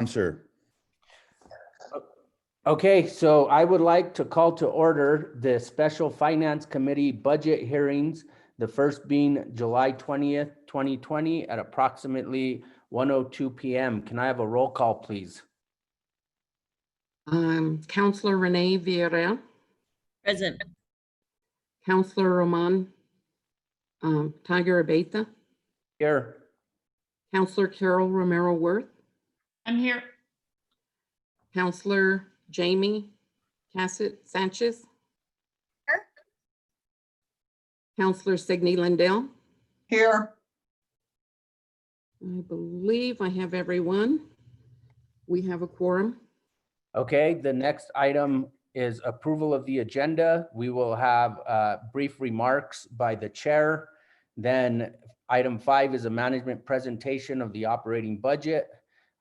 Sir. Okay, so I would like to call to order the Special Finance Committee budget hearings, the first being July 20th, 2020 at approximately 1:02 p.m. Can I have a roll call, please? Counselor Renee Villarreal, Present. Counselor Roman Tiger Abeta, Here. Counselor Carol Romero Worth, I'm here. Counselor Jamie Cassett Sanchez, Here. Counselor Signe Lindell. Here. I believe I have everyone. We have a quorum. Okay, the next item is approval of the agenda. We will have brief remarks by the chair. Then item 5 is a management presentation of the operating budget.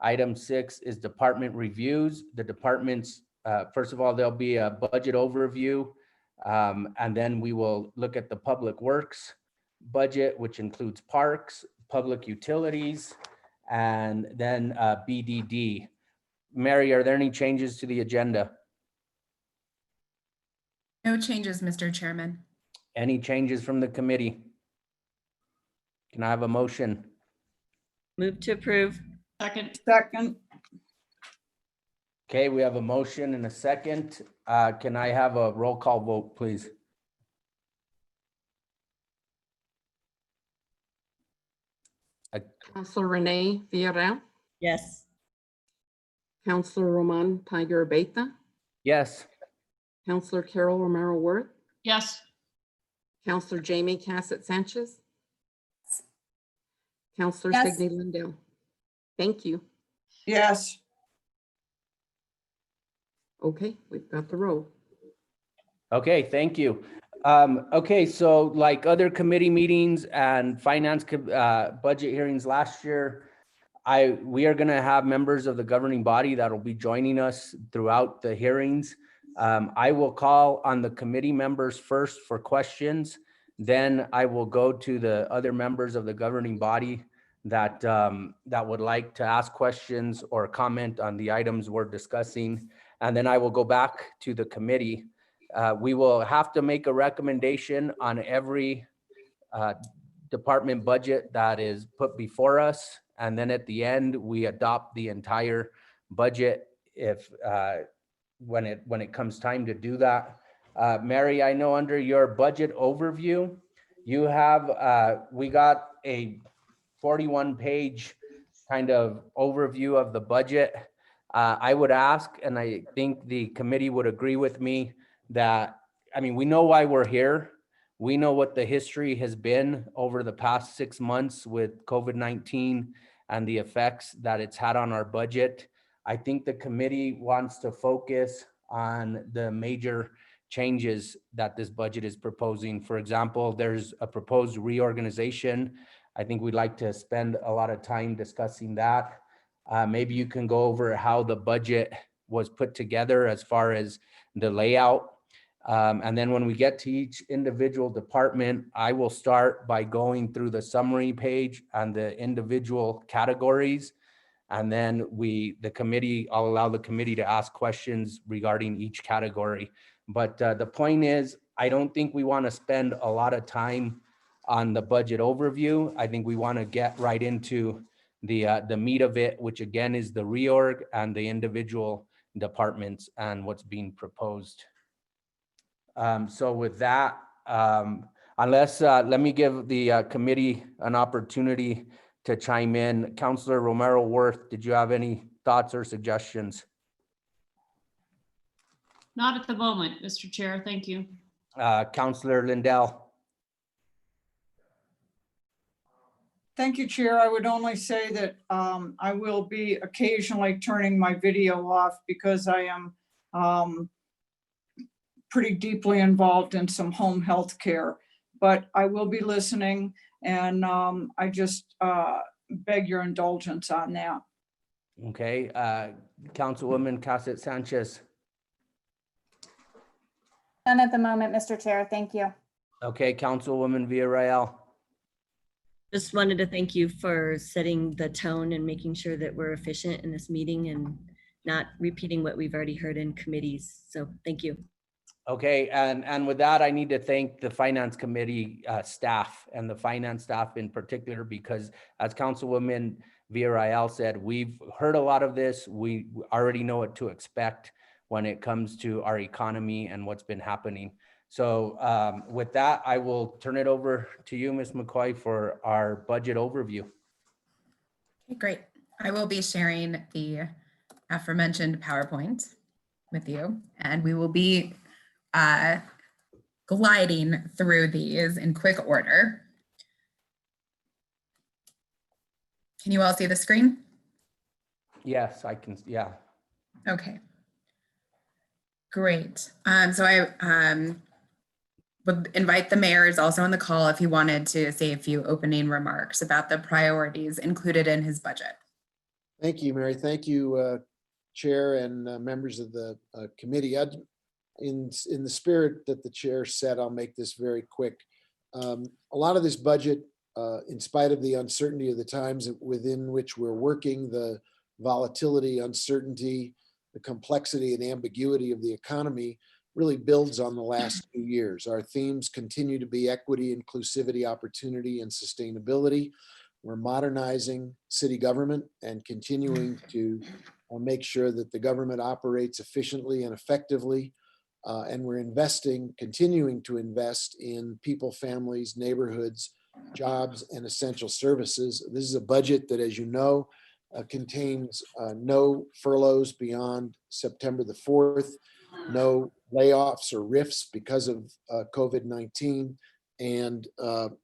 Item 6 is department reviews. The departments, first of all, there'll be a budget overview. And then we will look at the public works budget, which includes parks, public utilities, and then BDD. Mary, are there any changes to the agenda? No changes, Mr. Chairman. Any changes from the committee? Can I have a motion? Move to approve. Second. Okay, we have a motion and a second. Can I have a roll call vote, please? Counselor Renee Villarreal, Yes. Counselor Roman Tiger Abeta, Yes. Counselor Carol Romero Worth, Yes. Counselor Jamie Cassett Sanchez, Counselor Yes. Signe Lindell. Thank you. Yes. Okay, we've got the roll. Okay, thank you. Okay, so like other committee meetings and finance budget hearings last year, we are gonna have members of the governing body that will be joining us throughout the hearings. I will call on the committee members first for questions. Then I will go to the other members of the governing body that would like to ask questions or comment on the items we're discussing. And then I will go back to the committee. We will have to make a recommendation on every department budget that is put before us. And then at the end, we adopt the entire budget if when it comes time to do that. Mary, I know under your budget overview, you have we got a 41-page kind of overview of the budget. I would ask, and I think the committee would agree with me that, I mean, we know why we're here. We know what the history has been over the past 6 months with COVID-19 and the effects that it's had on our budget. I think the committee wants to focus on the major changes that this budget is proposing. For example, there's a proposed reorganization. I think we'd like to spend a lot of time discussing that. Maybe you can go over how the budget was put together as far as the layout. And then when we get to each individual department, I will start by going through the summary page and the individual categories. And then I'll allow the committee to ask questions regarding each category. But the point is, I don't think we want to spend a lot of time on the budget overview. I think we want to get right into the meat of it, which again is the reorg and the individual departments and what's being proposed. So with that, let me give the committee an opportunity to chime in. Counselor Romero Worth, did you have any thoughts or suggestions? Not at the moment, Mr. Chair. Thank you. Counselor Lindell. Thank you, Chair. I would only say that I will be occasionally turning my video off because I am pretty deeply involved in some home health care, but I will be listening, and I just beg your indulgence on that. Okay, Councilwoman Cassett Sanchez. None at the moment, Mr. Chair. Thank you. Okay, Councilwoman Villarreal. Just wanted to thank you for setting the tone and making sure that we're efficient in this meeting and not repeating what we've already heard in committees. So thank you. Okay, and with that, I need to thank the Finance Committee staff and the finance staff in particular, because as Councilwoman Villarreal said, we've heard a lot of this. We already know what to expect when it comes to our economy and what's been happening. So with that, I will turn it over to you, Ms. McCoy, for our budget overview. Okay, great. I will be sharing the aforementioned PowerPoint with you, and we will be gliding through these in quick order. Can you all see the screen? Yes, I can, yeah. Okay. Great. So I would invite the mayor is also on the call if he wanted to say a few opening remarks about the priorities included in his budget. Thank you, Mary. Thank you, Chair and members of the committee. In the spirit that the chair said, I'll make this very quick. A lot of this budget, in spite of the uncertainty of the times within which we're working, the volatility, uncertainty, the complexity and ambiguity of the economy, really builds on the last 2 years. Our themes continue to be equity, inclusivity, opportunity, and sustainability. We're modernizing city government and continuing to make sure that the government operates efficiently and effectively. And we're continuing to invest in people, families, neighborhoods, jobs, and essential services. This is a budget that, as you know, contains no furloughs beyond September the 4th, no layoffs or rifts because of COVID-19, and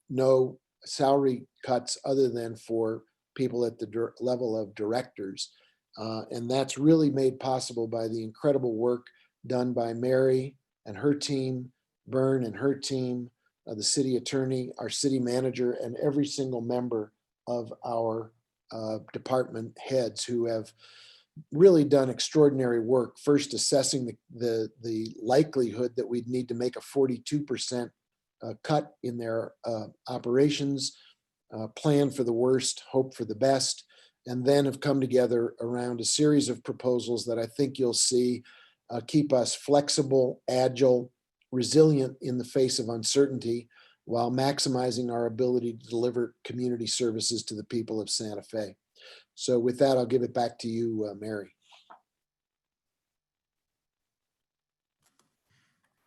no salary cuts other than for people at the level of directors. And that's really made possible by the incredible work done by Mary and her team, Byrne and her team, the city attorney, our city manager, and every single member of our department heads who have really done extraordinary work. First, assessing the likelihood that we'd need to make a 42% cut in their operations, plan for the worst, hope for the best, and then have come together around a series of proposals that I think you'll see keep us flexible, agile, resilient in the face of uncertainty, while maximizing our ability to deliver community services to the people of Santa Fe. So with that, I'll give it back to you, Mary.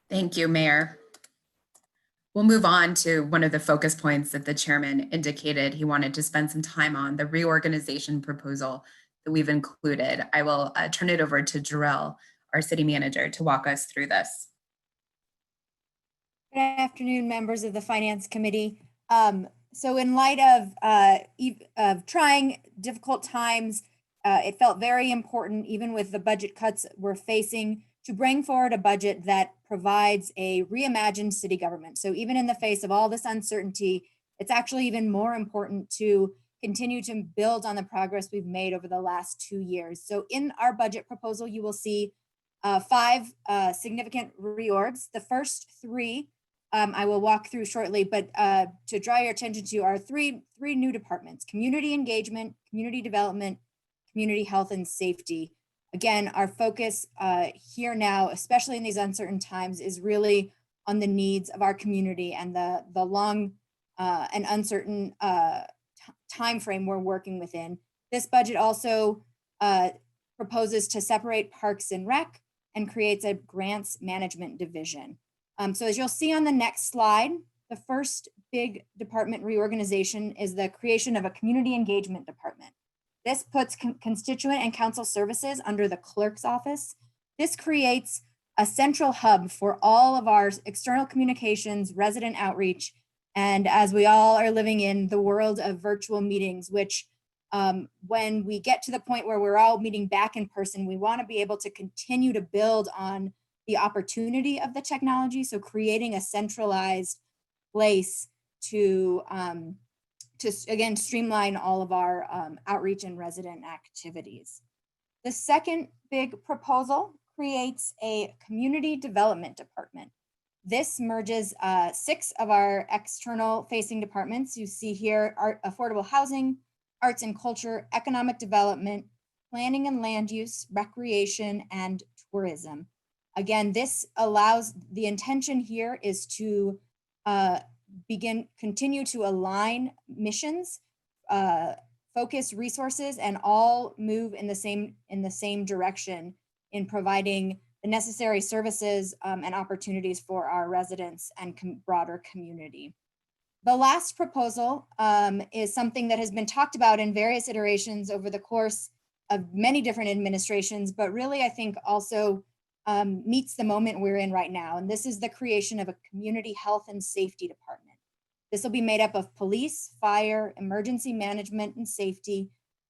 Thank you, Mayor. We'll move on to one of the focus points that the chairman indicated he wanted to spend some time on, the reorganization proposal that we've included. I will turn it over to Jarrell, our city manager, to walk us through this. Good afternoon, members of the Finance Committee. So in light of trying difficult times, it felt very important, even with the budget cuts we're facing, to bring forward a budget that provides a reimagined city government. So even in the face of all this uncertainty, it's actually even more important to continue to build on the progress we've made over the last 2 years. So in our budget proposal, you will see 5 significant reorgs. The first 3 I will walk through shortly, but to draw your attention to are three new departments: community engagement, community development, community health and safety. Again, our focus here now, especially in these uncertain times, is really on the needs of our community and the long and uncertain time frame we're working within. This budget also proposes to separate Parks and Rec and creates a grants management division. So as you'll see on the next slide, the first big department reorganization is the creation of a community engagement department. This puts constituent and council services under the clerk's office. This creates a central hub for all of our external communications, resident outreach, and as we all are living in the world of virtual meetings, which when we get to the point where we're all meeting back in person, we want to be able to continue to build on the opportunity of the technology. So creating a centralized place to again, streamline all of our outreach and resident activities. The second big proposal creates a community development department. This merges 6 of our external facing departments. You see here affordable housing, arts and culture, economic development, planning and land use, recreation, and tourism. Again, this allows, the intention here is to continue to align missions, focus resources, and all move in the same direction in providing the necessary services and opportunities for our residents and broader community. The last proposal is something that has been talked about in various iterations over the course of many different administrations, but really I think also meets the moment we're in right now. And this is the creation of a community health and safety department. This will be made up of police, fire, emergency management and safety,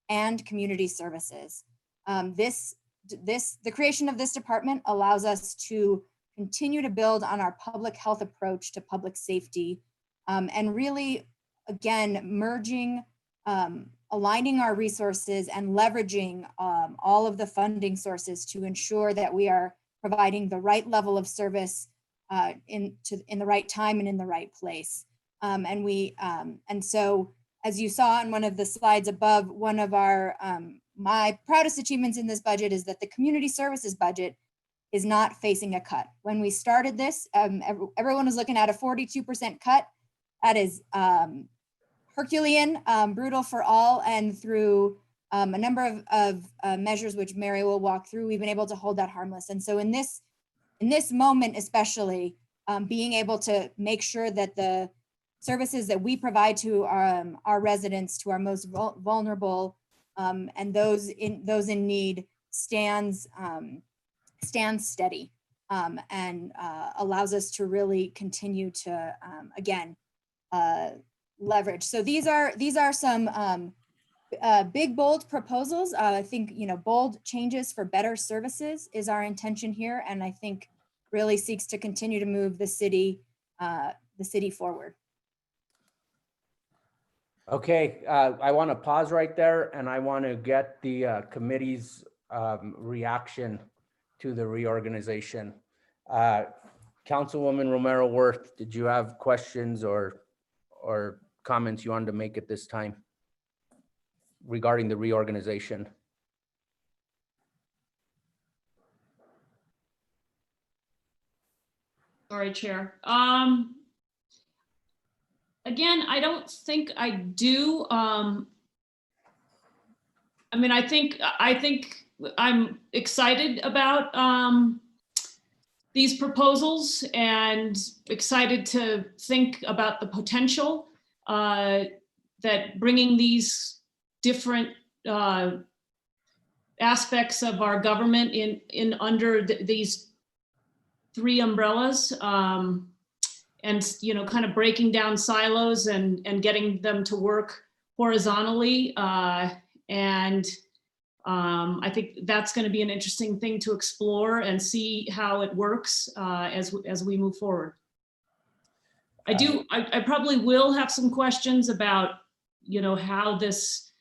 and community services. The creation of this department allows us to continue to build on our public health approach to public safety, and really, again, merging, aligning our resources and leveraging all of the funding sources to ensure that we are providing the right level of service in the right time and in the right place. And so, as you saw on one of the slides above, one of our my proudest achievements in this budget is that the community services budget is not facing a cut. When we started this, everyone was looking at a 42% cut. That is Herculean, brutal for all, and through a number of measures which Mary will walk through, we've been able to hold that harmless. And so in this moment, especially, being able to make sure that the services that we provide to our residents, to our most vulnerable, and those in need, stands steady, and allows us to really continue to again leverage. So these are some big, bold proposals. I think, bold changes for better services is our intention here, and I think really seeks to continue to move the city forward. Okay, I want to pause right there, and I want to get the committee's reaction to the reorganization. Councilwoman Romero Worth, did you have questions or comments you wanted to make at this time regarding the reorganization? Sorry, Chair. Again, I don't think I do. I mean, I think I'm excited about these proposals and excited to think about the potential that bringing these different aspects of our government in under these 3 umbrellas, and kind of breaking down silos and getting them to work horizontally. And I think that's going to be an interesting thing to explore and see how it works as we move forward. I probably will have some questions about, how this,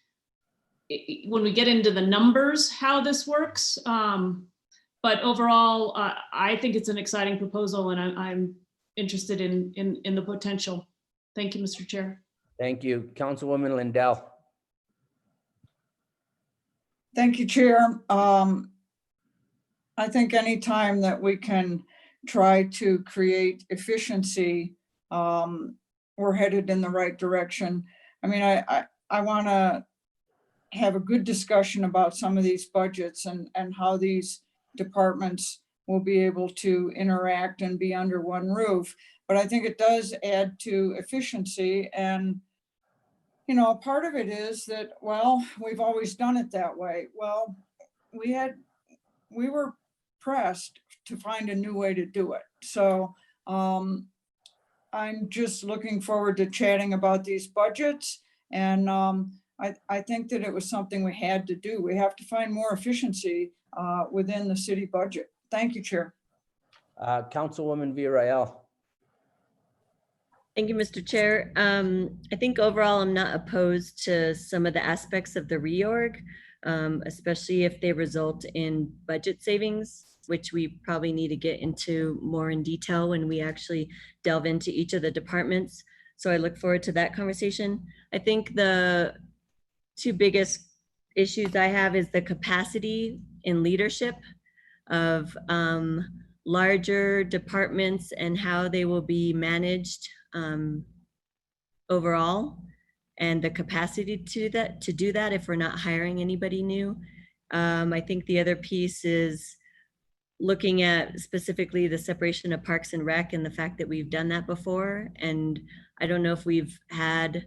when we get into the numbers, how this works. But overall, I think it's an exciting proposal, and I'm interested in the potential. Thank you, Mr. Chair. Thank you. Councilwoman Lindell. Thank you, Chair. I think anytime that we can try to create efficiency, we're headed in the right direction. I mean, I want to have a good discussion about some of these budgets and how these departments will be able to interact and be under one roof. But I think it does add to efficiency. And, part of it is that, well, we've always done it that way. Well, we were pressed to find a new way to do it. So I'm just looking forward to chatting about these budgets. And I think that it was something we had to do. We have to find more efficiency within the city budget. Thank you, Chair. Councilwoman Villarreal. Thank you, Mr. Chair. I think overall, I'm not opposed to some of the aspects of the reorg, especially if they result in budget savings. which we probably need to get into more in detail when we actually delve into each of the departments. So I look forward to that conversation. I think the two biggest issues I have is the capacity in leadership of larger departments and how they will be managed overall, and the capacity to do that if we're not hiring anybody new. I think the other piece is looking at specifically the separation of Parks and Rec and the fact that we've done that before. And I don't know if we've had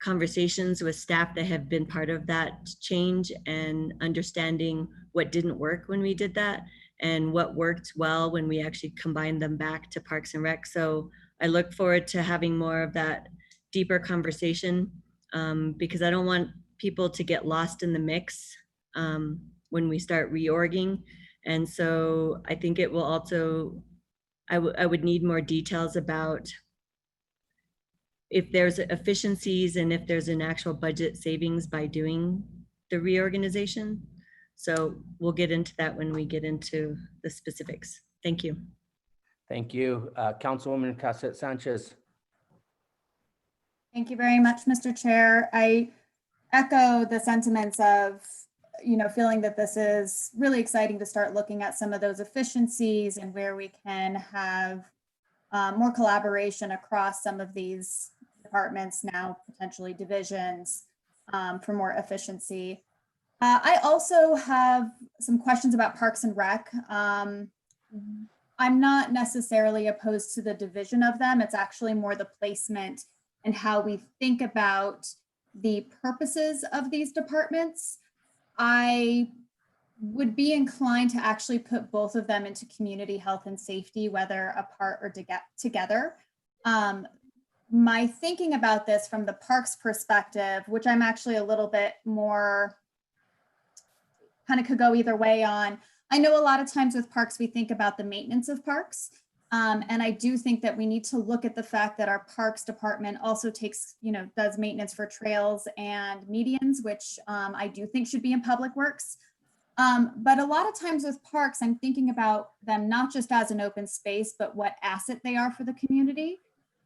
conversations with staff that have been part of that change and understanding what didn't work when we did that and what worked well when we actually combined them back to Parks and Rec. So I look forward to having more of that deeper conversation because I don't want people to get lost in the mix when we start reorging. And so I think it will also, I would need more details about if there's efficiencies and if there's an actual budget savings by doing the reorganization. So we'll get into that when we get into the specifics. Thank you. Thank you. Councilwoman Cassette Sanchez. Thank you very much, Mr. Chair. I echo the sentiments of, feeling that this is really exciting to start looking at some of those efficiencies and where we can have more collaboration across some of these departments, now potentially divisions, for more efficiency. I also have some questions about Parks and Rec. I'm not necessarily opposed to the division of them. It's actually more the placement and how we think about the purposes of these departments. I would be inclined to actually put both of them into community health and safety, whether apart or together. My thinking about this from the parks perspective, which I'm actually a little bit more kind of could go either way on. I know a lot of times with parks, we think about the maintenance of parks. And I do think that we need to look at the fact that our parks department also takes, does maintenance for trails and medians, which I do think should be in public works. But a lot of times with parks, I'm thinking about them not just as an open space, but what asset they are for the community,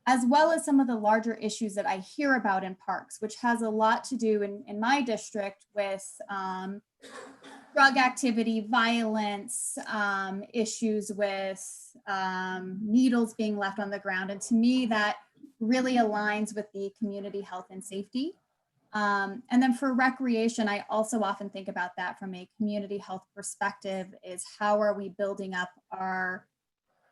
as well as some of the larger issues that I hear about in parks, which has a lot to do in my district with drug activity, violence, issues with needles being left on the ground. And to me, that really aligns with the community health and safety. And then for recreation, I also often think about that from a community health perspective, is how are we building up our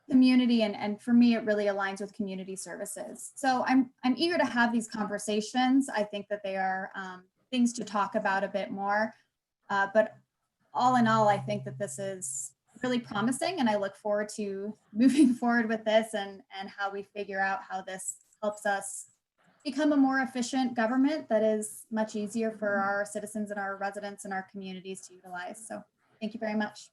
community? And for me, it really aligns with community services. So I'm eager to have these conversations. I think that they are things to talk about a bit more. But all in all, I think that this is really promising, and I look forward to moving forward with this and how we figure out how this helps us become a more efficient government that is much easier for our citizens and our residents and our communities to utilize. So thank you very much.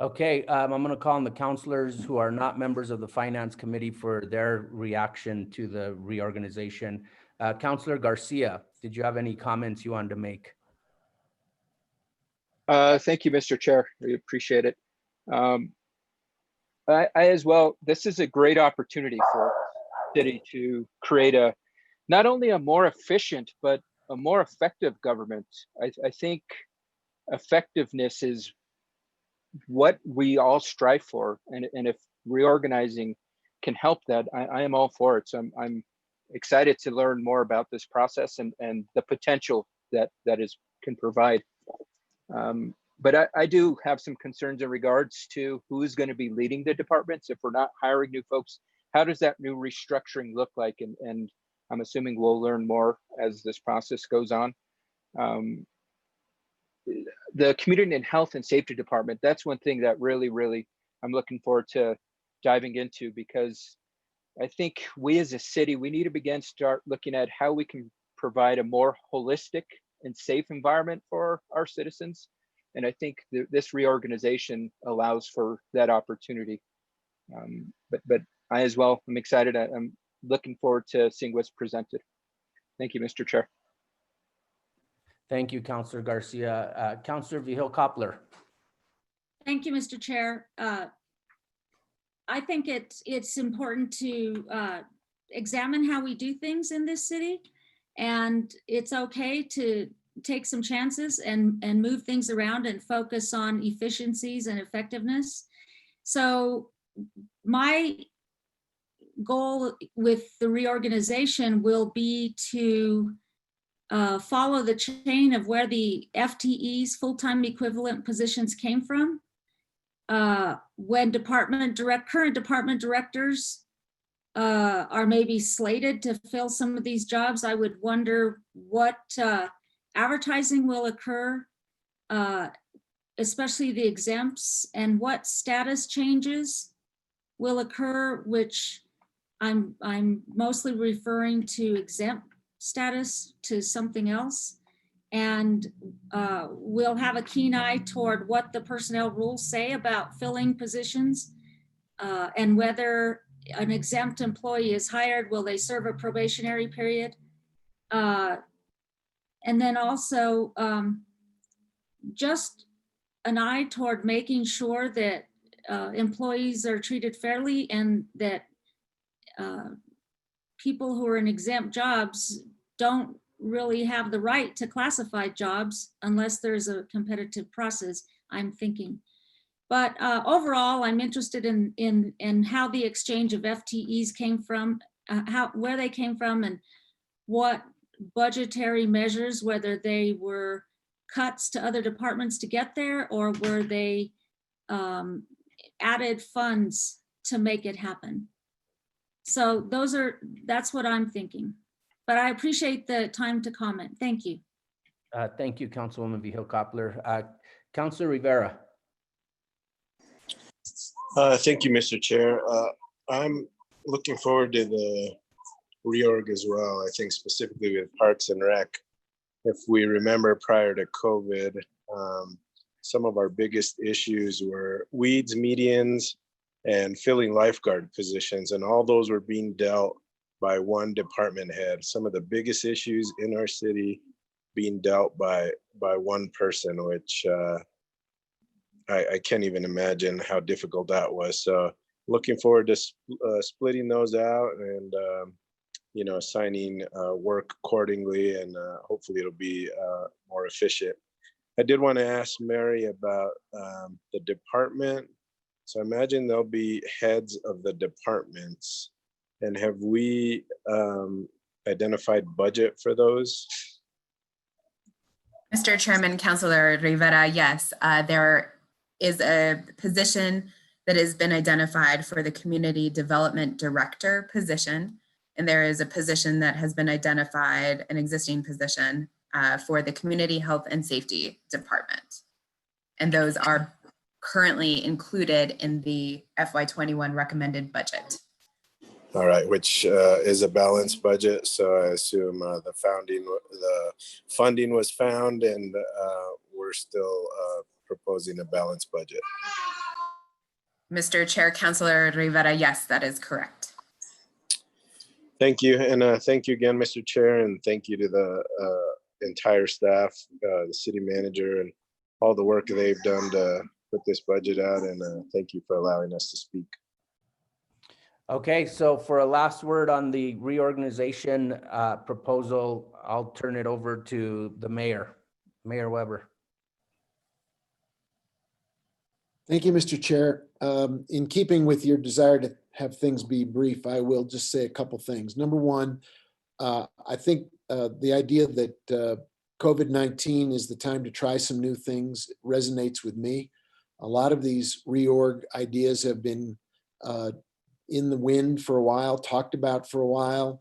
Okay, I'm going to call on the counselors who are not members of the Finance Committee for their reaction to the reorganization. Councilor Garcia, did you have any comments you wanted to make? Thank you, Mr. Chair. We appreciate it. I as well, this is a great opportunity for the city to create not only a more efficient, but a more effective government. I think effectiveness is what we all strive for. And if reorganizing can help that, I am all for it. So I'm excited to learn more about this process and the potential that can provide. But I do have some concerns in regards to who's going to be leading the departments. If we're not hiring new folks, how does that new restructuring look like? And I'm assuming we'll learn more as this process goes on. The Community and Health and Safety Department, that's one thing that really I'm looking forward to diving into, because I think we as a city, we need to start looking at how we can provide a more holistic and safe environment for our citizens. And I think this reorganization allows for that opportunity. But I as well, I'm excited. I'm looking forward to seeing what's presented. Thank you, Mr. Chair. Thank you, Councilor Garcia. Councilor Vigil Koppler. Thank you, Mr. Chair. I think it's important to examine how we do things in this city. And it's okay to take some chances and move things around and focus on efficiencies and effectiveness. So my goal with the reorganization will be to follow the chain of where the FTEs, full-time equivalent positions, came from. When current department directors are maybe slated to fill some of these jobs, I would wonder what advertising will occur, especially the exempts, and what status changes will occur, which I'm mostly referring to exempt status to something else. And we'll have a keen eye toward what the personnel rules say about filling positions, and whether an exempt employee is hired, will they serve a probationary period? And then also just an eye toward making sure that employees are treated fairly, and that people who are in exempt jobs don't really have the right to classified jobs unless there's a competitive process, I'm thinking. But overall, I'm interested in how the exchange of FTEs came from, where they came from, and what budgetary measures, whether they were cuts to other departments to get there, or were they added funds to make it happen. So that's what I'm thinking. But I appreciate the time to comment. Thank you. Thank you, Councilwoman Vihil Coppler. Councilor Rivera. Thank you, Mr. Chair. I'm looking forward to the reorg as well. I think specifically with Parks and Rec. If we remember prior to COVID, some of our biggest issues were weeds, medians, and filling lifeguard positions. And all those were being dealt by one department head. Some of the biggest issues in our city being dealt by one person, which I can't even imagine how difficult that was. So looking forward to splitting those out and assigning work accordingly, and hopefully it'll be more efficient. I did want to ask Mary about the department. So I imagine there'll be heads of the departments. And have we identified budget for those? Mr. Chairman, Councilor Rivera, yes, there is a position that has been identified for the Community Development Director position. And there is a position that has been identified, an existing position for the Community Health and Safety Department. And those are currently included in the FY21 recommended budget. All right, which is a balanced budget. So I assume the funding was found, and we're still proposing a balanced budget. Mr. Chair, Councilor Rivera, yes, that is correct. Thank you. And thank you again, Mr. Chair, and thank you to the entire staff, the city manager, and all the work they've done to put this budget out. And thank you for allowing us to speak. Okay, so for a last word on the reorganization proposal, I'll turn it over to the mayor, Mayor Weber. Thank you, Mr. Chair. In keeping with your desire to have things be brief, I will just say a couple things. Number one, I think the idea that COVID-19 is the time to try some new things resonates with me. A lot of these reorg ideas have been in the wind for a while, talked about for a while.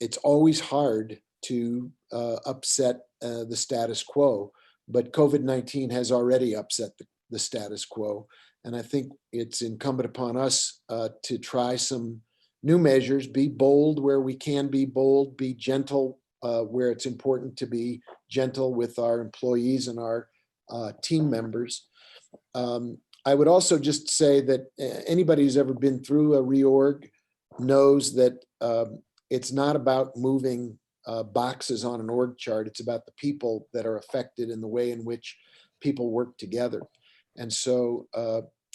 It's always hard to upset the status quo, but COVID-19 has already upset the status quo. And I think it's incumbent upon us to try some new measures, be bold where we can be bold, be gentle where it's important to be gentle with our employees and our team members. I would also just say that anybody who's ever been through a reorg knows that it's not about moving boxes on an org chart. It's about the people that are affected and the way in which people work together. And so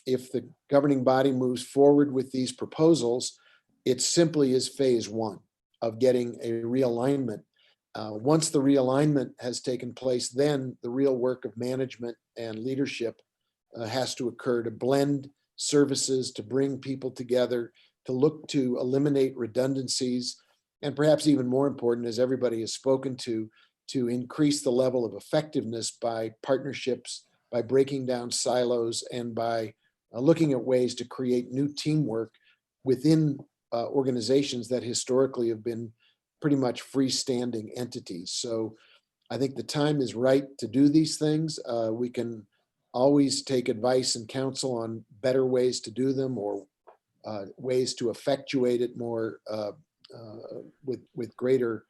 if the governing body moves forward with these proposals, it simply is phase one of getting a realignment. Once the realignment has taken place, then the real work of management and leadership has to occur to blend services, to bring people together, to look to eliminate redundancies, and perhaps even more important, as everybody has spoken to increase the level of effectiveness by partnerships, by breaking down silos, and by looking at ways to create new teamwork within organizations that historically have been pretty much freestanding entities. So I think the time is right to do these things. We can always take advice and counsel on better ways to do them, or ways to effectuate it more with greater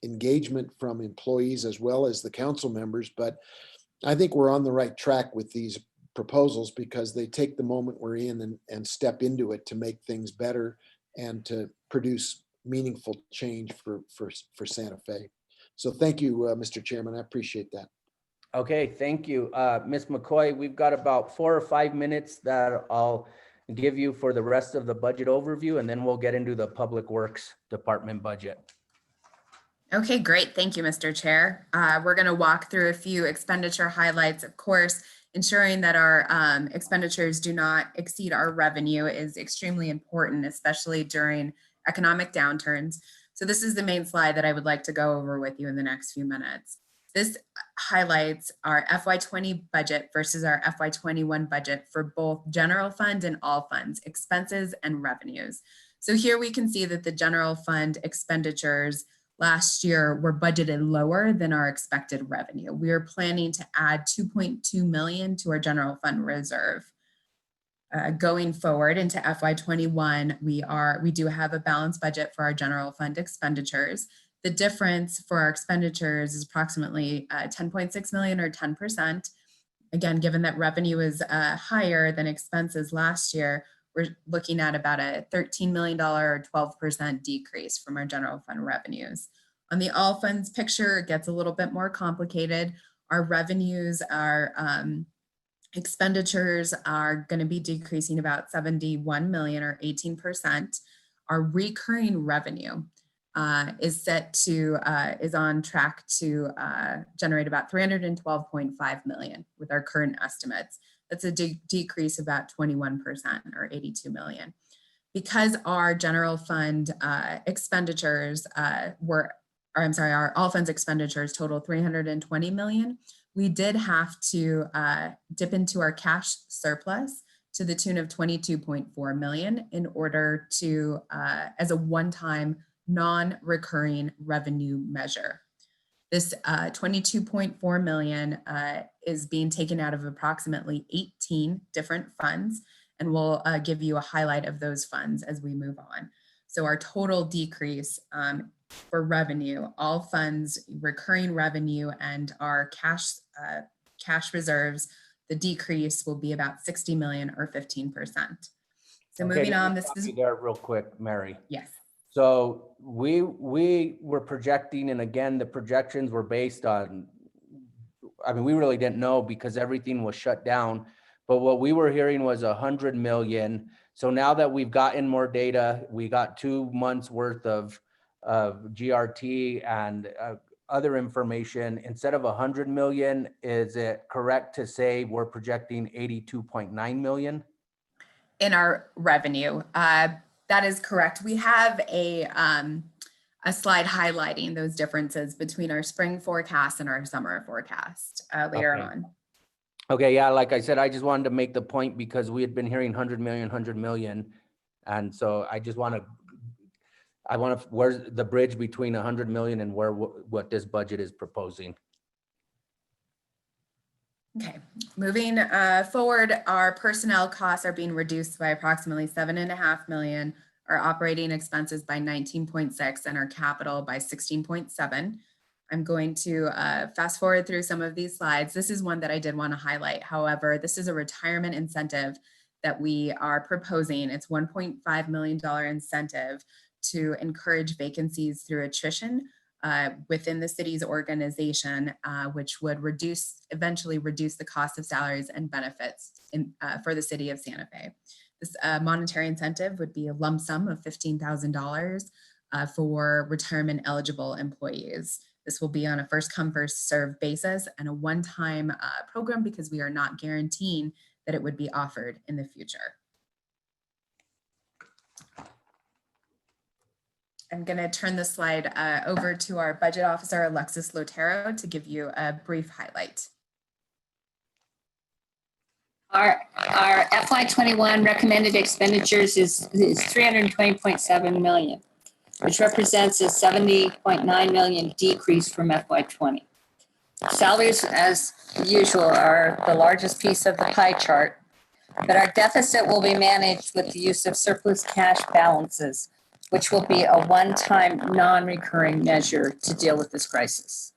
engagement from employees as well as the council members. But I think we're on the right track with these proposals because they take the moment we're in and step into it to make things better and to produce meaningful change for Santa Fe. So thank you, Mr. Chairman. I appreciate that. Okay, thank you. Ms. McCoy, we've got about 4 or 5 minutes that I'll give you for the rest of the budget overview, and then we'll get into the Public Works Department budget. Okay, great. Thank you, Mr. Chair. We're going to walk through a few expenditure highlights. Of course, ensuring that our expenditures do not exceed our revenue is extremely important, especially during economic downturns. So this is the main slide that I would like to go over with you in the next few minutes. This highlights our FY20 budget versus our FY21 budget for both general fund and all funds, expenses and revenues. So here we can see that the general fund expenditures last year were budgeted lower than our expected revenue. We are planning to add 2.2 million to our general fund reserve. Going forward into FY21, we do have a balanced budget for our general fund expenditures. The difference for our expenditures is approximately 10.6 million or 10%. Again, given that revenue is higher than expenses last year, we're looking at about a $13 million or 12% decrease from our general fund revenues. On the all funds picture, it gets a little bit more complicated. Our revenues, our expenditures are going to be decreasing about 71 million or 18%. Our recurring revenue is on track to generate about 312.5 million with our current estimates. That's a decrease of about 21% or 82 million. Because our general fund expenditures our all funds expenditures total 320 million, we did have to dip into our cash surplus to the tune of 22.4 million in order to, as a one-time non-recurring revenue measure. This 22.4 million is being taken out of approximately 18 different funds, and we'll give you a highlight of those funds as we move on. So our total decrease for revenue, all funds, recurring revenue, and our cash reserves, the decrease will be about 60 million or 15%. So Okay, moving on, let me this stop is, you there real quick, Mary. yes. So we were projecting, and again, the projections were based on, I mean, we really didn't know because everything was shut down, but what we were hearing was 100 million. So now that we've gotten more data, we got 2 months worth of GRT and other information. Instead of 100 million, is it correct to say we're projecting 82.9 million? In our revenue, that is correct. We have a slide highlighting those differences between our spring forecast and our summer forecast later Okay. on. Okay, yeah, like I said, I just wanted to make the point because we had been hearing 100 million. And so I want to, where's the bridge between 100 million and what this budget is proposing? Okay, moving forward, our personnel costs are being reduced by approximately 7.5 million, our operating expenses by 19.6, and our capital by 16.7. I'm going to fast forward through some of these slides. This is one that I did want to highlight. However, this is a retirement incentive that we are proposing. It's $1.5 million incentive to encourage vacancies through attrition within the city's organization, which would eventually reduce the cost of salaries and benefits for the city of Santa Fe. This monetary incentive would be a lump sum of $15,000 for retirement eligible employees. This will be on a first come, first served basis and a one-time program because we are not guaranteeing that it would be offered in the future. I'm going to turn the slide over to our budget officer, Alexis Lotero, to give you a brief highlight. Our FY21 recommended expenditures is 320.7 million, which represents a 70.9 million decrease from FY20. Salaries, as usual, are the largest piece of the pie chart, but our deficit will be managed with the use of surplus cash balances, which will be a one-time non-recurring measure to deal with this crisis.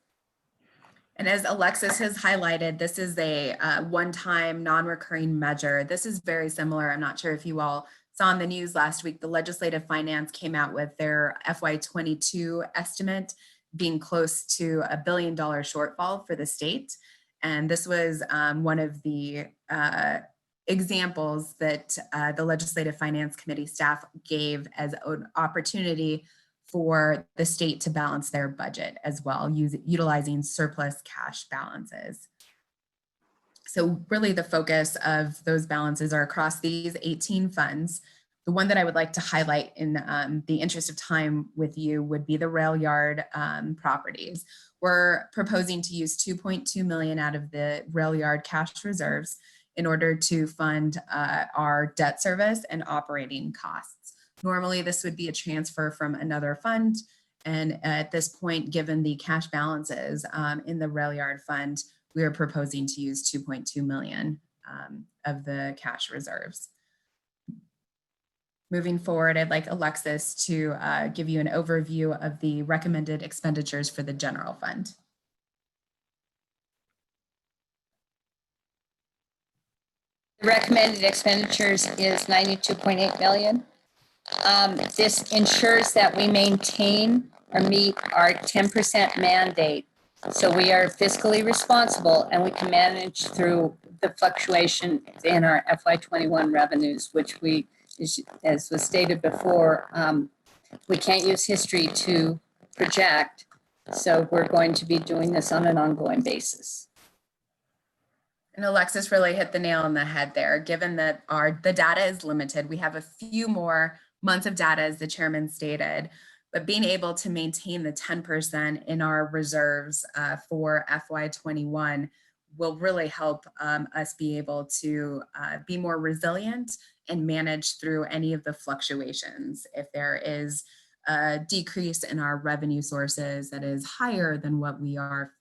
And as Alexis has highlighted, this is a one-time non-recurring measure. This is very similar. I'm not sure if you all saw in the news last week, the Legislative Finance came out with their FY22 estimate being close to $1 billion shortfall for the state. And this was one of the examples that the Legislative Finance Committee staff gave as an opportunity for the state to balance their budget as well, utilizing surplus cash balances. So really the focus of those balances are across these 18 funds. The one that I would like to highlight in the interest of time with you would be the rail yard properties. We're proposing to use 2.2 million out of the rail yard cash reserves in order to fund our debt service and operating costs. Normally, this would be a transfer from another fund. And at this point, given the cash balances in the rail yard fund, we are proposing to use 2.2 million of the cash reserves. Moving forward, I'd like Alexis to give you an overview of the recommended expenditures for the general fund. The recommended expenditures is 92.8 million. This ensures that we maintain or meet our 10% mandate. So we are fiscally responsible and we can manage through the fluctuation in our FY21 revenues, which we, as was stated before, we can't use history to project. So we're going to be doing this on an ongoing basis. And Alexis really hit the nail on the head there. Given that the data is limited, we have a few more months of data, as the chairman stated, but being able to maintain the 10% in our reserves for FY21 will really help us be able to be more resilient and manage through any of the fluctuations. If there is a decrease in our revenue sources that is higher than what we are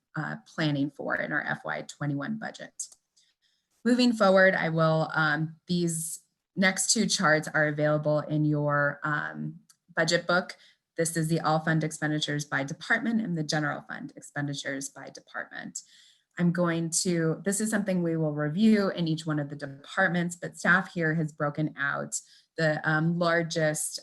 planning for in our FY21 budget. Moving forward, I will, these next two charts are available in your budget book. This is the all fund expenditures by department and the general fund expenditures by department. This is something we will review in each one of the departments, but staff here has broken out the largest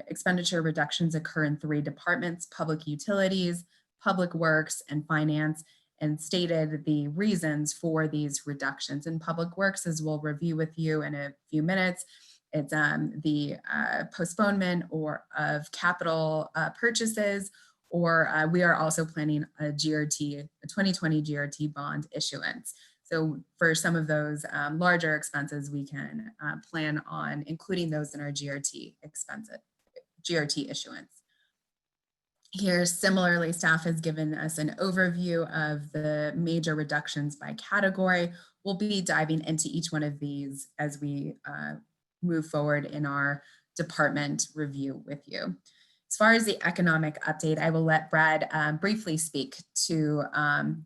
expenditure reductions occur in 3 departments: public utilities, public works, and finance, and stated the reasons for these reductions. In public works, as we'll review with you in a few minutes, it's the postponement of capital purchases, or we are also planning a 2020 GRT bond issuance. So for some of those larger expenses, we can plan on including those in our GRT issuance. Here, similarly, staff has given us an overview of the major reductions by category. We'll be diving into each one of these as we move forward in our department review with you. As far as the economic update, I will let Brad briefly speak to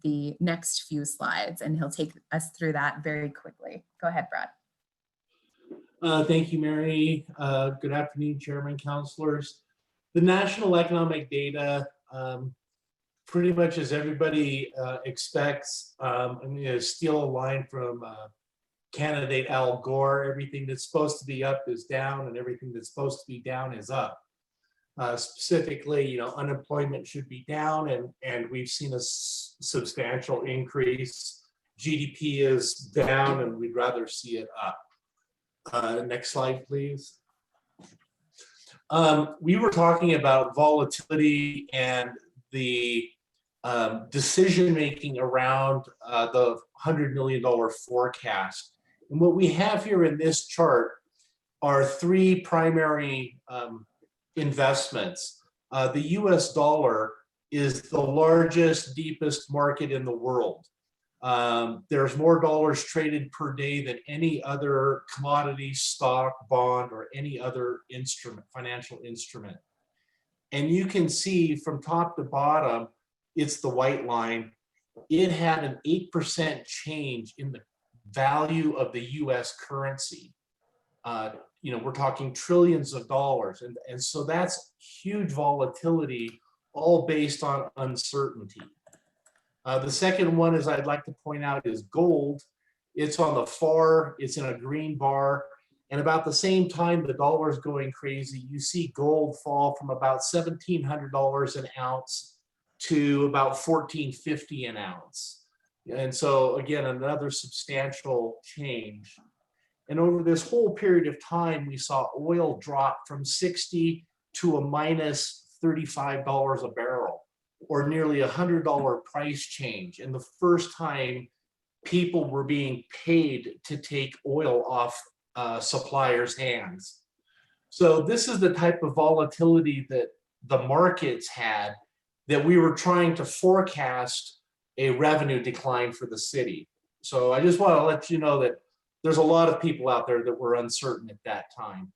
the next few slides, and he'll take us through that very quickly. Go ahead, Brad. Thank you, Mary. Good afternoon, Chairman, councilors. The national economic data, pretty much as everybody expects, I'm going to steal a line from candidate Al Gore: everything that's supposed to be up is down and everything that's supposed to be down is up. Specifically, unemployment should be down, and we've seen a substantial increase. GDP is down, and we'd rather see it up. Next slide, please. We were talking about volatility and the decision-making around the $100 million forecast. And what we have here in this chart are three primary investments. The US dollar is the largest, deepest market in the world. There's more dollars traded per day than any other commodity, stock, bond, or any other instrument, financial instrument. And you can see from top to bottom, it's the white line. It had an 8% change in the value of the US currency. We're talking trillions of dollars. And so that's huge volatility, all based on uncertainty. The second one is I'd like to point out is gold. It's on the far, it's in a green bar. And about the same time the dollar is going crazy, you see gold fall from about $1,700 an ounce to about $1,450 an ounce. And so again, another substantial change. And over this whole period of time, we saw oil drop from 60 to a minus $35 a barrel, or nearly $100 price change. And the first time people were being paid to take oil off suppliers' hands. So this is the type of volatility that the markets had, that we were trying to forecast a revenue decline for the city. So I just want to let you know that there's a lot of people out there that were uncertain at that time.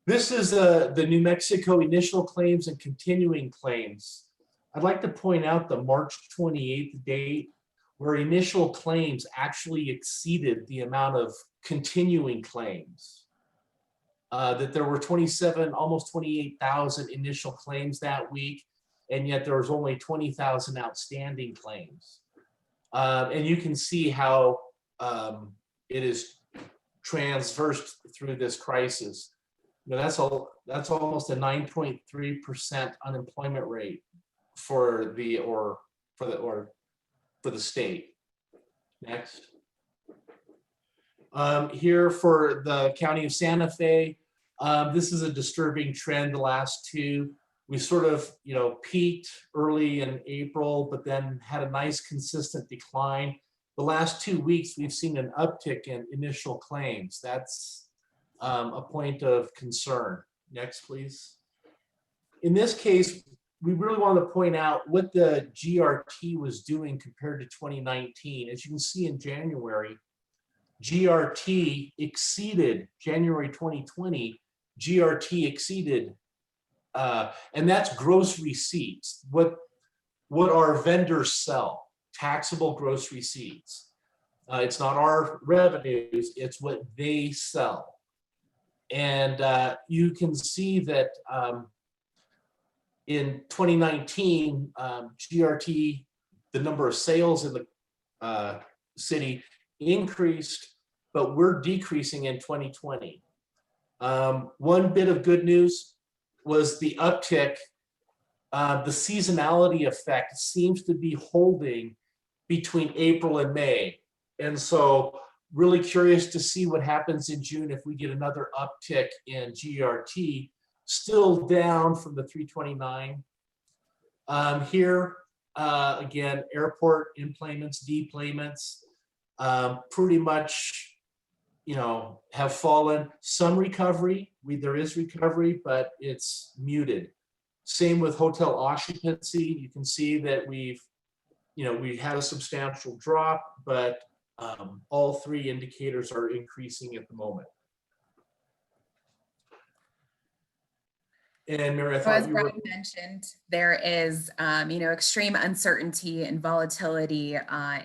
This is the New Mexico initial claims and continuing claims. I'd like to point out the March 28th date, where initial claims actually exceeded the amount of continuing claims. That there were almost 28,000 initial claims that week, and yet there was only 20,000 outstanding claims. And you can see how it is transversed through this crisis. That's almost a 9.3% unemployment rate for the state. Next. Here for the county of Santa Fe, this is a disturbing trend. The last two, we sort of peaked early in April, but then had a nice consistent decline. The last 2 weeks, we've seen an uptick in initial claims. That's a point of concern. Next, please. In this case, we really want to point out what the GRT was doing compared to 2019. As you can see in January, GRT exceeded January 2020. GRT exceeded, and that's gross receipts. What our vendors sell. Taxable gross receipts. It's not our revenues, it's what they sell. And you can see that in 2019, GRT, the number of sales in the city increased, but we're decreasing in 2020. One bit of good news was the uptick. The seasonality effect seems to be holding between April and May. And so really curious to see what happens in June if we get another uptick in GRT, still down from the 329. Here, again, airport enplanements, deplanements, pretty much, have fallen. Some recovery, there is recovery, but it's muted. Same with hotel occupancy. You can see that we had a substantial drop, but all three indicators are increasing at the moment. And Mary, I So thought as you were. Brian mentioned, there is, extreme uncertainty and volatility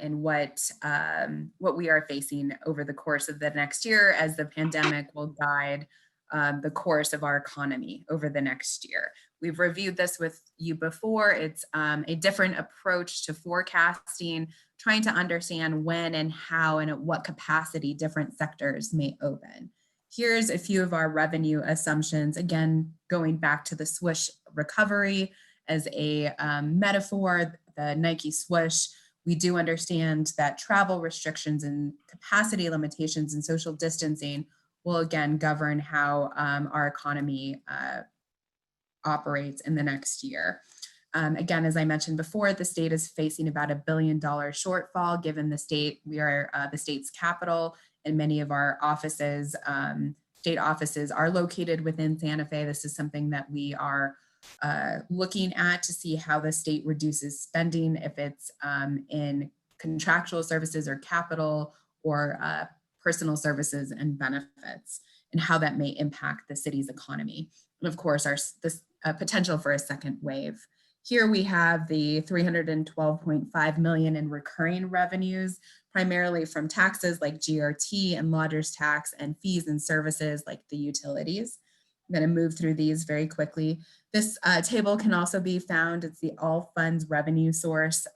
in what we are facing over the course of the next year, as the pandemic will guide the course of our economy over the next year. We've reviewed this with you before. It's a different approach to forecasting, trying to understand when and how and at what capacity different sectors may open. Here's a few of our revenue assumptions. Again, going back to the swoosh recovery as a metaphor, the Nike swoosh, we do understand that travel restrictions and capacity limitations and social distancing will again govern how our economy operates in the next year. Again, as I mentioned before, the state is facing about $1 billion shortfall given the state, we are the state's capital, and many of our offices, state offices are located within Santa Fe. This is something that we are looking at to see how the state reduces spending, if it's in contractual services or capital or personal services and benefits, and how that may impact the city's economy. And of course, this potential for a second wave. Here we have the $312.5 million in recurring revenues, primarily from taxes like GRT and lodger's tax, and fees and services like the utilities. I'm going to move through these very quickly. This table can also be found, it's the all funds revenue source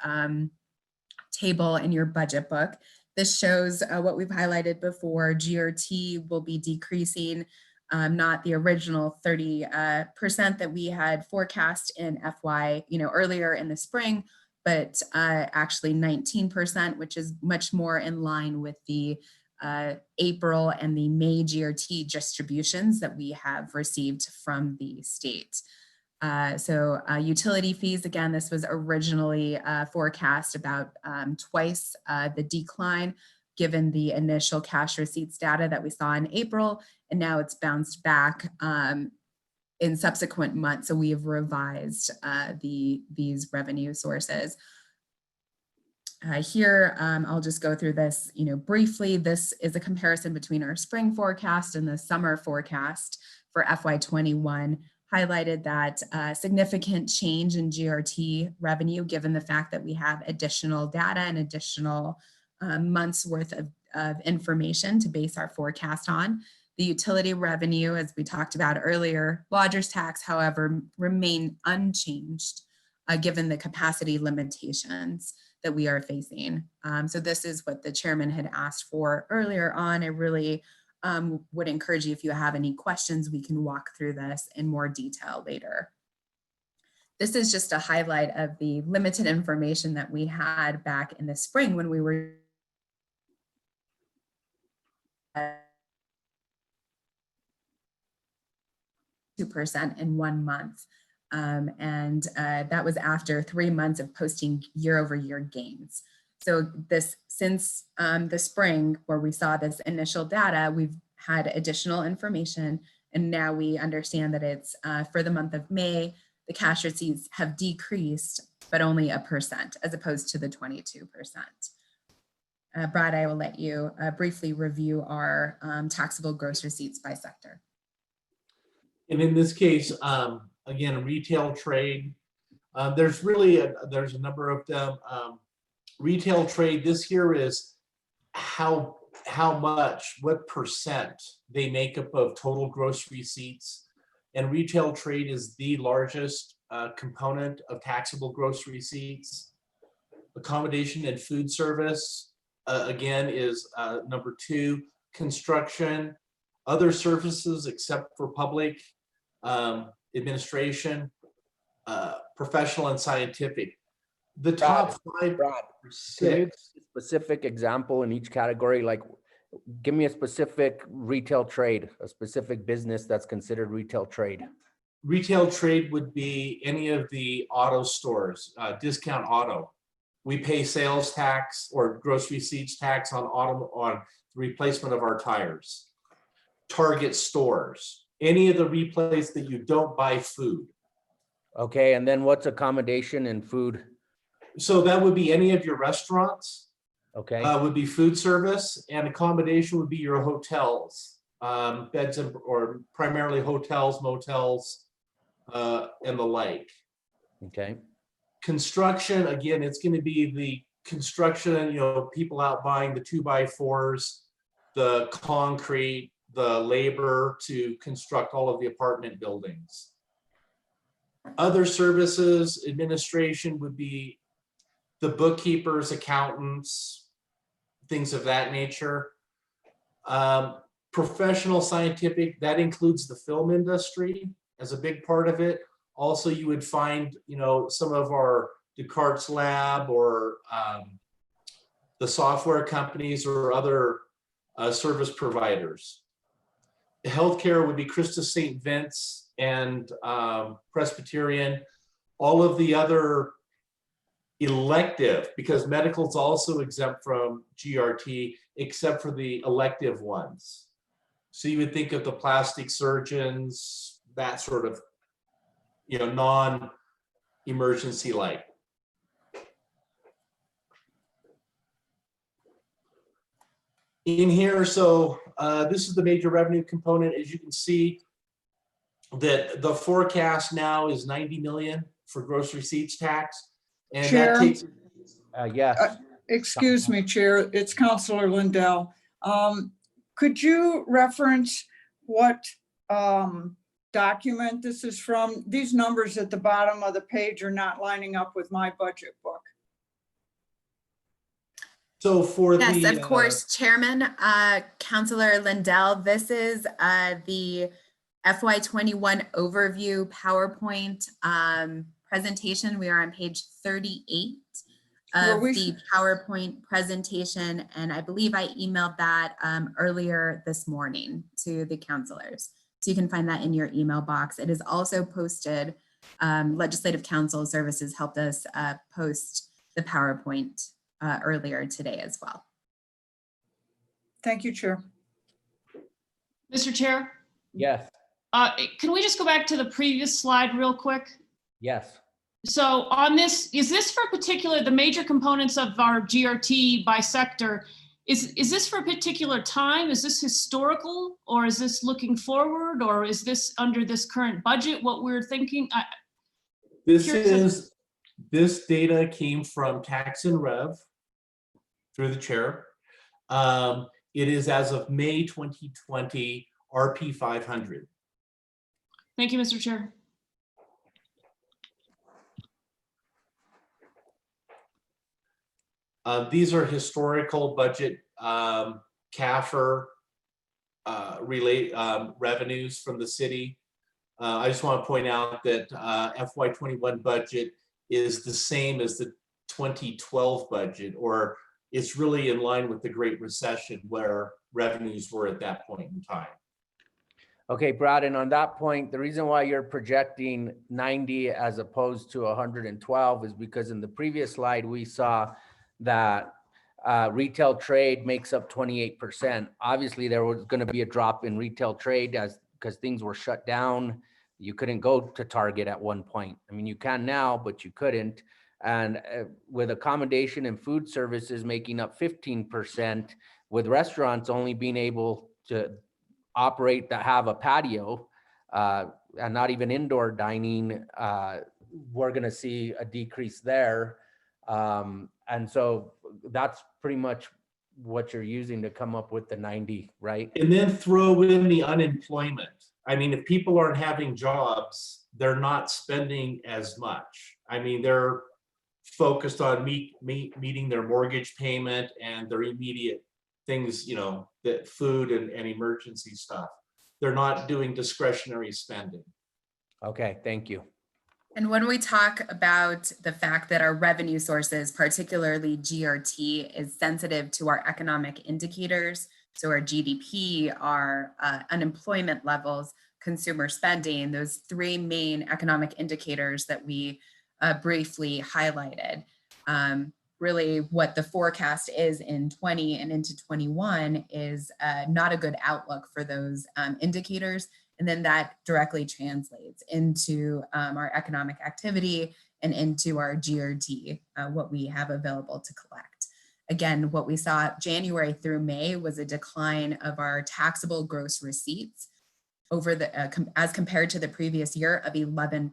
table in your budget book. This shows what we've highlighted before. GRT will be decreasing, not the original 30% that we had forecast in FY, earlier in the spring, but actually 19%, which is much more in line with the April and the May GRT distributions that we have received from the state. So utility fees, again, this was originally forecast about twice the decline given the initial cash receipts data that we saw in April, and now it's bounced back in subsequent months. So we have revised these revenue sources. Here, I'll just go through this, briefly. This is a comparison between our spring forecast and the summer forecast for FY21. Highlighted that significant change in GRT revenue, given the fact that we have additional data and additional months worth of information to base our forecast on. The utility revenue, as we talked about earlier, lodger's tax, however, remain unchanged given the capacity limitations that we are facing. So this is what the chairman had asked for earlier on. I really would encourage you, if you have any questions, we can walk through this in more detail later. This is just a highlight of the limited information that we had back in the spring when we were %2 in 1 month. That was after 3 months of posting year-over-year gains. So since the spring where we saw this initial data, we've had additional information, and now we understand that it's for the month of May, the cash receipts have decreased, but only 1% as opposed to the 22%. Brad, I will let you briefly review our taxable gross receipts by sector. And in this case, again, retail trade, there's a number of them. Retail trade this year is how much, what percent they make up of total gross receipts. And retail trade is the largest component of taxable gross receipts. Accommodation and food service, again, is number 2. Construction, other services except for public administration, professional and scientific. The top 5, Brad, can you give a specific example in each category? Like, give me a specific retail trade, a specific business that's considered retail trade. Retail trade would be any of the auto stores, discount auto. We pay sales tax or gross receipts tax on the replacement of our tires. Target stores, any of the replace that you don't buy food. Okay, and then what's accommodation and food? So that would be any of your restaurants. Okay. Would be food service, and accommodation would be your hotels, beds or primarily hotels, motels, and the like. Okay. Construction, again, it's going to be the construction, people out buying the 2x4s, the concrete, the labor to construct all of the apartment buildings. Other services, administration would be the bookkeepers, accountants, things of that nature. professional scientific, that includes the film industry as a big part of it. Also, you would find, some of our Descartes Lab or the software companies or other service providers. Healthcare would be Christus St. Vince and Presbyterian. All of the other elective, because medical is also exempt from GRT, except for the elective ones. So you would think of the plastic surgeons, that sort of, non-emergency like. In here, so this is the major revenue component. As you can see, that the forecast now is 90 million for gross receipts tax. And Chair? that takes, Yes. Excuse me, Chair, it's Counselor Lindell. Could you reference what document this is from? These numbers at the bottom of the page are not lining up with my budget book. so for Yes, the. of course, Chairman, Councilor Lindell, this is the FY21 overview PowerPoint presentation. We are on page 38 of the PowerPoint presentation, and I believe I emailed that earlier this morning to the councilors. So you can find that in your email box. It is also posted. Legislative Council Services helped us post the PowerPoint earlier today as well. Thank you, Chair. Mr. Chair, Yes. can we just go back to the previous slide real quick? Yes. So on this, is this for particular, the major components of our GRT by sector, is this for a particular time? Is this historical, or is this looking forward, or is this under this current budget, what we're thinking? This data came from Tax and Rev through the chair. It is as of May 2020 RP 500. Thank you, Mr. Chair. These are historical budget CAFR revenues from the city. I just want to point out that FY21 budget is the same as the 2012 budget, or it's really in line with the Great Recession where revenues were at that point in time. Okay, Brad, and on that point, the reason why you're projecting 90 as opposed to 112 is because in the previous slide, we saw that retail trade makes up 28%. Obviously, there was going to be a drop in retail trade because things were shut down. You couldn't go to Target at one point. I mean, you can now, but you couldn't. And with accommodation and food services making up 15%, with restaurants only being able to operate that have a patio and not even indoor dining, we're going to see a decrease there. And so that's pretty much what you're using to come up with the 90, right? And then throw in the unemployment. I mean, if people aren't having jobs, they're not spending as much. I mean, they're focused on meeting their mortgage payment and their immediate things, that food and emergency stuff. They're not doing discretionary spending. Okay, thank you. And when we talk about the fact that our revenue sources, particularly GRT, is sensitive to our economic indicators, so our GDP, our unemployment levels, consumer spending, those three main economic indicators that we briefly highlighted. Really what the forecast is in 20 and into 21 is not a good outlook for those indicators. And then that directly translates into our economic activity and into our GRT, what we have available to collect. Again, what we saw January through May was a decline of our taxable gross receipts over the as compared to the previous year of 11%.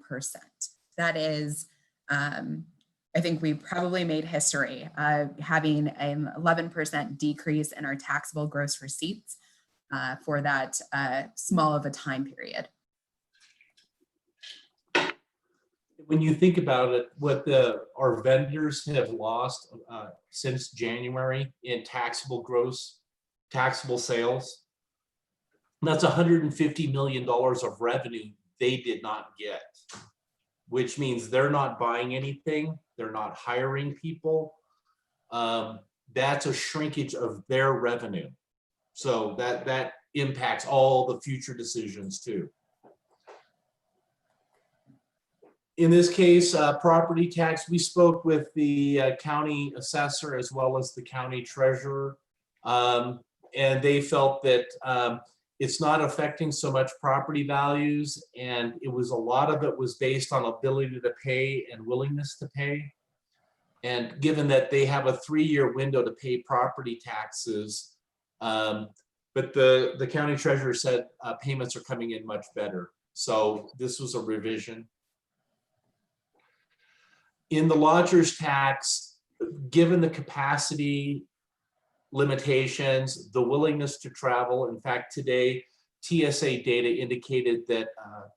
That is, I think we probably made history having an 11% decrease in our taxable gross receipts for that small of a time period. When you think about it, what our vendors have lost since January in taxable sales, That's $150 million of revenue they did not get, which means they're not buying anything. They're not hiring people. That's a shrinkage of their revenue. So that impacts all the future decisions too. In this case, property tax, we spoke with the county assessor as well as the county treasurer. And they felt that it's not affecting so much property values, and it was a lot of it was based on ability to pay and willingness to pay. And given that they have a 3-year window to pay property taxes, but the county treasurer said payments are coming in much better. So this was a revision. In the lodger's tax, given the capacity limitations, the willingness to travel. In fact, today, TSA data indicated that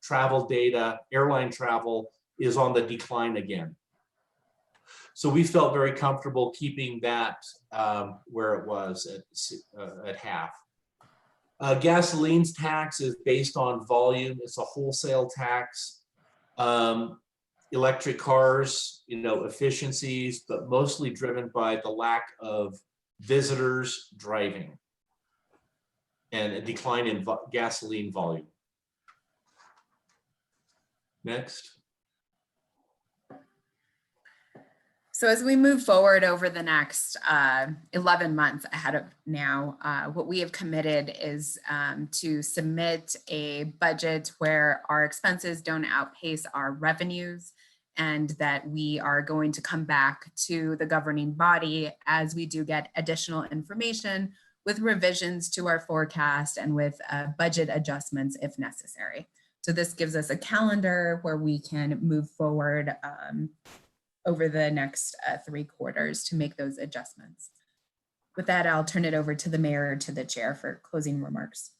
travel data, airline travel is on the decline again. So we felt very comfortable keeping that where it was at half. Gasoline's tax is based on volume. It's a wholesale tax. Electric cars, efficiencies, but mostly driven by the lack of visitors driving and a decline in gasoline volume. Next. So as we move forward over the next 11 months ahead of now, what we have committed is to submit a budget where our expenses don't outpace our revenues, and that we are going to come back to the governing body as we do get additional information with revisions to our forecast and with budget adjustments if necessary. So this gives us a calendar where we can move forward over the next 3 quarters to make those adjustments. With that, I'll turn it over to the mayor or to the chair for closing remarks.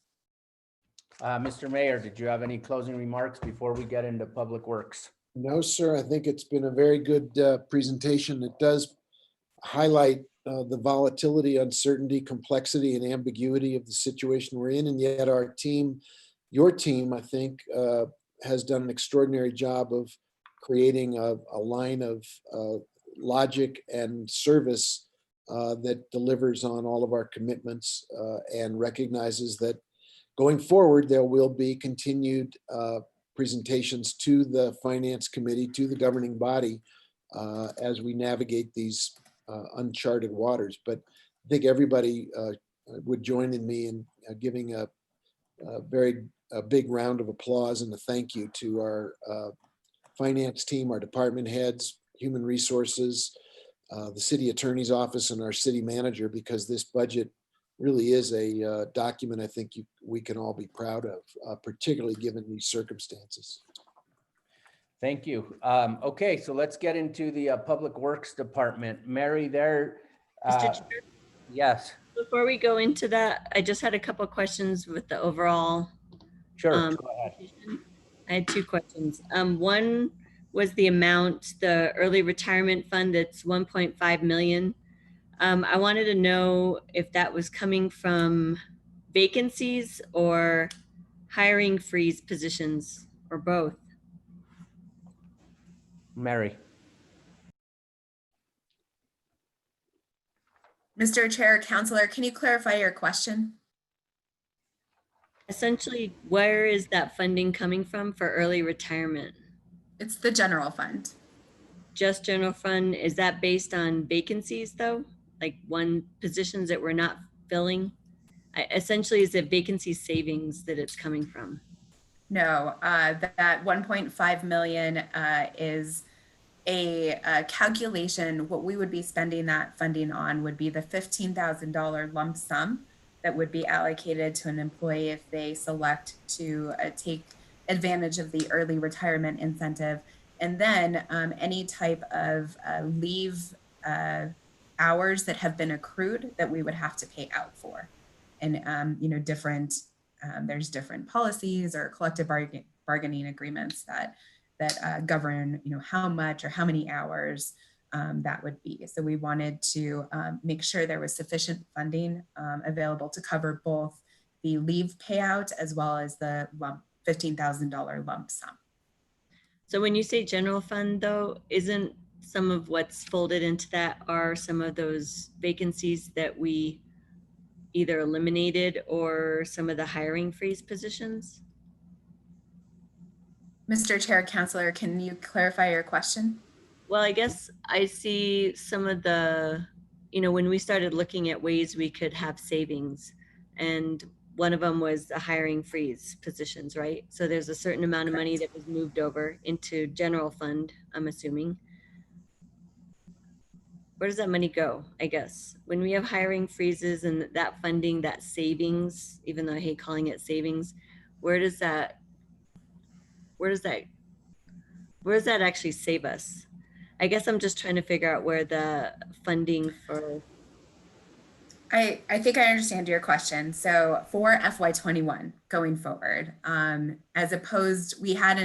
Mr. Mayor, did you have any closing remarks before we get into Public Works? No, sir. I think it's been a very good presentation. It does highlight the volatility, uncertainty, complexity, and ambiguity of the situation we're in. And yet our team, your team, I think, has done an extraordinary job of creating a line of logic and service that delivers on all of our commitments and recognizes that going forward, there will be continued presentations to the Finance Committee, to the governing body, as we navigate these uncharted waters. But I think everybody would join in me in giving a big round of applause and a thank you to our finance team, our department heads, human resources, the city attorney's office, and our city manager, because this budget really is a document I think we can all be proud of, particularly given these circumstances. Thank you. Okay, so let's get into the Public Works Department. Mary, there. Mr. Chair, Yes. before we go into that, I just had a couple of questions with the overall. Sure, go ahead. I had 2 questions. One was the amount, the early retirement fund, that's 1.5 million. I wanted to know if that was coming from vacancies or hiring freeze positions, or both. Mary. Mr. Chair, Councilor, can you clarify your question? Essentially, where is that funding coming from for early retirement? It's the general fund. Just general fund? Is that based on vacancies though? Like positions that we're not filling? Essentially, is it vacancy savings that it's coming from? No, that 1.5 million is a calculation. What we would be spending that funding on would be the $15,000 lump sum that would be allocated to an employee if they select to take advantage of the early retirement incentive. And then any type of leave hours that have been accrued that we would have to pay out for. And, there's different policies or collective bargaining agreements that govern, how much or how many hours that would be. So we wanted to make sure there was sufficient funding available to cover both the leave payout as well as the $15,000 lump sum. So when you say general fund though, isn't some of what's folded into that are some of those vacancies that we either eliminated or some of the hiring freeze positions? Mr. Chair, Counselor, can you clarify your question? Well, I guess I see some of the, when we started looking at ways we could have savings, and one of them was the hiring freeze positions, right? So there's a certain amount of money that was moved over into general fund, I'm assuming. Where does that money go, I guess? When we have hiring freezes and that funding, that savings, even though I hate calling it savings, where does that actually save us? I guess I'm just trying to figure out where the funding for. I think I understand your question. So for FY21 going forward, as opposed, we had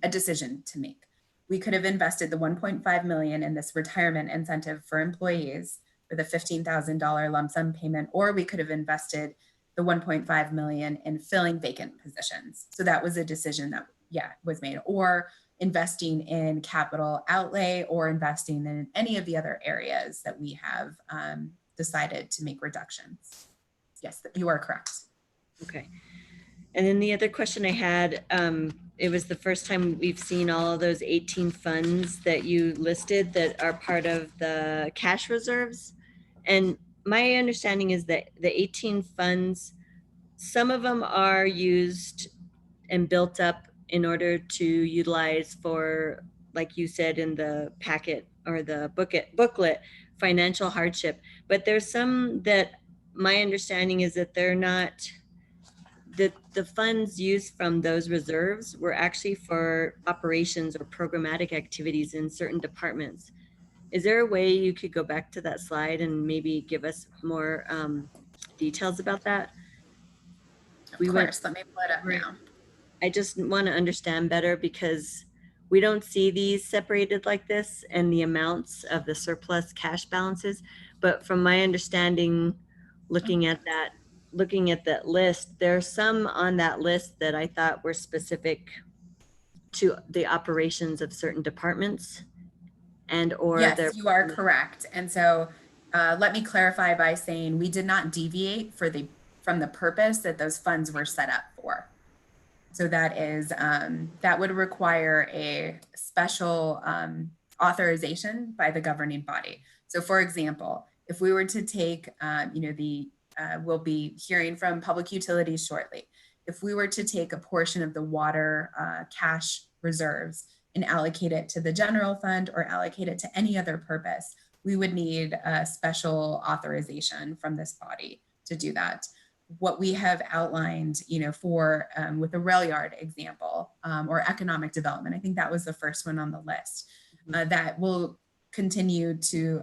a decision to make. We could have invested the 1.5 million in this retirement incentive for employees for the $15,000 lump sum payment, or we could have invested the 1.5 million in filling vacant positions. So that was a decision that, was made, or investing in capital outlay, or investing in any of the other areas that we have decided to make reductions. Yes, you are correct. Okay. And then the other question I had, it was the first time we've seen all of those 18 funds that you listed that are part of the cash reserves. And my understanding is that the 18 funds, some of them are used and built up in order to utilize for, like you said in the packet or the booklet, financial hardship. But there's some that my understanding is that they're not, the funds used from those reserves were actually for operations or programmatic activities in certain departments. Is there a way you could go back to that slide and maybe give us more details about that? Of course, let me pull it up now. I just want to understand better because we don't see these separated like this and the amounts of the surplus cash balances. But from my understanding, looking at that list, there are some on that list that I thought were specific to the operations of certain departments and or yes, you are correct. And so let me clarify by saying we did not deviate from the purpose that those funds were set up for. So that is, that would require a special authorization by the governing body. So for example, if we were to take, we'll be hearing from Public Utilities shortly. If we were to take a portion of the water cash reserves and allocate it to the general fund or allocate it to any other purpose, we would need a special authorization from this body to do that. What we have outlined, for with the rail yard example or economic development, I think that was the first one on the list, that will continue to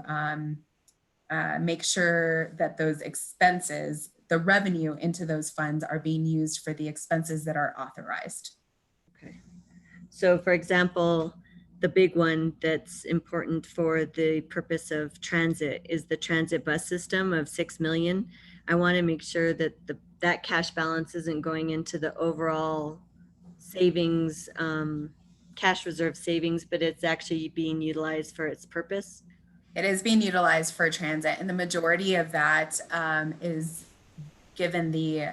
make sure that those expenses, the revenue into those funds are being used for the expenses that are authorized. Okay. So for example, the big one that's important for the purpose of transit is the transit bus system of 6 million. I want to make sure that that cash balance isn't going into the overall savings, cash reserve savings, but it's actually being utilized for its purpose. It is being utilized for transit, and the majority of that is given the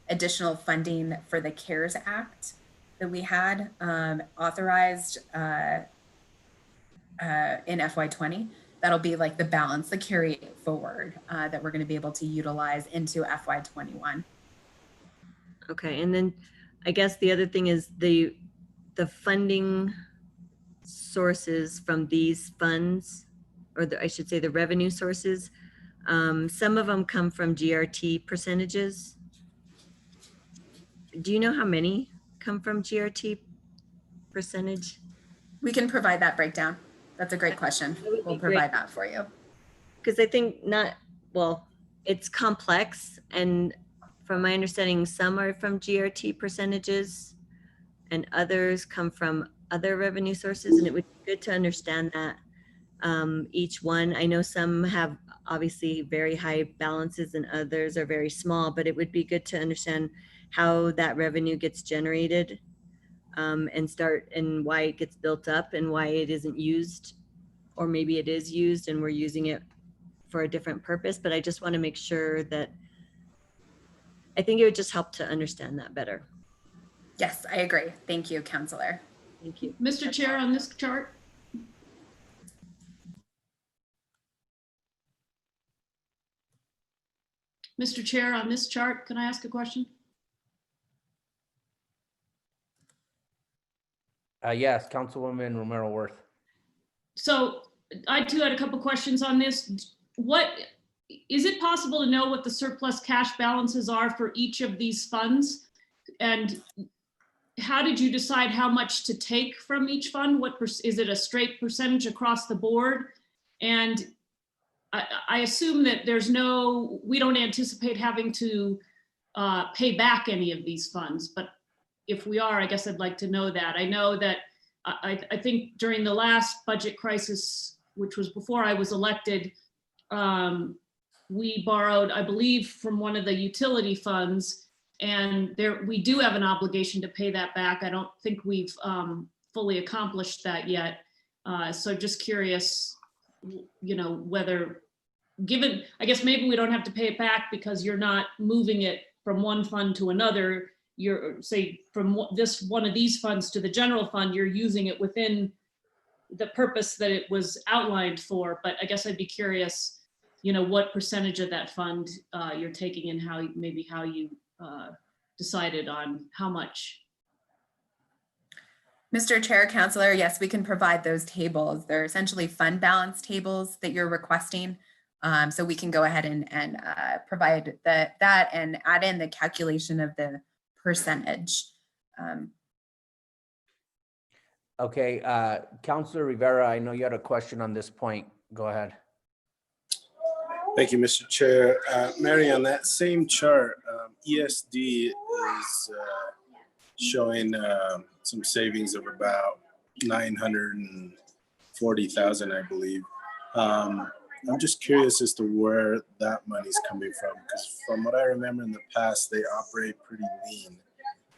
additional funding for the CARES Act that we had authorized in FY20. That'll be like the balance, the carry forward that we're going to be able to utilize into FY21. Okay, and then I guess the other thing is the funding sources from these funds, or I should say the revenue sources. Some of them come from GRT percentages. Do you know how many come from GRT percentage? We can provide that breakdown. That's a great question. We'll provide that for you. Because I think it's complex, and from my understanding, some are from GRT percentages and others come from other revenue sources, and it would be good to understand that each one. I know some have obviously very high balances and others are very small, but it would be good to understand how that revenue gets generated and why it gets built up and why it isn't used, or maybe it is used and we're using it for a different purpose. But I just want to make sure that, I think it would just help to understand that better. Yes, I agree. Thank you, Counselor. Thank you. Mr. Chair, on this chart. Mr. Chair, on this chart, can I ask a question? Yes, Councilwoman Romero Worth. So I too had a couple questions on this. What, is it possible to know what the surplus cash balances are for each of these funds? And how did you decide how much to take from each fund? Is it a straight percentage across the board? And I assume that we don't anticipate having to pay back any of these funds, but if we are, I guess I'd like to know that. I know that I think during the last budget crisis, which was before I was elected, we borrowed, I believe, from one of the utility funds, and we do have an obligation to pay that back. I don't think we've fully accomplished that yet. So just curious, whether, given, I guess maybe we don't have to pay it back because you're not moving it from one fund to another. You're, say, from one of these funds to the general fund, you're using it within the purpose that it was outlined for. But I guess I'd be curious, what percentage of that fund you're taking and how you decided on how much. Mr. Chair, Counselor, yes, we can provide those tables. They're essentially fund balance tables that you're requesting. So we can go ahead and provide that and add in the calculation of the percentage. Okay, Councilor Rivera, I know you had a question on this point. Go ahead. Thank you, Mr. Chair. Mary, on that same chart, ESD is showing some savings of about 940,000, I believe. I'm just curious as to where that money's coming from, because from what I remember in the past, they operate pretty lean.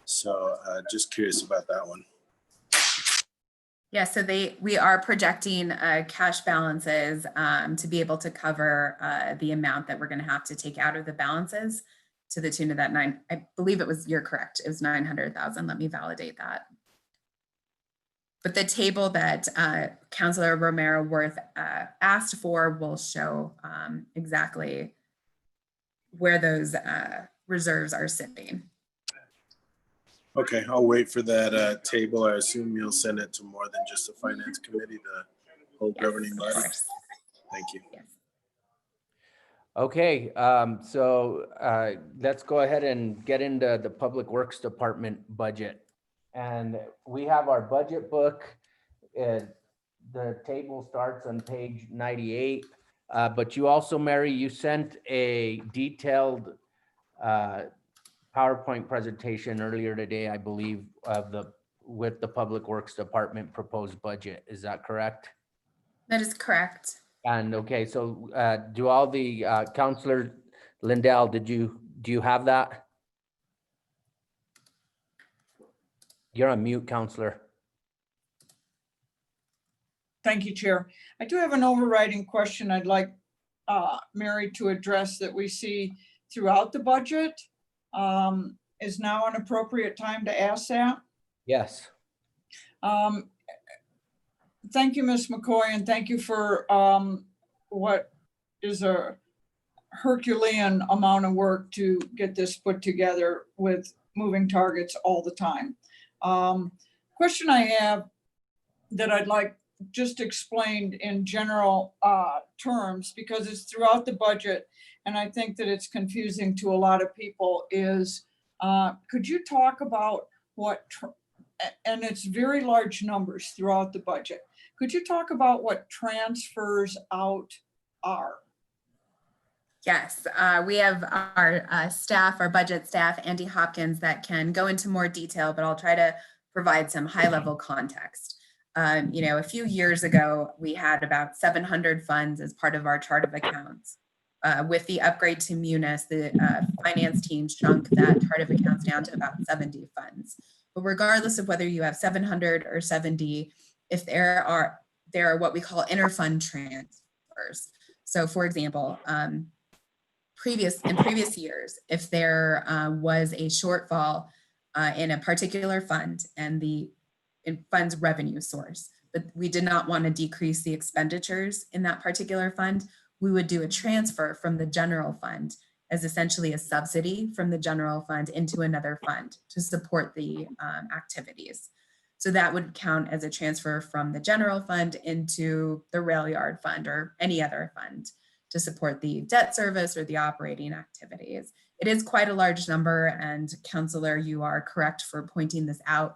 So just curious about that one. Yeah, so we are projecting cash balances to be able to cover the amount that we're going to have to take out of the balances to the tune of that I believe you're correct. It was 900,000. Let me validate that. But the table that Councilor Romero Worth asked for will show exactly where those reserves are sitting. Okay, I'll wait for that table. I assume you'll send it to more than just the Finance Committee, the whole governing body. Thank you. Yes. Okay, so let's go ahead and get into the Public Works Department budget. And we have our budget book. The table starts on page 98. But you also, Mary, you sent a detailed PowerPoint presentation earlier today, I believe, with the Public Works Department proposed budget. Is that correct? That is correct. And okay, so do all the Councilor Lindell, do you have that? You're on mute, Councilor. Thank you, Chair. I do have an overriding question I'd like Mary to address that we see throughout the budget. Is now an appropriate time to ask that? Yes. Thank you, Ms. McCoy, and thank you for what is a Herculean amount of work to get this put together with moving targets all the time. Question I have that I'd like just explained in general terms, because it's throughout the budget, and I think that it's confusing to a lot of people, is could you talk about and it's very large numbers throughout the budget. Could you talk about what transfers out are? Yes, we have our staff, our budget staff, Andy Hopkins, that can go into more detail, but I'll try to provide some high-level context. You know, a few years ago, we had about 700 funds as part of our chart of accounts. With the upgrade to Munis, the finance team shrunk that chart of accounts down to about 70 funds. But regardless of whether you have 700 or 70, if there are what we call inter-fund transfers. So for example, in previous years, if there was a shortfall in a particular fund and the fund's revenue source, but we did not want to decrease the expenditures in that particular fund, we would do a transfer from the general fund as essentially a subsidy from the general fund into another fund to support the activities. So that would count as a transfer from the general fund into the rail yard fund or any other fund to support the debt service or the operating activities. It is quite a large number, and Councillor, you are correct for pointing this out.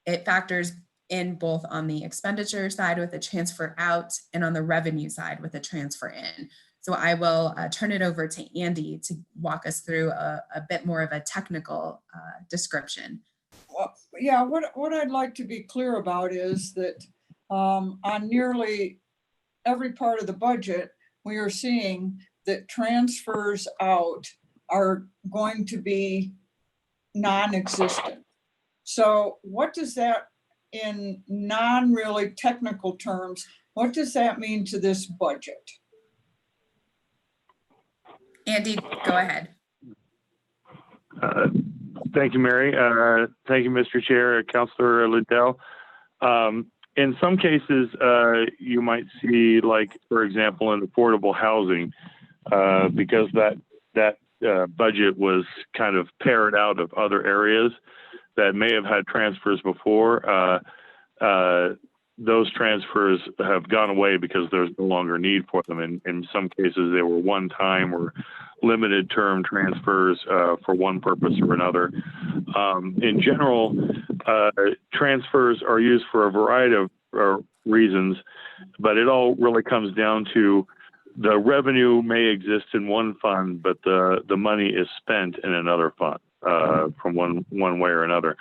It factors in both on the expenditure side with a transfer out and on the revenue side with a transfer in. So I will turn it over to Andy to walk us through a bit more of a technical description. Well, yeah, what I'd like to be clear about is that on nearly every part of the budget, we are seeing that transfers out are going to be non-existent. So what does that, in non-really technical terms, what does that mean to this budget? Andy, go ahead. Thank you, Mary. Thank you, Mr. Chair, Councillor Liddell. In some cases, you might see, like, for example, in affordable housing, because that budget was kind of pared out of other areas that may have had transfers before. Those transfers have gone away because there's no longer need for them. In some cases, they were one-time or limited term transfers for one purpose or another. In general, transfers are used for a variety of reasons, but it all really comes down to the revenue may exist in one fund, but the money is spent in another fund from one way or another.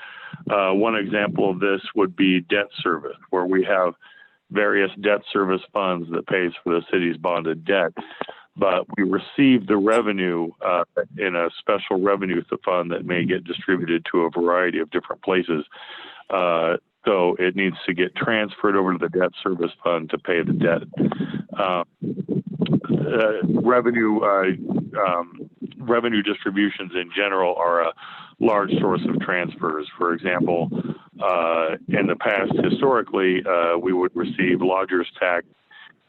One example of this would be debt service, where we have various debt service funds that pays for the city's bonded debt, but we receive the revenue in a special revenue fund that may get distributed to a variety of different places. So it needs to get transferred over to the debt service fund to pay the debt. Revenue distributions in general are a large source of transfers. For example, in the past, historically, we would receive lodger's tax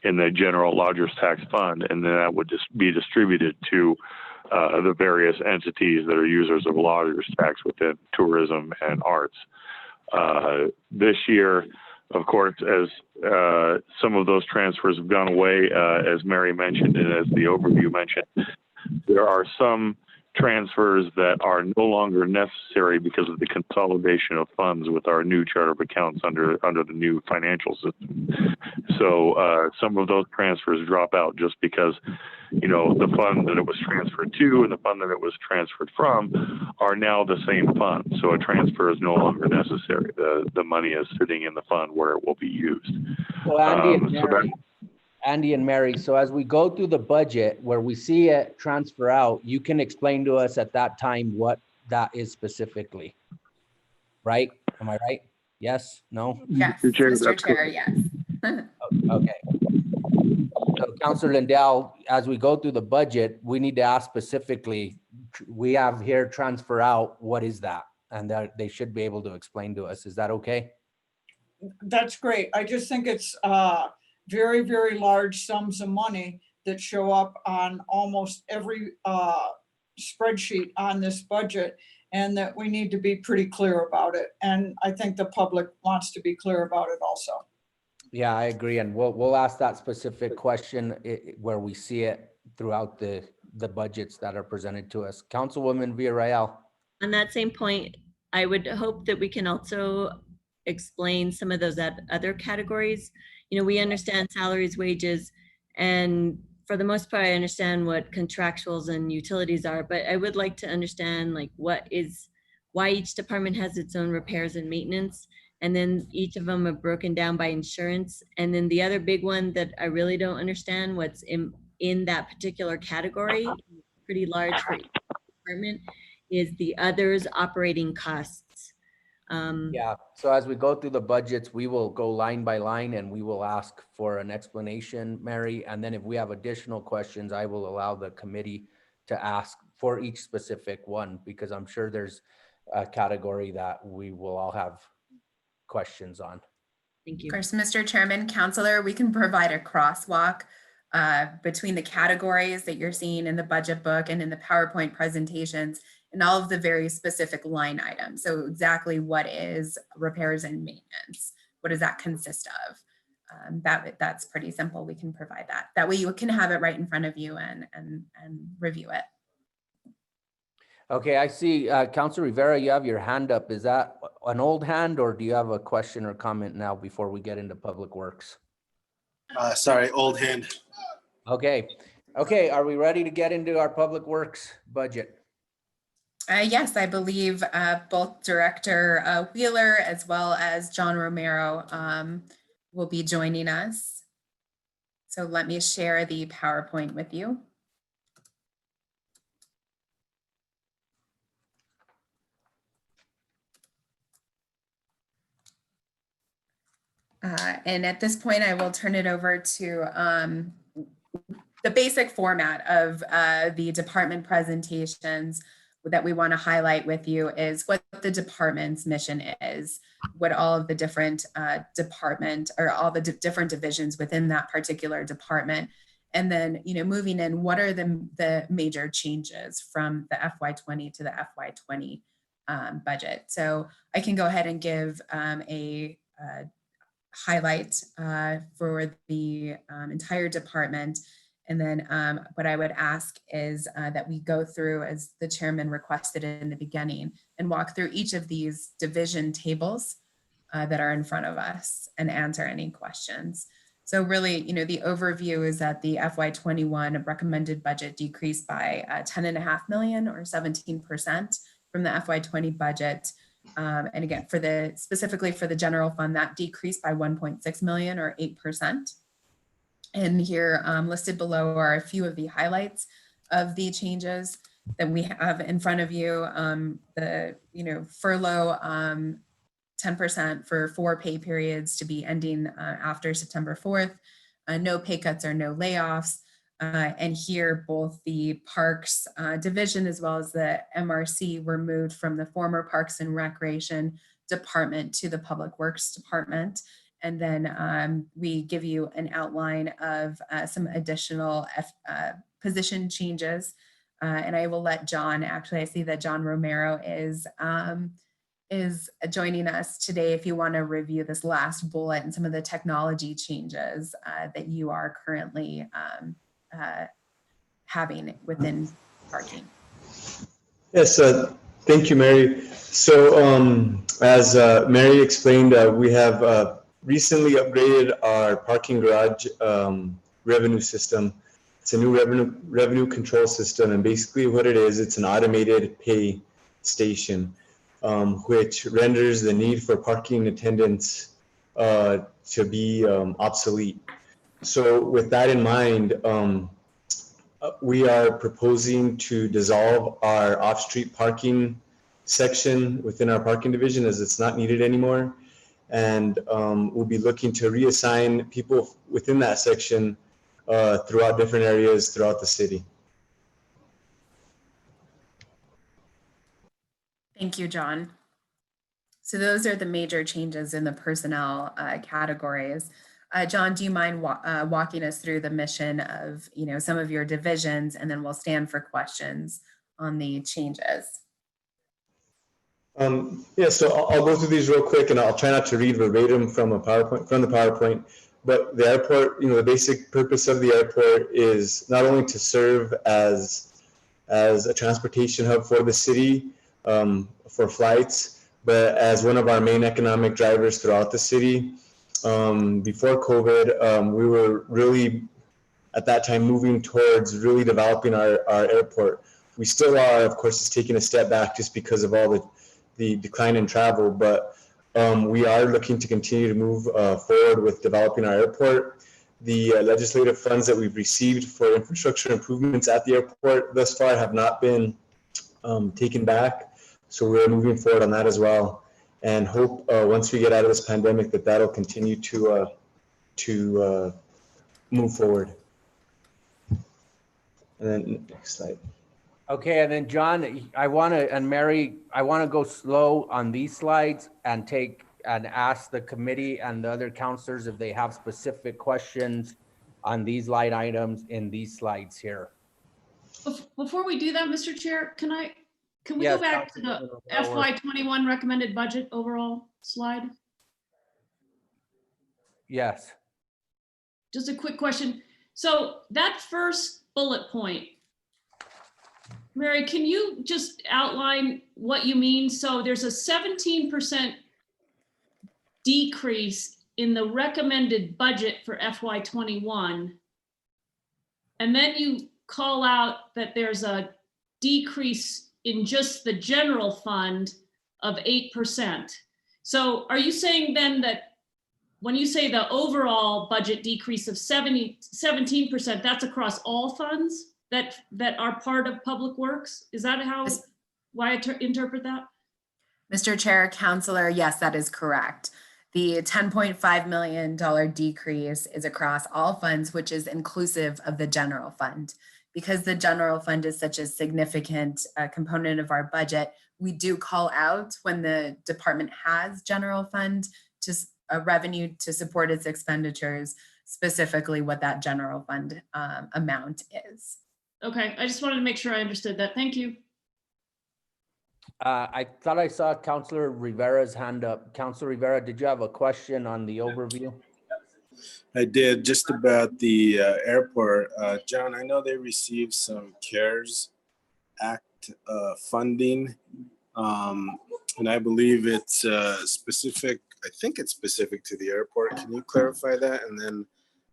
in the general lodger's tax fund, and then that would just be distributed to the various entities that are users of lodger's tax within tourism and arts. This year, of course, as some of those transfers have gone away, as Mary mentioned and as the overview mentioned, there are some transfers that are no longer necessary because of the consolidation of funds with our new chart of accounts under the new financial system. So some of those transfers drop out just because, you know, the fund that it was transferred to and the fund that it was transferred from are now the same fund. So a transfer is no longer necessary. The money is sitting in the fund where it will be used. So Andy and Mary, so as we go through the budget where we see it transfer out, you can explain to us at that time what that is specifically, right? Am I right? Yes, no? Yes, Mr. Chair, yes. Okay. So Councillor Lindell, as we go through the budget, we need to ask specifically, we have here transfer out, what is that? And that they should be able to explain to us. Is that okay? That's great. I just think it's very, very large sums of money that show up on almost every spreadsheet on this budget, and that we need to be pretty clear about it. And I think the public wants to be clear about it also. Yeah, I agree. And we'll ask that specific question where we see it throughout the budgets that are presented to us. Councilwoman Villarreal. On that same point, I would hope that we can also explain some of those other categories. You know, we understand salaries, wages, and for the most part, I understand what contractuals and utilities are, but I would like to understand like why each department has its own repairs and maintenance, And then each of them are broken down by insurance. And then the other big one that I really don't understand what's in that particular category, pretty large for each department, is the others operating costs. Yeah, so as we go through the budgets, we will go line by line and we will ask for an explanation, Mary. And then if we have additional questions, I will allow the committee to ask for each specific one, because I'm sure there's a category that we will all have questions on. Thank Of you. course, Mr. Chairman, Counselor, we can provide a crosswalk between the categories that you're seeing in the budget book and in the PowerPoint presentations and all of the very specific line items. So exactly what is repairs and maintenance? What does that consist of? That's pretty simple. We can provide that. That way you can have it right in front of you and review it. Okay, I see, Councilor Rivera, you have your hand up. Is that an old hand, or do you have a question or comment now before we get into Public Works? Sorry, old hand. Okay, are we ready to get into our Public Works budget? Yes, I believe both Director Wheeler as well as John Romero will be joining us. So let me share the PowerPoint with you. And at this point, I will turn it over to the basic format of the department presentations that we want to highlight with you is what the department's mission is, what all of the different different divisions within that particular department. And then, moving in, what are the major changes from the FY20 to the FY20 budget? So I can go ahead and give a highlight for the entire department. And then what I would ask is that we go through, as the chairman requested in the beginning, and walk through each of these division tables that are in front of us and answer any questions. So really, the overview is that the FY21 recommended budget decreased by 10.5 million or 17% from the FY20 budget. And again, specifically for the general fund, that decreased by 1.6 million or 8%. And here listed below are a few of the highlights of the changes that we have in front of you. The furlough 10% for 4 pay periods to be ending after September 4th. No pay cuts or no layoffs. And here both the Parks Division as well as the MRC were moved from the former Parks and Recreation Department to the Public Works Department. And then we give you an outline of some additional position changes. And I will let John, actually I see that John Romero is joining us today if you want to review this last bullet and some of the technology changes that you are currently having within parking. Yes, thank you, Mary. So as Mary explained, we have recently upgraded our parking garage revenue system. It's a new revenue control system, and basically what it is, it's an automated pay station, which renders the need for parking attendants to be obsolete. So with that in mind, we are proposing to dissolve our off-street parking section within our parking division, as it's not needed anymore. And we'll be looking to reassign people within that section throughout different areas throughout the city. Thank you, John. So those are the major changes in the personnel categories. John, do you mind walking us through the mission of some of your divisions, and then we'll stand for questions on the changes. Yeah, so I'll go through these real quick, and I'll try not to read verbatim from the PowerPoint. But the airport, the basic purpose of the airport is not only to serve as a transportation hub for the city for flights, but as one of our main economic drivers throughout the city. Before COVID, we were really at that time moving towards really developing our airport. We still are, of course, it's taking a step back just because of all the decline in travel, but We are looking to continue to move forward with developing our airport. The legislative funds that we've received for infrastructure improvements at the airport thus far have not been taken back. So we're moving forward on that as well, and hope once we get out of this pandemic that that'll continue to move forward. And then next slide. Okay, and then John, and Mary, I want to go slow on these slides and ask the committee and the other counselors if they have specific questions on these line items in these slides here. Before we do that, Mr. Chair, can we Yes, go back to the Councilor FY21 recommended budget overall slide? Yes. Just a quick question. So that first bullet point, Mary, can you just outline what you mean? So there's a 17% decrease in the recommended budget for FY21. And then you call out that there's a decrease in just the general fund of 8%. So are you saying then that when you say the overall budget decrease of 17%, that's across all funds that are part of Public Works? Is that why I interpret that? Mr. Chair, Councilor, yes, that is correct. The $10.5 million decrease is across all funds, which is inclusive of the general fund. Because the general fund is such a significant component of our budget, we do call out when the department has general fund revenue to support its expenditures, specifically what that general fund amount is. Okay, I just wanted to make sure I understood that. Thank you. I thought I saw Councilor Rivera's hand up. Councilor Rivera, did you have a question on the overview? I did, just about the airport. John, I know they received some CARES Act funding, and I believe it's specific. I think it's specific to the airport. Can you clarify that, and then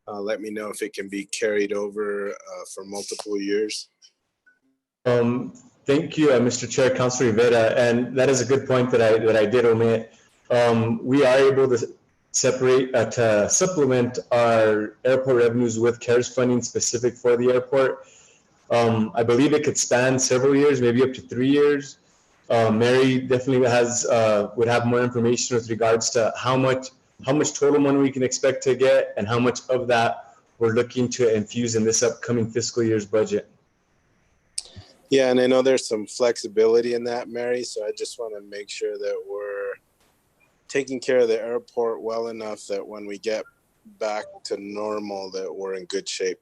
let me know if it can be carried over for multiple years? Thank you, Mr. Chair, Councilor Rivera, and that is a good point that I did omit. We are able to supplement our airport revenues with CARES funding specific for the airport. I believe it could span several years, maybe up to 3 years. Mary definitely would have more information with regards to how much total money we can expect to get and how much of that we're looking to infuse in this upcoming fiscal year's budget. Yeah, and I know there's some flexibility in that, Mary, so I just want to make sure that we're taking care of the airport well enough that when we get back to normal, that we're in good shape.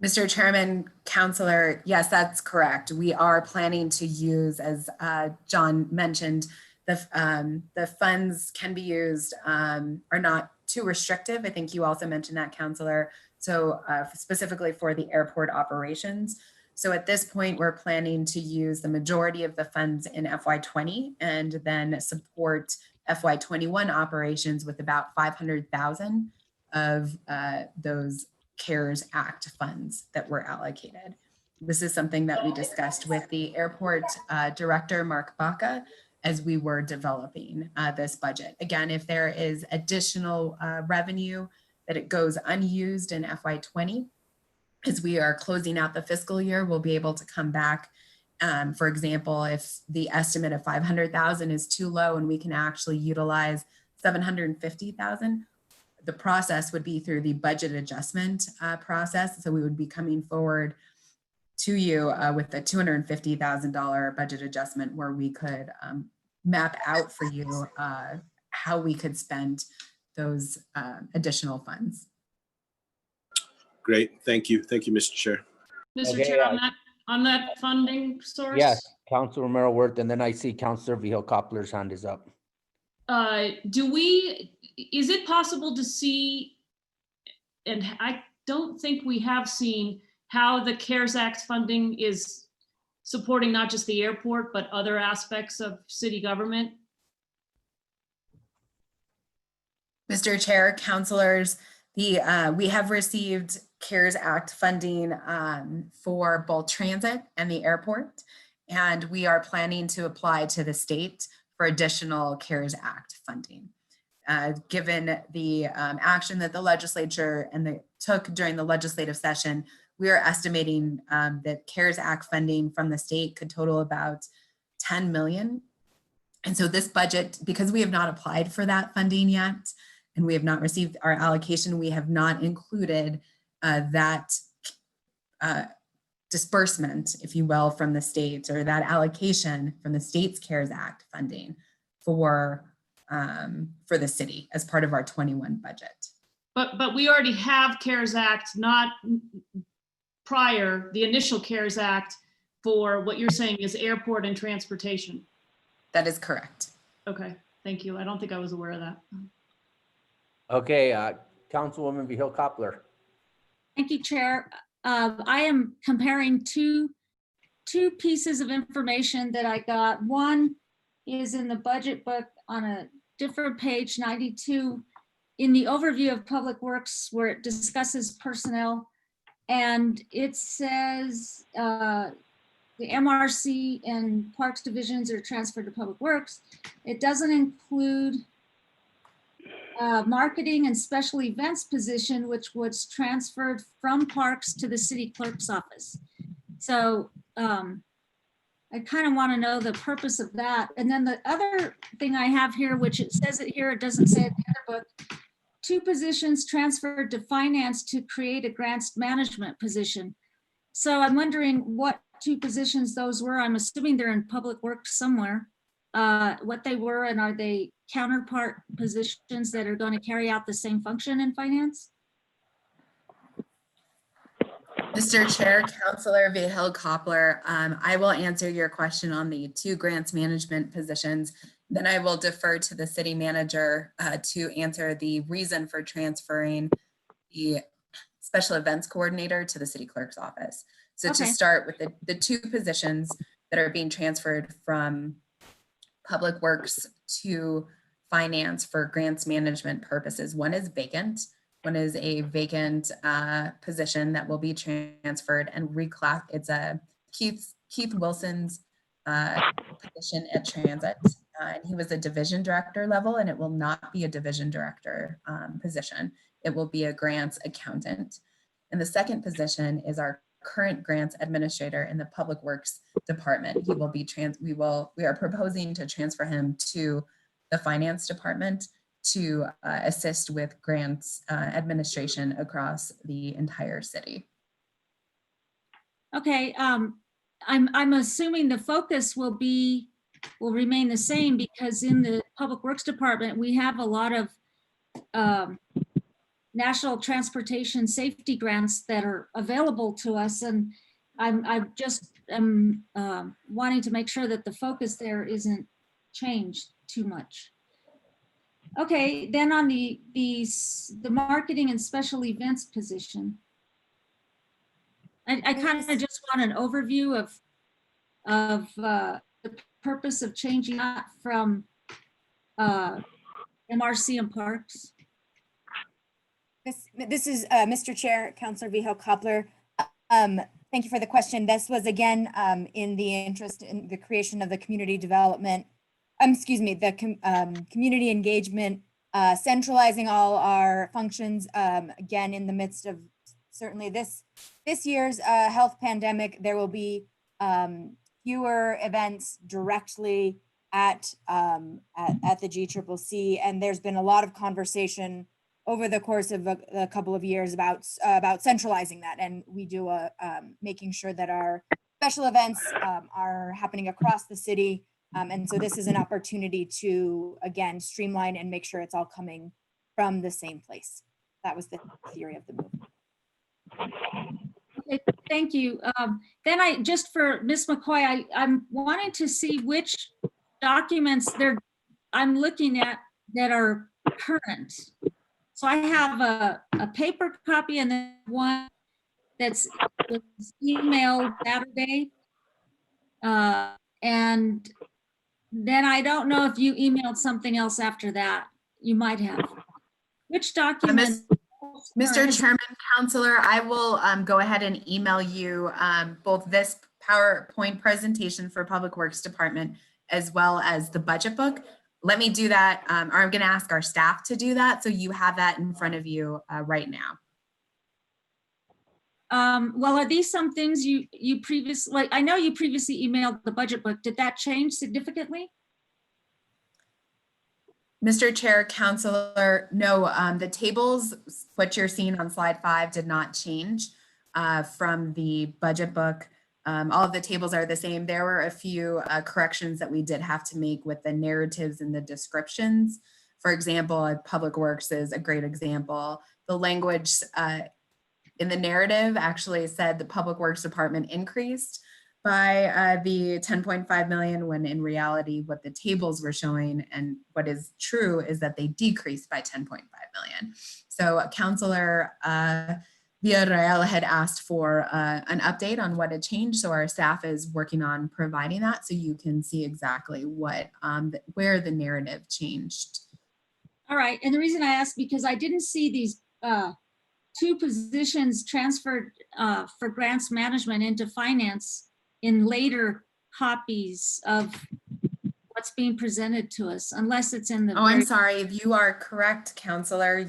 Mr. Chairman, Councilor, yes, that's correct. We are planning to use, as John mentioned, the funds can be used, are not too restrictive. I think you also mentioned that, Councilor. So specifically for the airport operations. So at this point, we're planning to use the majority of the funds in FY20 and then support FY21 operations with about 500,000 of those CARES Act funds that were allocated. This is something that we discussed with the airport director, Mark Baca, as we were developing this budget. Again, if there is additional revenue that it goes unused in FY20, as we are closing out the fiscal year, we'll be able to come back. For example, if the estimate of 500,000 is too low and we can actually utilize 750,000, the process would be through the budget adjustment process. So we would be coming forward to you with a $250,000 budget adjustment where we could map out for you how we could spend those additional funds. Great, thank you. Thank you, Mr. Chair. Mr. Okay, Chair, on that funding source? Yes, Councilor Romero Worth, and then I see Councilor Vihel Coppler's hand is up. Is it possible to see, and I don't think we have seen, how the CARES Act funding is supporting not just the airport, but other aspects of city government? Mr. Chair, councilors, we have received CARES Act funding for both transit and the airport, and we are planning to apply to the state for additional CARES Act funding. Given the action that the legislature took during the legislative session, we are estimating that CARES Act funding from the state could total about 10 million. And so this budget, because we have not applied for that funding yet, and we have not received our allocation, we have not included that disbursement, if you will, from the states, or that allocation from the state's CARES Act funding for the city as part of our 21 budget. But we already have CARES Act, not prior, the initial CARES Act for what you're saying is airport and transportation. That is correct. Okay, thank you. I don't think I was aware of that. Okay, Councilwoman Vihil Coppler. Thank you, Chair. I am comparing two pieces of information that I got. One is in the budget book on a different page, 92, in the overview of Public Works, where it discusses personnel. And it says the MRC and Parks divisions are transferred to Public Works. It doesn't include marketing and special events position, which was transferred from Parks to the city clerk's office. So I kind of want to know the purpose of that. And then the other thing I have here, which it says it here, it doesn't say it in the other book, 2 positions transferred to finance to create a grants management position. So I'm wondering what 2 positions those were. I'm assuming they're in Public Works somewhere, what they were, and are they counterpart positions that are going to carry out the same function in finance? Mr. Chair, Councilor Vihil Coppler, I will answer your question on the 2 grants management positions. Then I will defer to the city manager to answer the reason for transferring the special events coordinator to the city clerk's office. So to start with the 2 positions that are being transferred from Public Works to finance for grants management purposes. One is vacant. One is a vacant position that will be transferred and reclass. It's a Keith Wilson's position at Transit. And he was a division director level, and it will not be a division director position. It will be a grants accountant. And the second position is our current grants administrator in the Public Works department. He will be we are proposing to transfer him to the finance department to assist with grants administration across the entire city. Okay, I'm assuming the focus will remain the same, because in the Public Works Department, we have a lot of national transportation safety grants that are available to us. And I just am wanting to make sure that the focus there isn't changed too much. Okay, then on the marketing and special events position, I kind of just want an overview of the purpose of changing that from MRC and Parks. This is Mr. Chair, Councilor Vihil Coppler. Thank you for the question. This was again in the interest in the creation of the community development, the community engagement, centralizing all our functions, again, in the midst of certainly this year's health pandemic. There will be fewer events directly at the GCCC, and there's been a lot of conversation over the course of a couple of years about centralizing that, and we do making sure that our special events are happening across the city. And so this is an opportunity to, again, streamline and make sure it's all coming from the same place. That was the theory of the move. Okay, thank you. Then just for Ms. McCoy, I'm wanting to see which documents I'm looking at that are current. So I have a paper copy and then one that's emailed Saturday. And then I don't know if you emailed something else after that. You might have. Which document? Mr. Chairman, Councilor, I will go ahead and email you both this PowerPoint presentation for Public Works Department as well as the budget book. Let me do that, or I'm going to ask our staff to do that, so you have that in front of you right now. Well, are these some things you previously, like, I know you previously emailed the budget book. Did that change significantly? Mr. Chair, Councilor, no, the tables, what you're seeing on slide 5 did not change from the budget book. All of the tables are the same. There were a few corrections that we did have to make with the narratives and the descriptions. For example, Public Works is a great example. The language in the narrative actually said the Public Works Department increased by the 10.5 million, when in reality, what the tables were showing and what is true is that they decreased by 10.5 million. So Councilor Villarreal had asked for an update on what had changed. So our staff is working on providing that so you can see exactly what, where the narrative changed. All right, and the reason I asked, because I didn't see these 2 positions transferred for grants management into finance in later copies of what's being presented to us, unless it's in the. Oh, I'm sorry. You are correct, Councilor.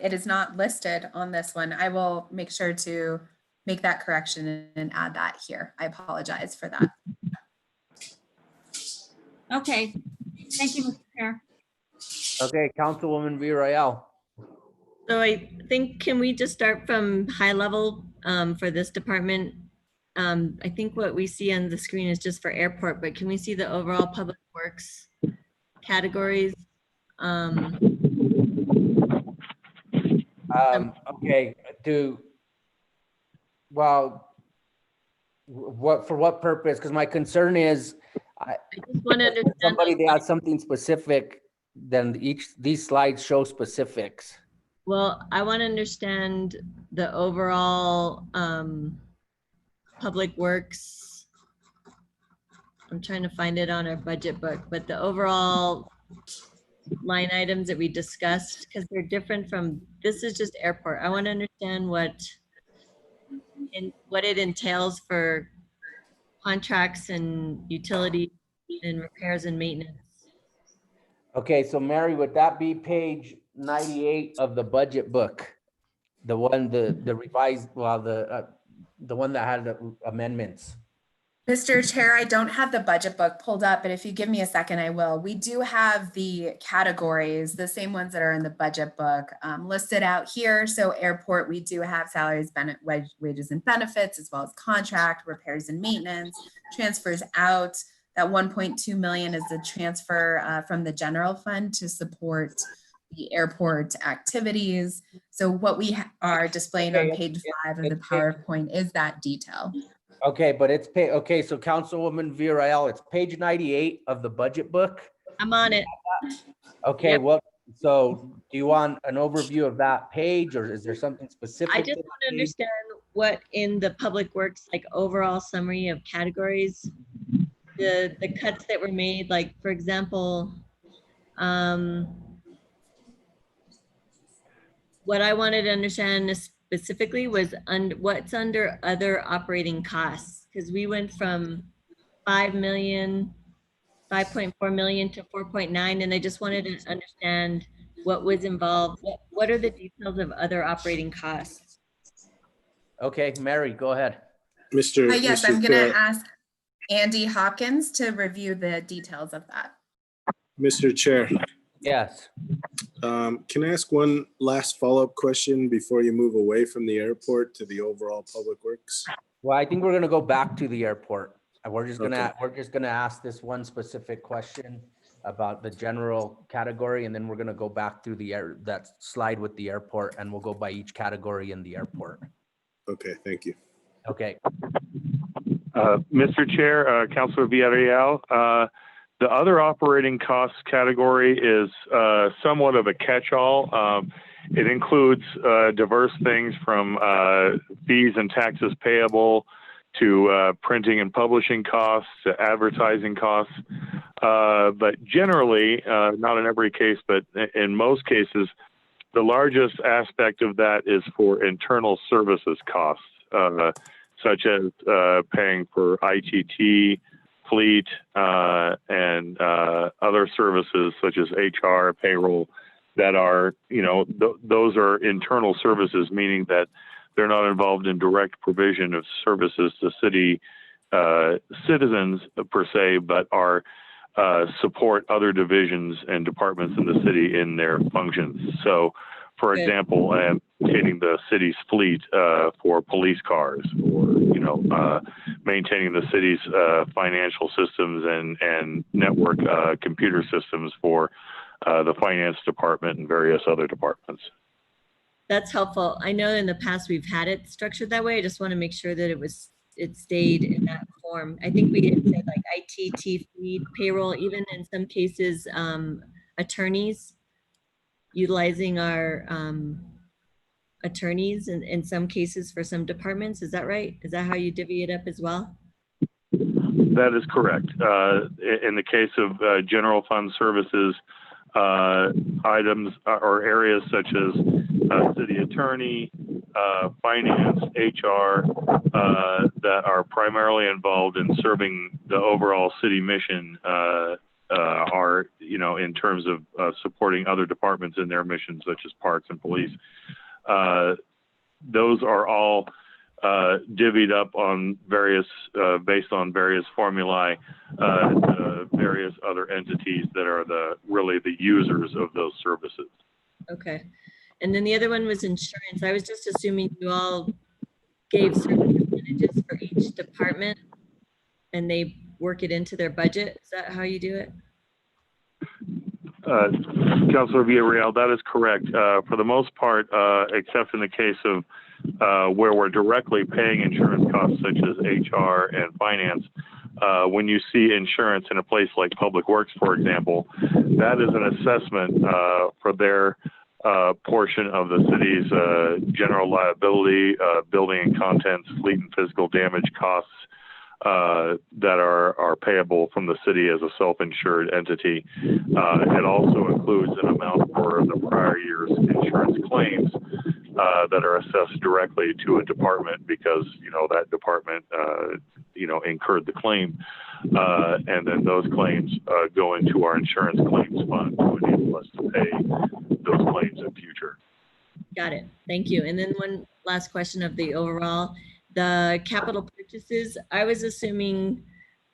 It is not listed on this one. I will make sure to make that correction and add that here. I apologize for that. Okay, thank you, Mr. Chair. Okay, Councilwoman Villarreal. So I think, can we just start from high level for this department? I think what we see on the screen is just for airport, but can we see the overall public works categories? Okay, for what purpose? Because my concern is, I just want to understand. Somebody they have something specific, then these slides show specifics. Well, I want to understand the overall public works. I'm trying to find it on our budget book, but the overall line items that we discussed, because they're different from, this is just airport. I want to understand what it entails for contracts and utilities and repairs and maintenance. Okay, so Mary, would that be page 98 of the budget book? The one, the revised, well, the one that had the amendments. Mr. Chair, I don't have the budget book pulled up, but if you give me a second, I will. We do have the categories, the same ones that are in the budget book listed out here. So airport, we do have salaries, wages and benefits, as well as contract, repairs and maintenance, transfers out. That 1.2 million is the transfer from the general fund to support the airport activities. So what we are displaying on page 5 of the PowerPoint is that detail. Okay, but it's okay. So Councilwoman Villarreal, it's page 98 of the budget book. I'm on it. Okay, Yep. well, so do you want an overview of that page, or is there something specific? I just want to understand what in the public works, like overall summary of categories, the cuts that were made, like for example, what I wanted to understand specifically was what's under other operating costs, because we went from 5.4 million to 4.9, and I just wanted to understand what was involved. What are the details of other operating costs? Okay, Mary, go ahead. Yes, I'm going to ask Andy Hopkins to review the details of that. Mr. Chair. Yes. Can I ask one last follow-up question before you move away from the airport to the overall public works? Well, I think we're gonna go back to the airport. And we're just gonna ask this one specific question about the general category, and then we're gonna go back through that slide with the airport, and we'll go by each category in the airport. Okay, thank you. Okay. Mr. Chair, Councilor Villarreal, the other operating costs category is somewhat of a catch-all. It includes diverse things from fees and taxes payable to printing and publishing costs, to advertising costs. But generally, not in every case, but in most cases, the largest aspect of that is for internal services costs, such as paying for ITT, fleet, and other services such as HR, payroll, that are, those are internal services, meaning that they're not involved in direct provision of services to city citizens per se, but are support other divisions and departments in the city in their functions. So, for example, maintaining the city's fleet for police cars, or maintaining the city's financial systems and network computer systems for the finance department and various other departments. That's helpful. I know in the past we've had it structured that way. I just want to make sure that it stayed in that form. I think we had said like IT, fleet, payroll, even in some cases, attorneys, utilizing our attorneys in some cases for some departments. Is that right? Is that how you divvy it up as well? That is correct. In the case of general fund services, items or areas such as city attorney, finance, HR, that are primarily involved in serving the overall city mission, are, in terms of supporting other departments in their missions, such as parks and police. Those are all divvied up on various, based on various formulae, various other entities that are really the users of those services. Okay. And then the other one was insurance. I was just assuming you all gave certain percentages for each department and they work it into their budget. Is that how you do it? Councilor Villarreal, that is correct. For the most part, except in the case of where we're directly paying insurance costs such as HR and finance, when you see insurance in a place like Public Works, for example, that is an assessment for their portion of the city's general liability, building and contents, fleet and physical damage costs that are payable from the city as a self-insured entity. It also includes an amount for the prior year's insurance claims that are assessed directly to a department because, that department, incurred the claim. And then those claims go into our insurance claims fund to enable us to pay those claims in future. Got it. Thank you. And then one last question of the overall, the capital purchases, I was assuming,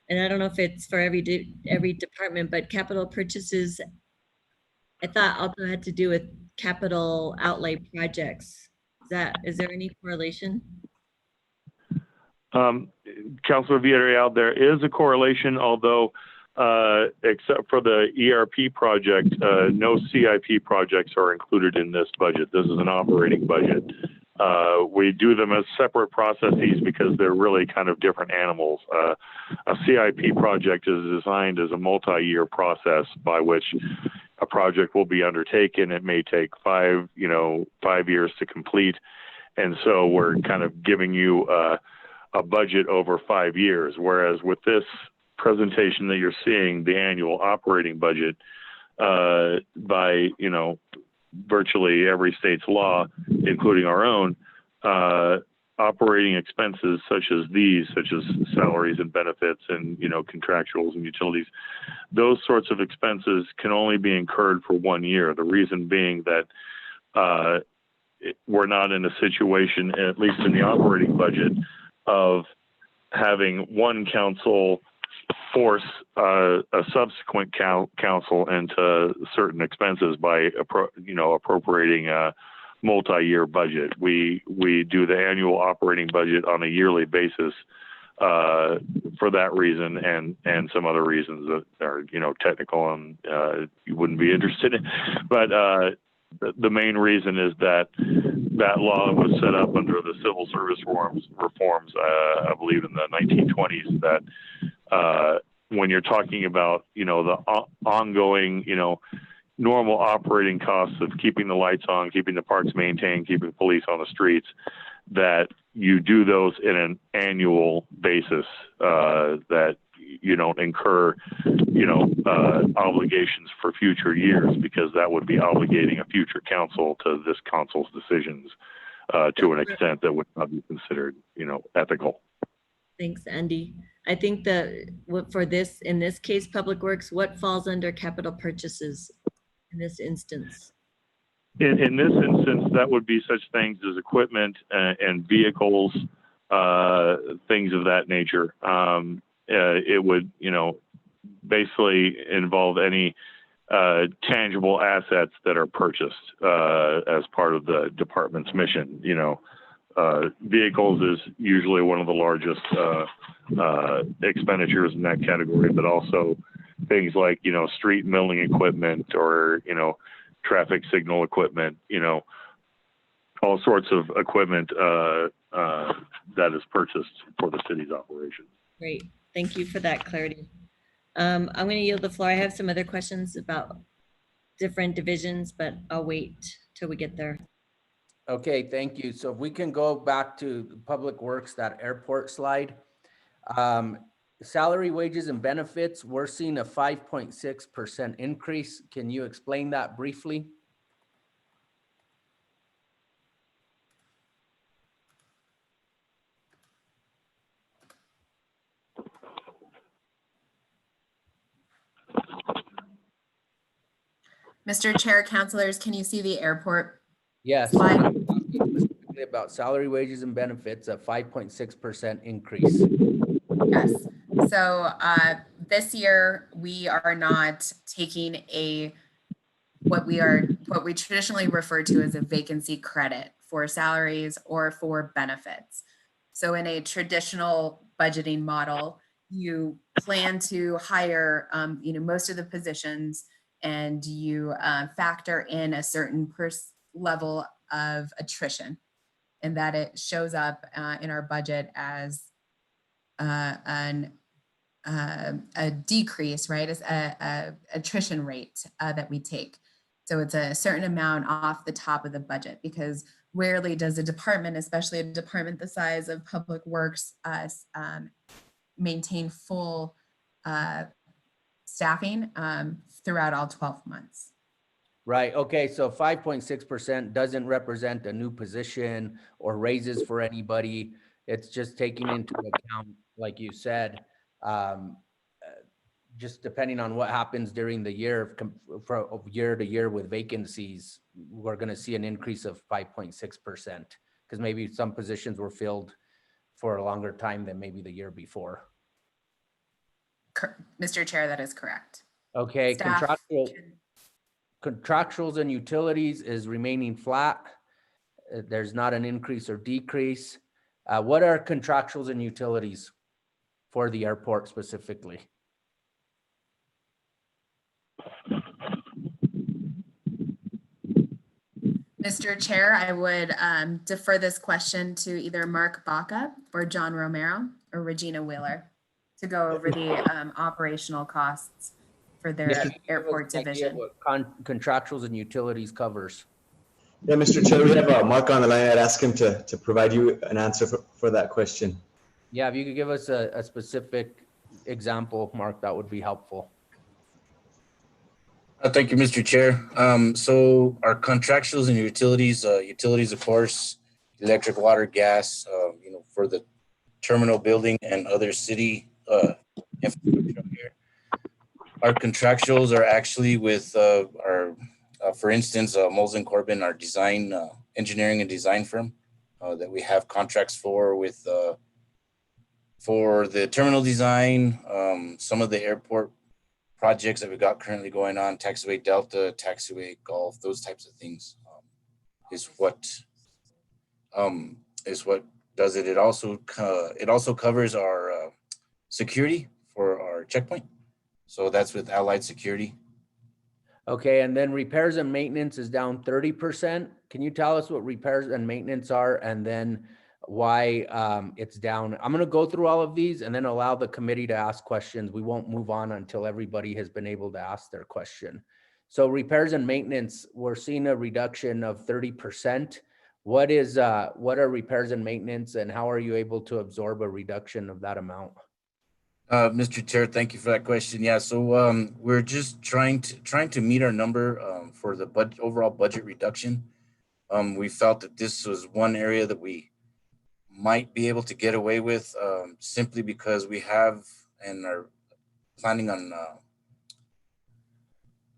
and I don't know if it's for every department, but capital purchases, I thought also had to do with capital outlay projects. Is there any correlation? Councilor Villarreal, there is a correlation, although except for the ERP project, no CIP projects are included in this budget. This is an operating budget. We do them as separate processes because they're really kind of different animals. A CIP project is designed as a multi-year process by which a project will be undertaken. It may take 5 years to complete. And so we're kind of giving you a budget over 5 years. Whereas with this presentation that you're seeing, the annual operating budget, by, virtually every state's law, including our own, operating expenses such as salaries and benefits and, contractuals and utilities, those sorts of expenses can only be incurred for 1 year. The reason being that we're not in a situation, at least in the operating budget, of having one council force a subsequent council into certain expenses by appropriating a multi-year budget. We do the annual operating budget on a yearly basis for that reason and some other reasons that are technical and you wouldn't be interested in. But the main reason is that law was set up under the civil service reforms, I believe in the 1920s, that when you're talking about, the ongoing, normal operating costs of keeping the lights on, keeping the parks maintained, keeping police on the streets, that you do those in an annual basis, that you don't incur, obligations for future years, because that would be obligating a future council to this council's decisions to an extent that would not be considered, ethical. Thanks, Andy. I think that for this, in this case, Public Works, what falls under capital purchases in this instance? In this instance, that would be such things as equipment and vehicles, things of that nature. It would, basically involve any tangible assets that are purchased as part of the department's mission. Vehicles is usually one of the largest expenditures in that category, but also things like, street milling equipment or, traffic signal equipment, all sorts of equipment that is purchased for the city's operation. Great. Thank you for that clarity. I'm going to yield the floor. I have some other questions about different divisions, but I'll wait till we get there. Okay, thank you. So if we can go back to Public Works, that airport slide. Salary, wages, and benefits, we're seeing a 5.6% increase. Can you explain that briefly? Mr. Chair, councilors, can you see the airport? Yes. slide? Specifically about salary, wages, and benefits, a 5.6% increase. Yes. So this year we are not taking what we traditionally refer to as a vacancy credit for salaries or for benefits. So in a traditional budgeting model, you plan to hire most of the positions, and you factor in a certain level of attrition, and that it shows up in our budget as a decrease, right? As a attrition rate that we take. So it's a certain amount off the top of the budget, because rarely does a department, especially a department the size of Public Works, maintain full staffing throughout all 12 months. Right, okay, so 5.6% doesn't represent a new position or raises for anybody. It's just taking into account, like you said, just depending on what happens during the year, from year to year with vacancies, we're gonna see an increase of 5.6%, because maybe some positions were filled for a longer time than maybe the year before. Mr. Chair, that is correct. Okay, Staff contractuals and utilities is remaining flat. There's not an increase or decrease. What are contractuals and utilities for the airport specifically? Mr. Chair, I would defer this question to either Mark Baca or John Romero or Regina Wheeler to go over the operational costs for their airport division. What contractuals and utilities covers? Yeah, Mr. Chair, we have Mark on the line. I'd ask him to provide you an answer for that question. Yeah, if you could give us a specific example, Mark, that would be helpful. Thank you, Mr. Chair. So our contractuals and utilities, of course, electric, water, gas, for the terminal building and other city infrastructure here. Our contractuals are actually with our, for instance, Molson Corbin, our design, engineering and design firm that we have contracts for the terminal design, some of the airport projects that we got currently going on, Taxiway Delta, Taxiway Gulf, those types of things is what does it. It also covers our security for our checkpoint. So that's with Allied Security. Okay, and then repairs and maintenance is down 30%. Can you tell us what repairs and maintenance are, and then why it's down? I'm gonna go through all of these and then allow the committee to ask questions. We won't move on until everybody has been able to ask their question. So repairs and maintenance, we're seeing a reduction of 30%. What are repairs and maintenance, and how are you able to absorb a reduction of that amount? Mr. Chair, thank you for that question. Yeah, so we're just trying to meet our number for the overall budget reduction. We felt that this was one area that we might be able to get away with, simply because we have and are planning on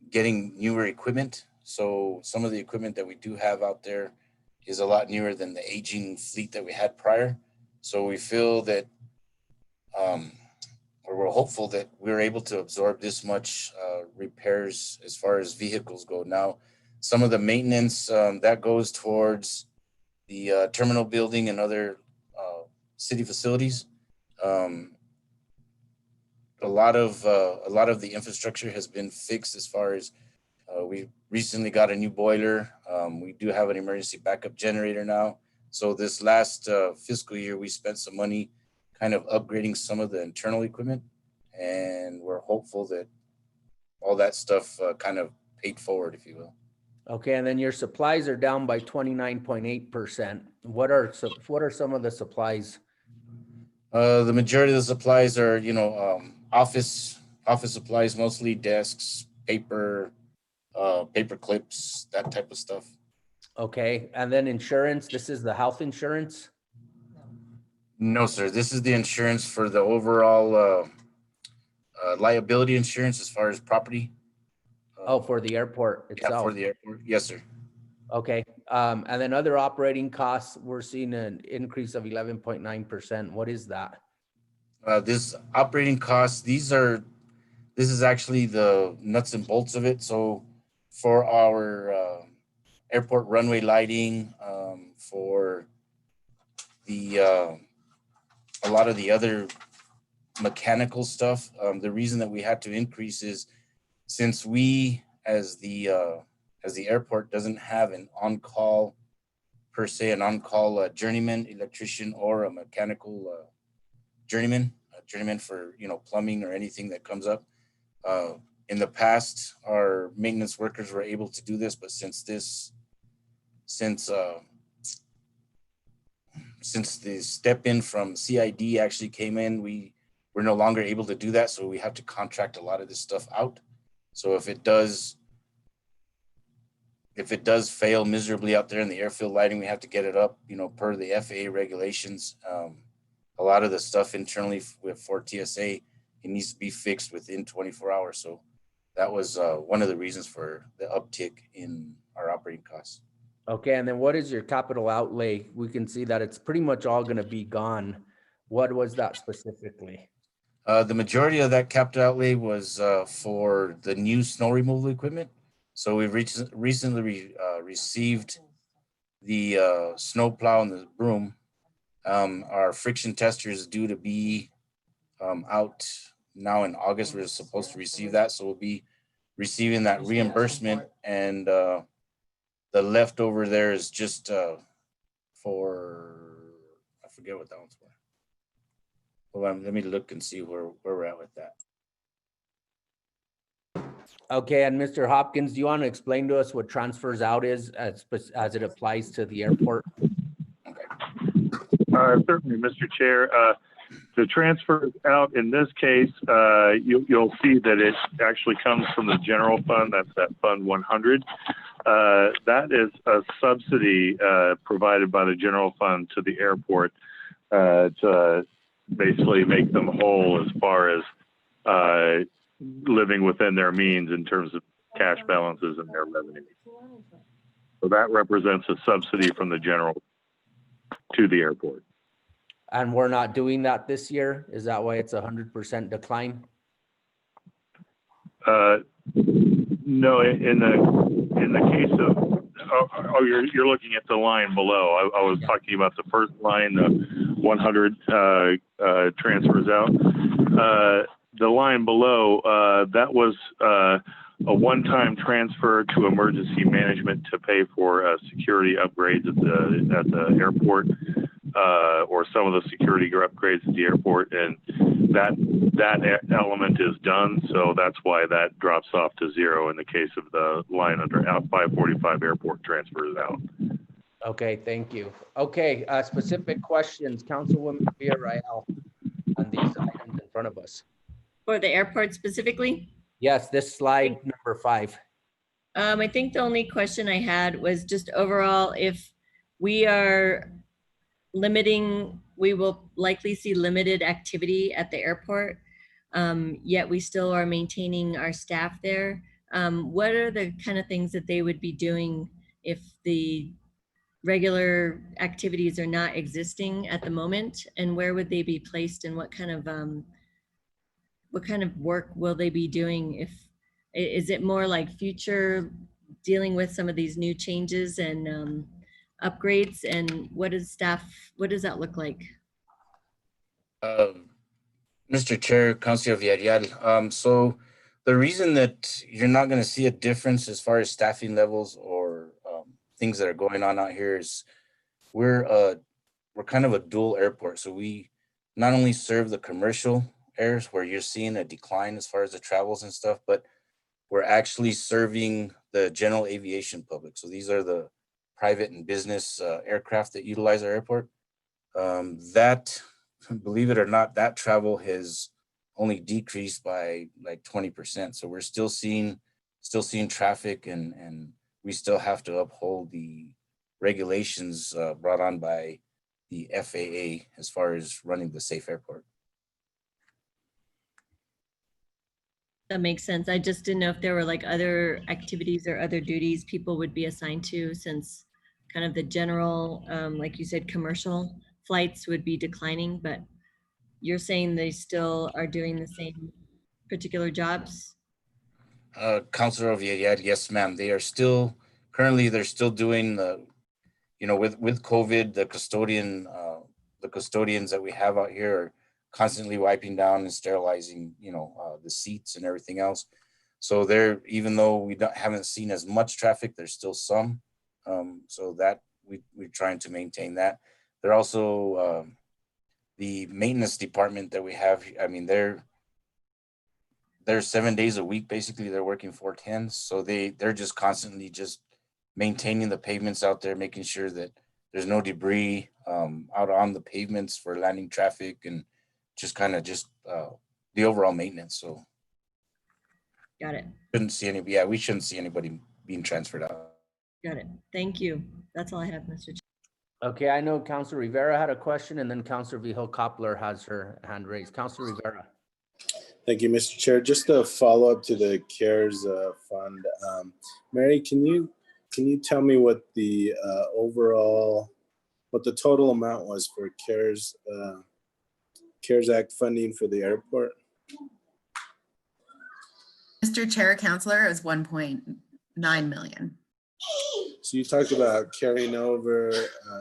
getting newer equipment. So some of the equipment that we do have out there is a lot newer than the aging fleet that we had prior. So we feel that, or we're hopeful that we're able to absorb this much repairs as far as vehicles go. Now, some of the maintenance that goes towards the terminal building and other city facilities. A lot of the infrastructure has been fixed as far as we recently got a new boiler. We do have an emergency backup generator now. So this last fiscal year, we spent some money kind of upgrading some of the internal equipment, and we're hopeful that all that stuff kind of paid forward, if you will. Okay, and then your supplies are down by 29.8%. What are some of the supplies? The majority of the supplies are, office supplies, mostly desks, paper clips, that type of stuff. Okay, and then insurance, this is the health insurance? No, sir. This is the insurance for the overall liability insurance as far as property. Oh, for the airport itself? Yeah, for the airport. Yes, sir. Okay, and then other operating costs, we're seeing an increase of 11.9%. What is that? This operating costs, this is actually the nuts and bolts of it. So for our airport runway lighting, for the a lot of the other mechanical stuff, the reason that we had to increase is since we as the airport doesn't have an on-call per se, an on-call journeyman electrician or a mechanical journeyman for plumbing or anything that comes up. In the past, our maintenance workers were able to do this, but since the step in from CID actually came in, we're no longer able to do that. So we have to contract a lot of this stuff out. So if it does fail miserably out there in the airfield lighting, we have to get it up, per the FAA regulations. A lot of the stuff internally for TSA, it needs to be fixed within 24 hours. So that was one of the reasons for the uptick in our operating costs. Okay, and then what is your capital outlay? We can see that it's pretty much all going to be gone. What was that specifically? The majority of that capital outlay was for the new snow removal equipment. So we recently received the snow plow and the broom. Our friction tester is due to be out now in August. We're supposed to receive that. So we'll be receiving that reimbursement, and the leftover there is just for, I forget what that one's for. Hold on, let me look and see where we're at with that. Okay, and Mr. Hopkins, do you want to explain to us what transfers out is as it applies to the airport? Certainly, Mr. Chair. The transfers out in this case, you'll see that it actually comes from the general fund. That's that Fund 100. That is a subsidy provided by the general fund to the airport to basically make them whole as far as living within their means in terms of cash balances and their revenue. So that represents a subsidy from the general to the airport. And we're not doing that this year? Is that why it's 100% decline? No, in the case of, you're looking at the line below. I was talking about the first line, the 100 transfers out. The line below, that was a one-time transfer to emergency management to pay for security upgrades at the airport. Or some of the security upgrades at the airport, and that element is done. So that's why that drops off to zero in the case of the line under 545 airport transfers out. Okay, thank you. Okay, specific questions, Councilwoman Villarreal, on these items in front of us. For the airport specifically? Yes, this slide number 5. I think the only question I had was just overall, if we are we will likely see limited activity at the airport, yet we still are maintaining our staff there. What are the kind of things that they would be doing if the regular activities are not existing at the moment? And where would they be placed, and what kind of work will they be doing? Is it more like future dealing with some of these new changes and upgrades, and what does that look like? Mr. Chair, Councilor Villarreal, so the reason that you're not going to see a difference as far as staffing levels or things that are going on out here is we're kind of a dual airport. So we not only serve the commercial areas where you're seeing a decline as far as the travels and stuff, but we're actually serving the general aviation public. So these are the private and business aircraft that utilize our airport. That, believe it or not, that travel has only decreased by like 20%. So we're still seeing traffic, and we still have to uphold the regulations brought on by the FAA as far as running the safe airport. That makes sense. I just didn't know if there were like other activities or other duties people would be assigned to, since kind of the general, like you said, commercial flights would be declining, but you're saying they still are doing the same particular jobs? Councilor Villarreal, yes, ma'am. They're still doing the, with COVID, the custodians that we have out here are constantly wiping down and sterilizing, the seats and everything else. So even though we haven't seen as much traffic, there's still some. So that we're trying to maintain that. They're also the maintenance department that we have. I mean, they're 7 days a week. Basically, they're working 4/10s. So they're just constantly just maintaining the pavements out there, making sure that there's no debris out on the pavements for landing traffic, and just the overall maintenance. So got it. We shouldn't see anybody being transferred out. Got it. Thank you. That's all I have, Mr. Chair. Okay, I know Councilor Rivera had a question, and then Councilor Vihel Coppler has her hand raised. Councilor Rivera. Thank you, Mr. Chair. Just a follow up to the CARES fund. Mary, can you tell me what the total amount was for CARES Act funding for the airport? Mr. Chair, Councilor, it was 1.9 million. So you talked about carrying over,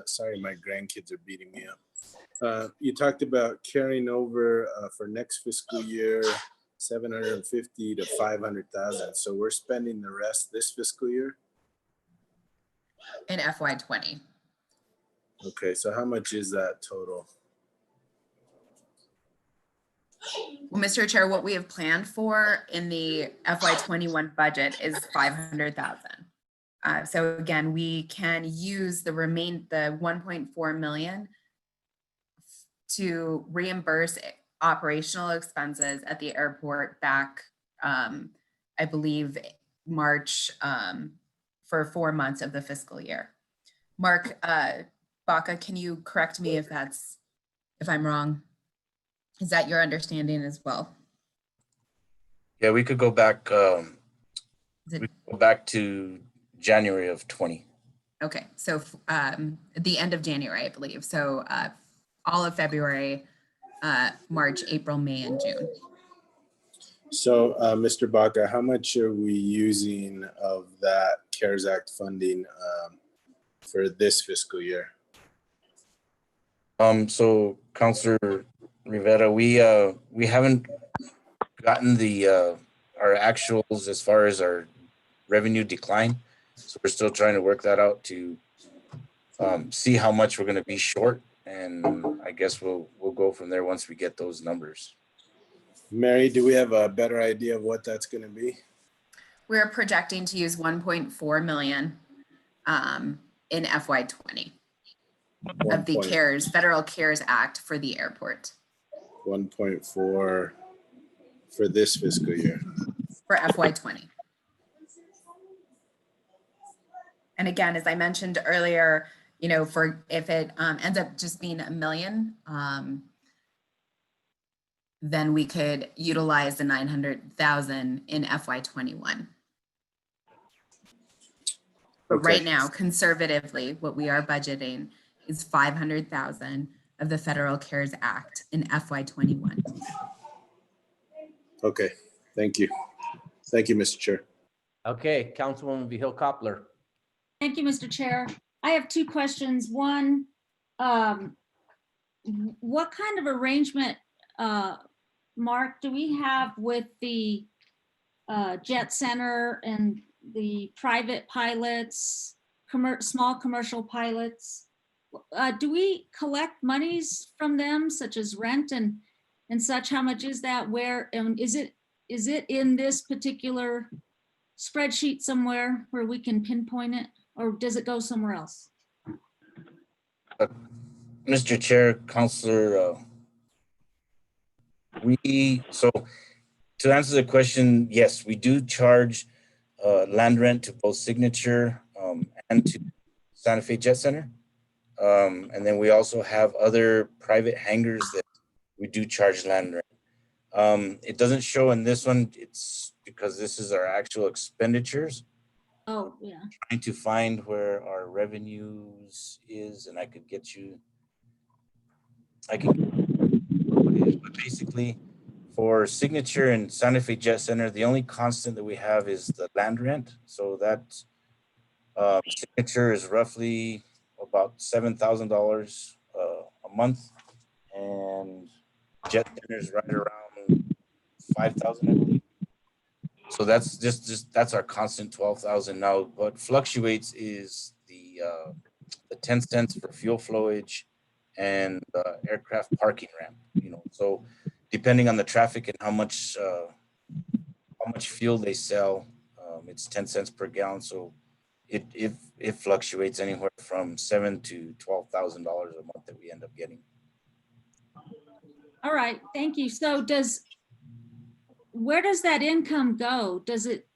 sorry, my grandkids are beating me up. You talked about carrying over for next fiscal year, 750 to 500,000. So we're spending the rest this fiscal year? In FY20. Okay, so how much is that total? Well, Mr. Chair, what we have planned for in the FY21 budget is 500,000. So again, we can use the 1.4 million to reimburse operational expenses at the airport back, I believe, March, for 4 months of the fiscal year. Mark Baca, can you correct me if I'm wrong? Is that your understanding as well? Yeah, we could go back. We could go back to January of 20. Okay, so the end of January, I believe. So all of February, March, April, May, and June. So, Mr. Baca, how much are we using of that CARES Act funding for this fiscal year? So, Councilor Rivera, we haven't gotten our actuals as far as our revenue decline. So we're still trying to work that out to see how much we're going to be short, and I guess we'll go from there once we get those numbers. Mary, do we have a better idea of what that's going to be? We're projecting to use 1.4 million in FY20 of the Federal CARES Act for the airport. 1.4 for this fiscal year. For FY20. And again, as I mentioned earlier, you know, for if it ends up just being $1 million, then we could utilize the 900,000 in FY21. But Okay. right now, conservatively, what we are budgeting is 500,000 of the Federal CARES Act in FY21. Okay, thank you. Thank you, Mr. Chair. Okay, Councilwoman Vihil Coppler. Thank you, Mr. Chair. I have two questions. One, what kind of arrangement, Mark, do we have with the Jet Center and the private pilots, small commercial pilots? Do we collect monies from them, such as rent and such? How much is that? Where, and is it in this particular spreadsheet somewhere where we can pinpoint it, or does it go somewhere else? Mr. Chair, Councilor, so to answer the question, yes, we do charge land rent to both Signature and to Santa Fe Jet Center. And then we also have other private hangars that we do charge land rent. It doesn't show in this one, it's because this is our actual expenditures. Oh, yeah. Trying to find where our revenues is, and I could get you, but basically for Signature and Santa Fe Jet Center, the only constant that we have is the land rent. So that Signature is roughly about $7,000 a month, and Jet Center is right around 5,000, I believe. So that's just that's our constant 12,000. Now, what fluctuates is the 10 cents for fuel flowage and aircraft parking ramp. You know, so depending on the traffic and how much fuel they sell, it's 10 cents per gallon. So it fluctuates anywhere from $7,000 to $12,000 a month that we end up getting. All right, thank you. So where does that income go? Does it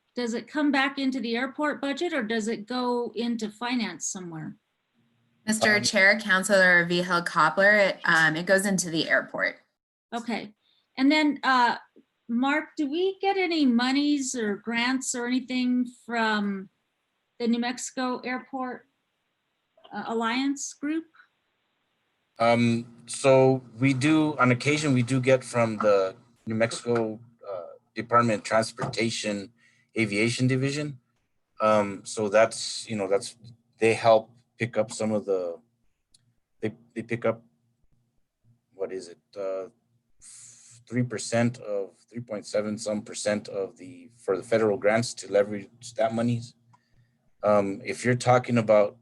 come back into the airport budget, or does it go into finance somewhere? Mr. Chair, Councilor Vihil Coppler, it goes into the airport. Okay, and then Mark, do we get any monies or grants or anything from the New Mexico Airport Alliance group? So we do, on occasion, we do get from the New Mexico Department of Transportation Aviation Division. So that's, you know, they help pick up some of the, they pick up, what is it? 3% of 3.7 some percent of for the federal grants to leverage that monies. If you're talking about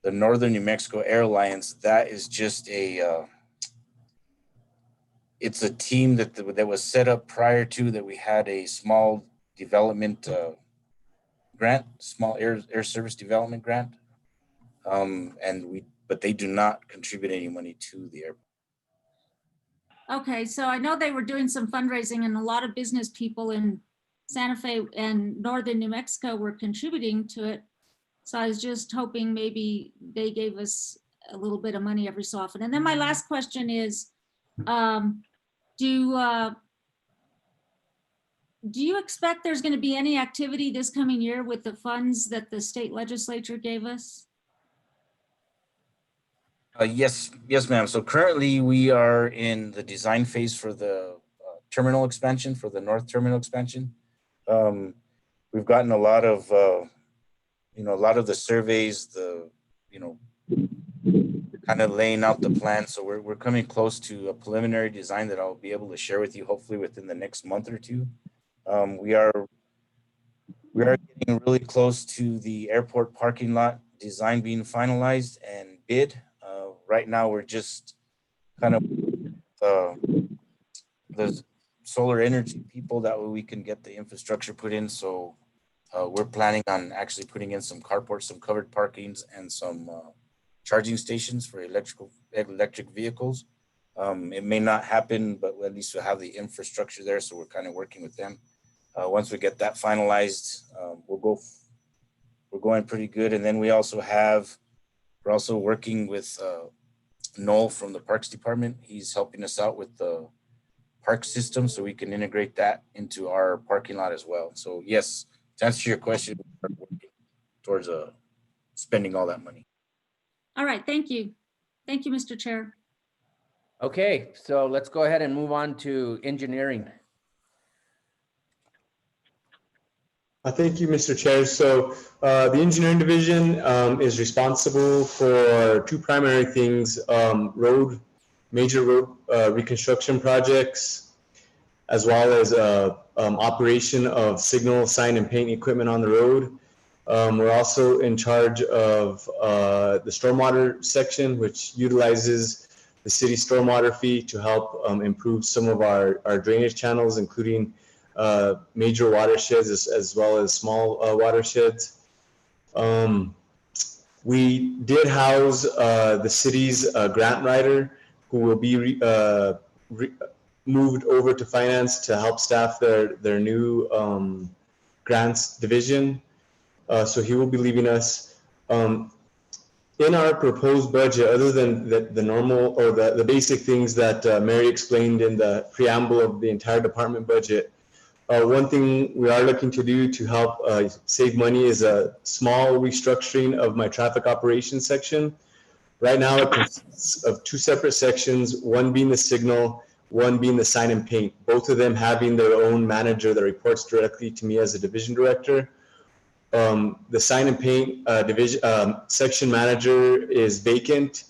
the Northern New Mexico Air Alliance, that is just it's a team that was set up prior to that. We had a small development grant, small air service development grant. But they do not contribute any money to the airport. Okay, so I know they were doing some fundraising, and a lot of business people in Santa Fe and Northern New Mexico were contributing to it. So I was just hoping maybe they gave us a little bit of money every so often. And then my last question is, do you expect there's going to be any activity this coming year with the funds that the state legislature gave us? Yes, ma'am. So currently we are in the design phase for the terminal expansion, for the north terminal expansion. We've gotten a lot of, a lot of the surveys, kind of laying out the plan. So we're coming close to a preliminary design that I'll be able to share with you, hopefully within the next month or two. We are getting really close to the airport parking lot design being finalized and bid. Right now, we're just kind of the solar energy people, that way we can get the infrastructure put in. So we're planning on actually putting in some carports, some covered parkings, and some charging stations for electric vehicles. It may not happen, but at least we'll have the infrastructure there. So we're kind of working with them. Once we get that finalized, we're going pretty good. And then we also have We're also working with Noel from the Parks Department. He's helping us out with the park system so we can integrate that into our parking lot as well. So yes, to answer your question, we're working towards spending all that money. All right, thank you. Thank you, Mr. Chair. Okay, so let's go ahead and move on to engineering. Thank you, Mr. Chair. So the engineering division is responsible for two primary things, major road reconstruction projects, as well as operation of signal, sign, and paint equipment on the road. We're also in charge of the stormwater section, which utilizes the city stormwater fee to help improve some of our drainage channels, including major watersheds as well as small watersheds. We did house the city's grant writer, who will be moved over to finance to help staff their new grants division. So he will be leaving us. In our proposed budget, other than the normal or the basic things that Mary explained in the preamble of the entire department budget, one thing we are looking to do to help save money is a small restructuring of my traffic operations section. Right now it consists of two separate sections, one being the signal, one being the sign and paint, both of them having their own manager that reports directly to me as a division director. The sign and paint division section manager is vacant.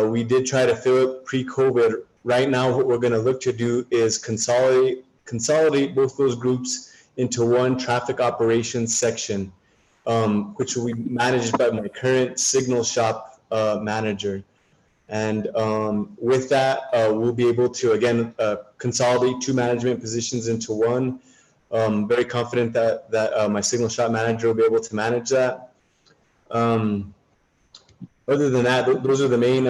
We did try to fill it pre-COVID. Right now, what we're going to look to do is consolidate both those groups into one traffic operations section, which will be managed by my current signal shop manager. And with that, we'll be able to, again, consolidate two management positions into one. Very confident that my signal shop manager will be able to manage that. Other than that, those are the main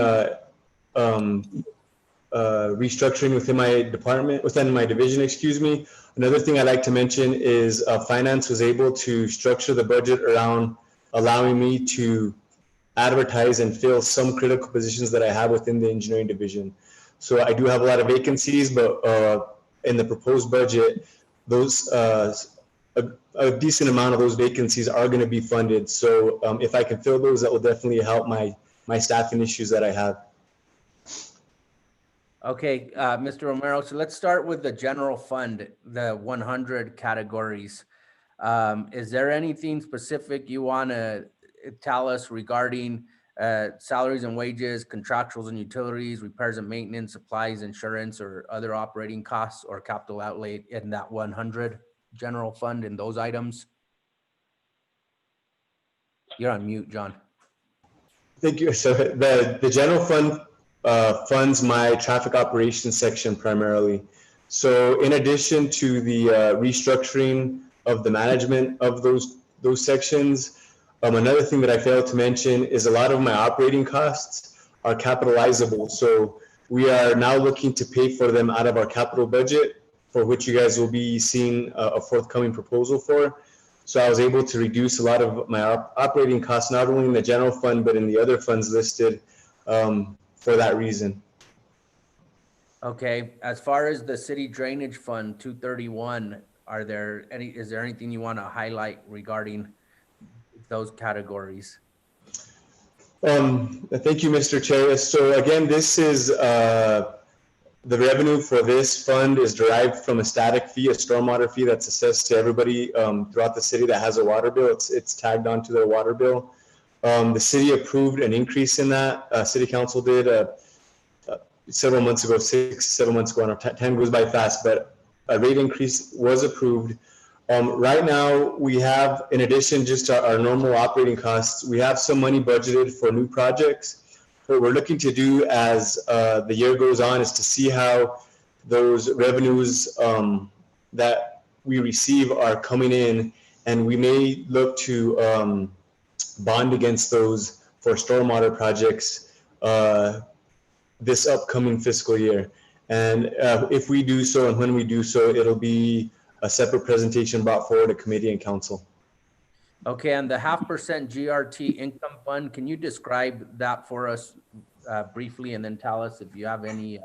restructuring within my department, within my division, excuse me. Another thing I'd like to mention is finance was able to structure the budget around allowing me to advertise and fill some critical positions that I have within the engineering division. So I do have a lot of vacancies, but in the proposed budget, those a decent amount of those vacancies are going to be funded. So if I can fill those, that will definitely help my staffing issues that I have. Okay, Mr. Romero, so let's start with the general fund, the 100 categories. Is there anything specific you want to tell us regarding salaries and wages, contractuals and utilities, repairs and maintenance, supplies, insurance, or other operating costs or capital outlay in that 100 general fund in those items? You're on mute, John. Thank you. So the general fund funds my traffic operations section primarily. So in addition to the restructuring of the management of those sections, another thing that I failed to mention is a lot of my operating costs are capitalizable. So we are now looking to pay for them out of our capital budget, for which you guys will be seeing a forthcoming proposal for. So I was able to reduce a lot of my operating costs, not only in the general fund, but in the other funds listed for that reason. Okay, as far as the city drainage fund 231, is there anything you want to highlight regarding those categories? Thank you, Mr. Chair. So again, this is the revenue for this fund is derived from a static fee, a stormwater fee that's assessed to everybody throughout the city that has a water bill. It's tagged onto their water bill. The city approved an increase in that. City council did several months ago, 6-7 months ago, and 10 goes by fast, but a rate increase was approved. Right now, we have, in addition just to our normal operating costs, we have some money budgeted for new projects. What we're looking to do as the year goes on is to see how those revenues that we receive are coming in, and we may look to bond against those for stormwater projects this upcoming fiscal year. And if we do so, and when we do so, it'll be a separate presentation brought forward to committee and council. Okay, and the 0.5% GRT income fund, can you describe that for us briefly, and then tell us if you have any,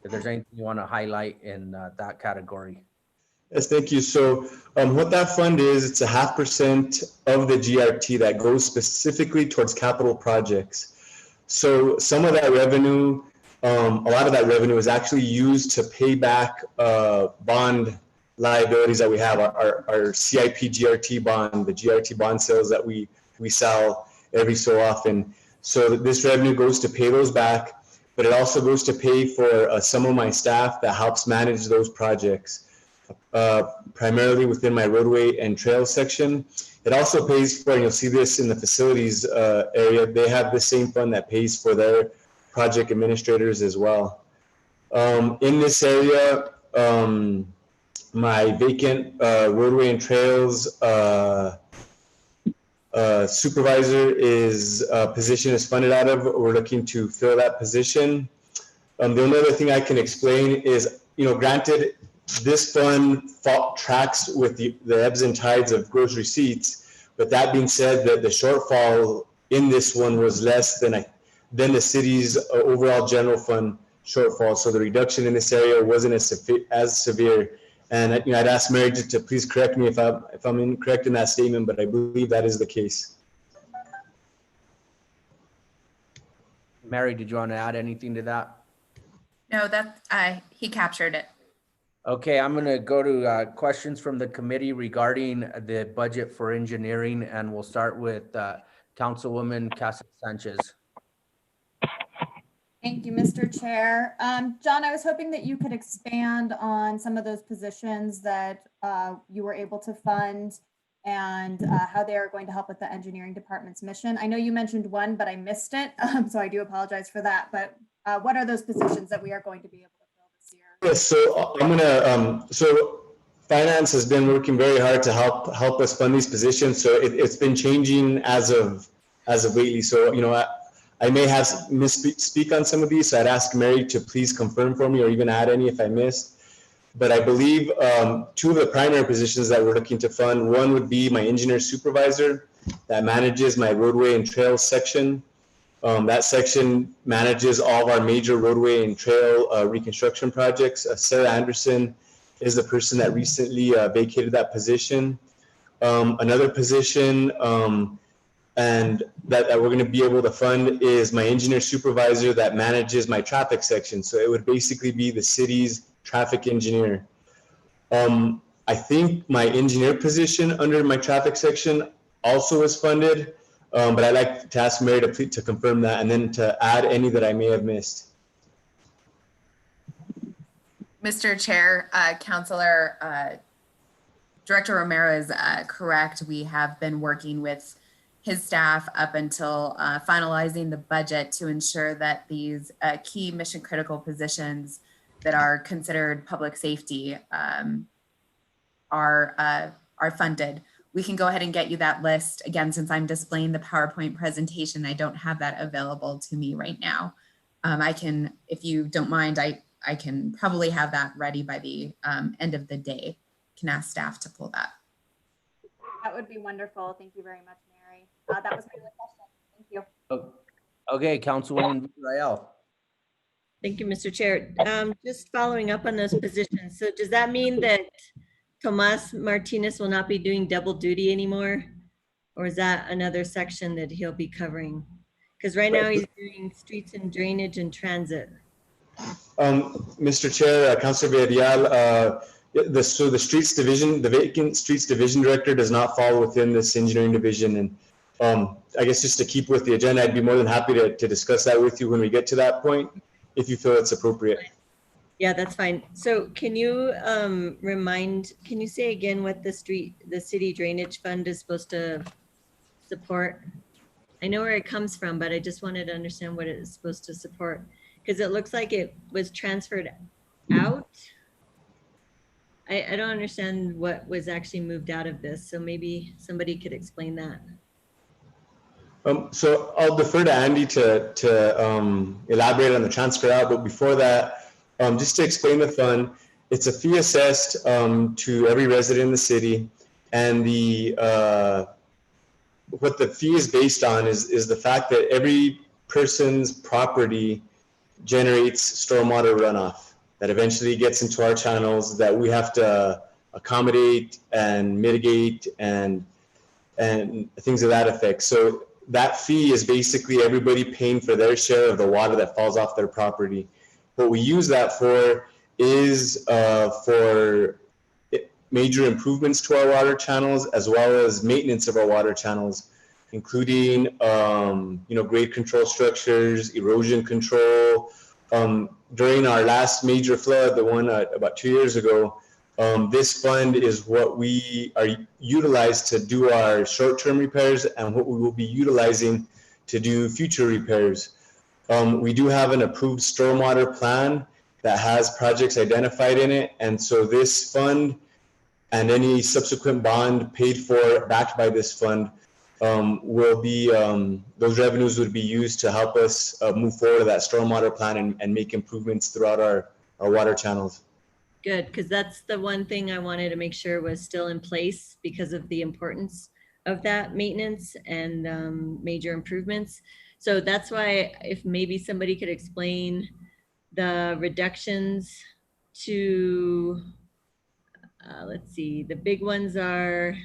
if there's anything you want to highlight in that category? Yes, thank you. So what that fund is, it's a 0.5% of the GRT that goes specifically towards capital projects. So some of that revenue, a lot of that revenue is actually used to pay back bond liabilities that we have, our CIP GRT bond, the GRT bond sales that we sell every so often. So this revenue goes to pay those back, but it also goes to pay for some of my staff that helps manage those projects, primarily within my roadway and trail section. It also pays for, and you'll see this in the facilities area, they have the same fund that pays for their project administrators as well. In this area, my vacant roadway and trails supervisor position is funded out of. We're looking to fill that position. The only other thing I can explain is, granted, this fund tracks with the ebbs and tides of gross receipts, but that being said, that the shortfall in this one was less than the city's overall general fund shortfall. So the reduction in this area wasn't as severe. And I'd ask Mary to please correct me if I'm incorrect in that statement, but I believe that is the case. Mary, did you want to add anything to that? No, he captured it. Okay, I'm going to go to questions from the committee regarding the budget for engineering, and we'll start with Councilwoman Casa Sanchez. Thank you, Mr. Chair. John, I was hoping that you could expand on some of those positions that you were able to fund and how they are going to help with the engineering department's mission. I know you mentioned one, but I missed it, so I do apologize for that. But what are those positions that we are going to be able to fill this year? Yes, so I'm gonna. So finance has been working very hard to help us fund these positions. So it's been changing as of lately. So I may have misspeak on some of these, so I'd ask Mary to please confirm for me or even add any if I missed. But I believe two of the primary positions that we're looking to fund, one would be my engineer supervisor that manages my roadway and trail section. That section manages all of our major roadway and trail reconstruction projects. Sarah Anderson is the person that recently vacated that position. Another position and that we're going to be able to fund is my engineer supervisor that manages my traffic section. So it would basically be the city's traffic engineer. I think my engineer position under my traffic section also is funded, but I'd like to ask Mary to confirm that and then to add any that I may have missed. Mr. Chair, Councilor, Director Romero is correct. We have been working with his staff up until finalizing the budget to ensure that these key mission critical positions that are considered public safety are funded. We can go ahead and get you that list. Again, since I'm displaying the PowerPoint presentation, I don't have that available to me right now. I can, if you don't mind, I can probably have that ready by the end of the day. Can ask staff to pull that. That would be wonderful. Thank you very much, Mary. That was my only question. Thank you. Okay, Councilwoman Villarreal. Thank you, Mr. Chair. Just following up on those positions. So does that mean that Tomas Martinez will not be doing double duty anymore? Or is that another section that he'll be covering? Because right now he's doing streets and drainage and transit. Mr. Chair, Councilor Villarreal, so the streets division, the vacant streets division director does not fall within this engineering division. And I guess just to keep with the agenda, I'd be more than happy to discuss that with you when we get to that point, if you feel it's appropriate. Yeah, that's fine. So can you can you say again what the city drainage fund is supposed to support? I know where it comes from, but I just wanted to understand what it is supposed to support. Because it looks like it was transferred out. I don't understand what was actually moved out of this. So maybe somebody could explain that. So I'll defer to Andy to elaborate on the transfer out. But before that, just to explain the fund, it's a fee assessed to every resident in the city. And the what the fee is based on is the fact that every person's property generates stormwater runoff that eventually gets into our channels that we have to accommodate and mitigate and things of that effect. So that fee is basically everybody paying for their share of the water that falls off their property. What we use that for is for major improvements to our water channels, as well as maintenance of our water channels, including grade control structures, erosion control. During our last major flood, the one about 2 years ago, this fund is what we are utilized to do our short-term repairs and what we will be utilizing to do future repairs. We do have an approved stormwater plan that has projects identified in it, and so this fund and any subsequent bond paid for, backed by this fund, will be, those revenues would be used to help us move forward to that stormwater plan and make improvements throughout our water channels. Good, because that's the one thing I wanted to make sure was still in place because of the importance of that maintenance and major improvements. So that's why if maybe somebody could explain the reductions to, let's see, the big ones are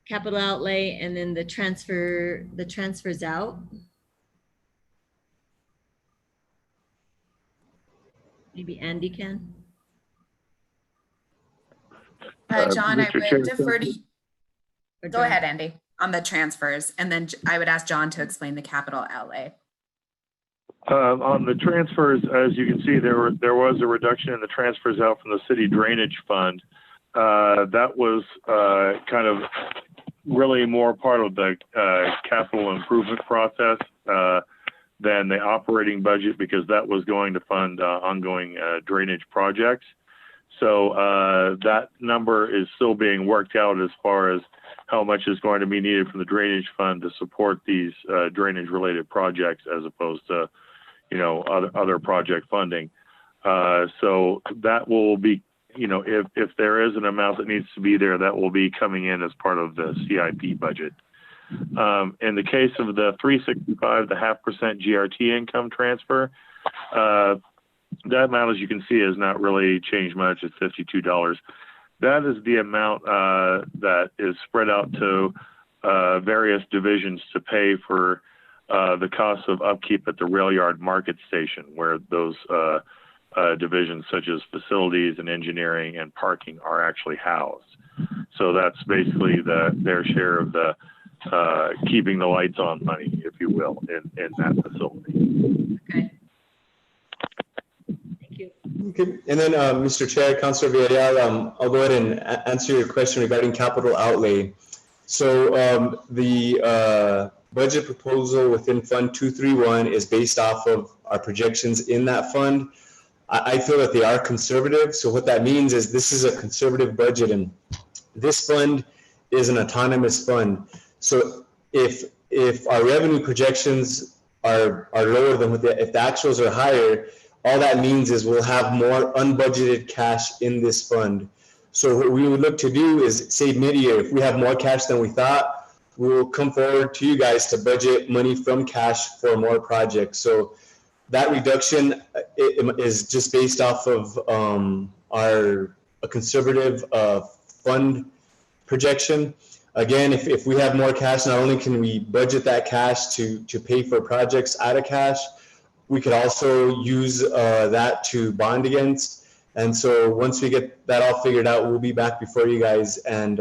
capital outlay and then the transfers out. Maybe Andy can. John, I Mr. would Chair, defer to, Or go John? ahead, Andy, on the transfers, and then I would ask John to explain the capital outlay. On the transfers, as you can see, there was a reduction in the transfers out from the city drainage fund. That was kind of really more part of the capital improvement process than the operating budget, because that was going to fund ongoing drainage projects. So that number is still being worked out as far as how much is going to be needed from the drainage fund to support these drainage related projects, as opposed to other project funding. So that will be, if there is an amount that needs to be there, that will be coming in as part of the CIP budget. In the case of the 365, the 0.5% GRT income transfer, that amount, as you can see, has not really changed much. It's $52. That is the amount that is spread out to various divisions to pay for the cost of upkeep at the rail yard market station, where those divisions such as facilities and engineering and parking are actually housed. So that's basically their share of the keeping the lights on money, if you will, in that facility. Okay. Thank you. Okay. And then, Mr. Chair, Councilor Villarreal, I'll go ahead and answer your question regarding capital outlay. So the budget proposal within Fund 231 is based off of our projections in that fund. I feel that they are conservative. So what that means is this is a conservative budget, and this fund is an autonomous fund. So if our revenue projections are lower than if the actuals are higher, all that means is we'll have more unbudgeted cash in this fund. So what we would look to do is say mid-year, if we have more cash than we thought, we will come forward to you guys to budget money from cash for more projects. So that reduction is just based off of a conservative fund projection. Again, if we have more cash, not only can we budget that cash to pay for projects out of cash, we could also use that to bond against. And so once we get that all figured out, we'll be back before you guys and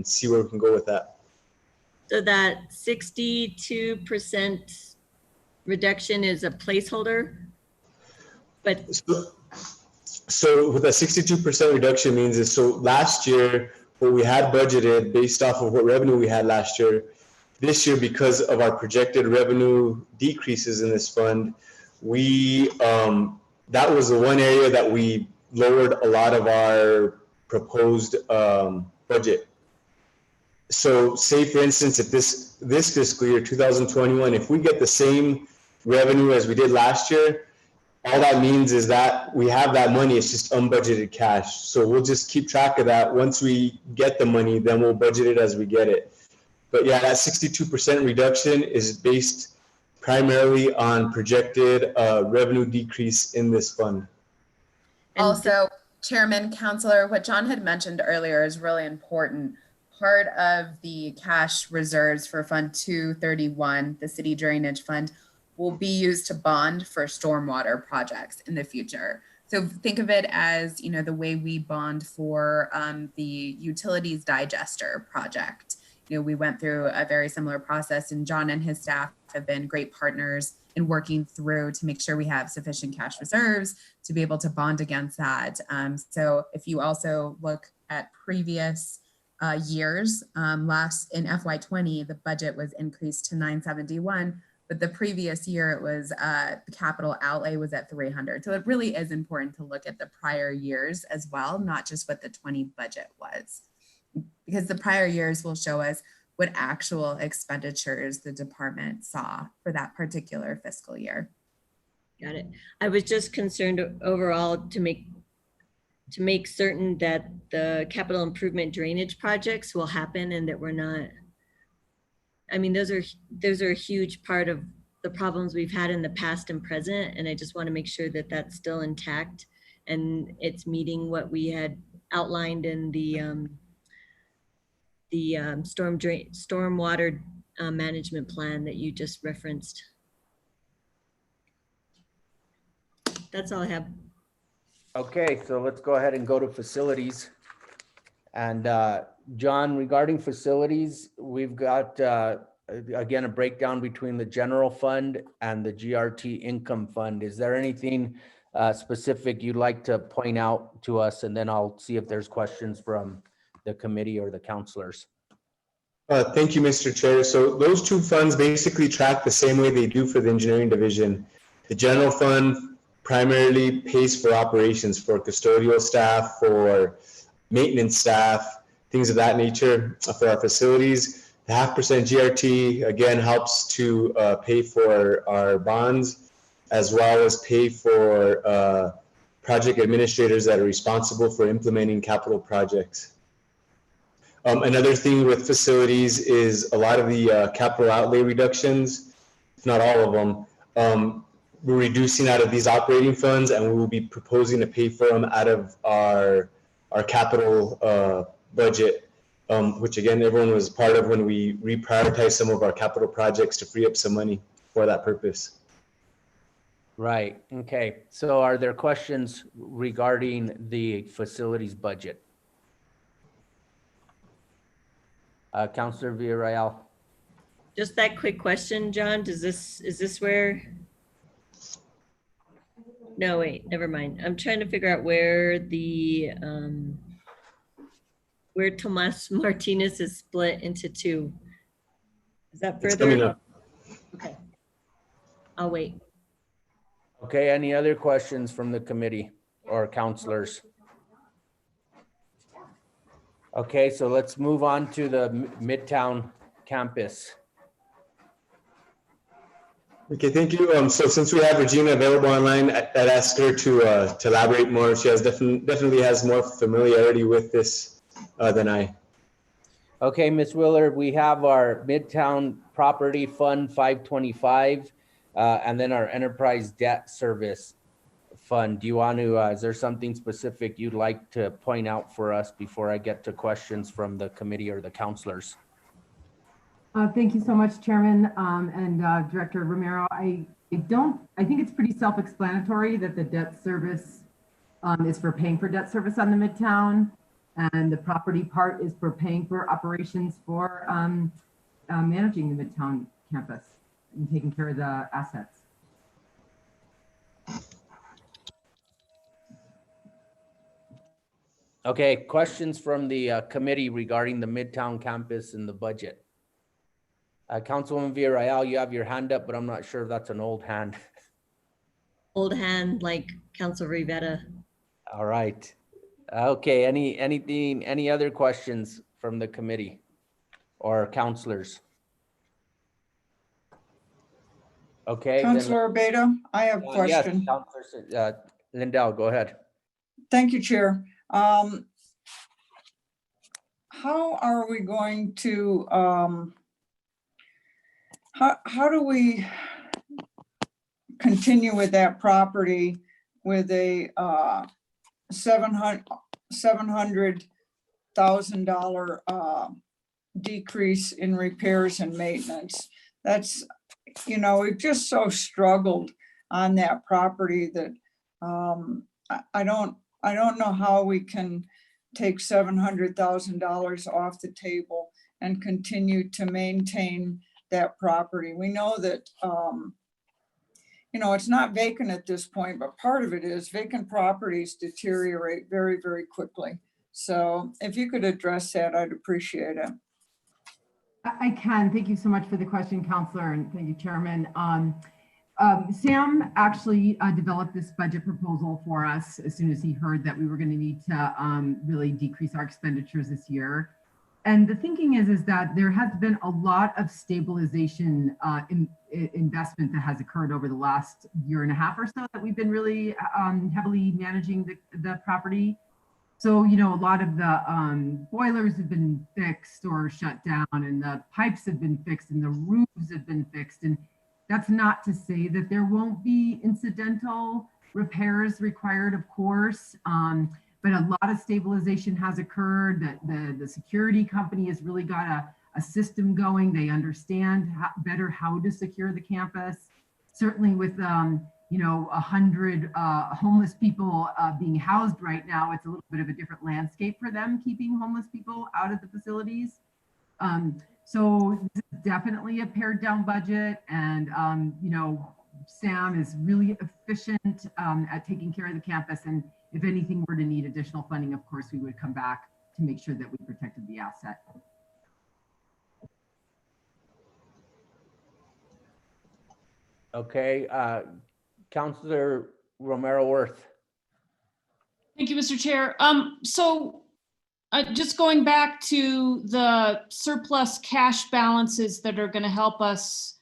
see where we can go with that. So that 62% reduction is a placeholder, but so what that 62% reduction means is, so last year, what we had budgeted based off of what revenue we had last year, this year, because of our projected revenue decreases in this fund, we that was the one area that we lowered a lot of our proposed budget. So say for instance, if this fiscal year 2021, if we get the same revenue as we did last year, all that means is that we have that money, it's just unbudgeted cash. So we'll just keep track of that. Once we get the money, then we'll budget it as we get it. But yeah, that 62% reduction is based primarily on projected revenue decrease in this fund. Also, Chairman, Counselor, what John had mentioned earlier is really important. Part of the cash reserves for Fund 231, the City Drainage Fund, will be used to bond for stormwater projects in the future. So think of it as, you know, the way we bond for the utilities digester project. You know, we went through a very similar process, and John and his staff have been great partners in working through to make sure we have sufficient cash reserves to be able to bond against that. So if you also look at previous years, last in FY20, the budget was increased to 971, but the previous year it was the capital outlay was at 300. So it really is important to look at the prior years as well, not just what the 20 budget was, because the prior years will show us what actual expenditures the department saw for that particular fiscal year. Got it. I was just concerned overall to make certain that the capital improvement drainage projects will happen and that we're not, I mean, those are a huge part of the problems we've had in the past and present. And I just want to make sure that that's still intact and it's meeting what we had outlined in the stormwater management plan that you just referenced. That's all I have. Okay, so let's go ahead and go to facilities. And John, regarding facilities, we've got, again, a breakdown between the general fund and the GRT income fund. Is there anything specific you'd like to point out to us? And then I'll see if there's questions from the committee or the counselors. Thank you, Mr. Chair. So those two funds basically track the same way they do for the engineering division. The general fund primarily pays for operations, for custodial staff, for maintenance staff, things of that nature for our facilities. The 0.5% GRT, again, helps to pay for our bonds, as well as pay for project administrators that are responsible for implementing capital projects. Another thing with facilities is a lot of the capital outlay reductions, if not all of them, we're reducing out of these operating funds, and we will be proposing to pay for them out of our capital budget, which again, everyone was part of when we reprioritized some of our capital projects to free up some money for that purpose. Right, okay. So are there questions regarding the facilities budget? Councilor Villarreal. Just that quick question, John, is this where? No, wait, never mind. I'm trying to figure out where the, where Tomas Martinez is split into two. Is that further? It's coming up. Okay. I'll wait. Okay, any other questions from the committee or counselors? Okay, so let's move on to the Midtown campus. Okay, thank you. So since we have Regina available online, I'd ask her to elaborate more. She has definitely has more familiarity with this than I. Okay, Ms. Willard, we have our Midtown Property Fund 525, and then our Enterprise Debt Service Fund. Do you want to, is there something specific you'd like to point out for us before I get to questions from the committee or the counselors? Thank you so much, Chairman and Director Romero. I think it's pretty self-explanatory that the debt service is for paying for debt service on the Midtown, and the property part is for paying for operations for managing the Midtown campus and taking care of the assets. Okay, questions from the committee regarding the Midtown campus and the budget? Councilwoman Villarreal, you have your hand up, but I'm not sure if that's an old hand. Old hand like Council Rivera. All right. Okay, any other questions from the committee or counselors? Okay. Councilor Beta, I have a question. Yes, Councilor Lindell, go ahead. Thank you, Chair. How are we going to how do we continue with that property with a $700,000 decrease in repairs and maintenance? That's, we've just so struggled on that property that I don't know how we can take $700,000 off the table and continue to maintain that property. We know that, it's not vacant at this point, but part of it is vacant properties deteriorate very, very quickly. So if you could address that, I'd appreciate it. I can. Thank you so much for the question, Counselor, and thank you, Chairman. Sam actually developed this budget proposal for us as soon as he heard that we were going to need to really decrease our expenditures this year. And the thinking is that there has been a lot of stabilization investment that has occurred over the last year and a half or so that we've been really heavily managing the property. So, a lot of the boilers have been fixed or shut down, and the pipes have been fixed, and the roofs have been fixed. And that's not to say that there won't be incidental repairs required, of course. But a lot of stabilization has occurred. That the security company has really got a system going. They understand better how to secure the campus. Certainly with 100 homeless people being housed right now, it's a little bit of a different landscape for them, keeping homeless people out of the facilities. So this is definitely a pared down budget, and Sam is really efficient at taking care of the campus. And if anything were to need additional funding, of course, we would come back to make sure that we protected the asset. Okay, Councilor Romero Worth. Thank you, Mr. Chair. So just going back to the surplus cash balances that are going to help us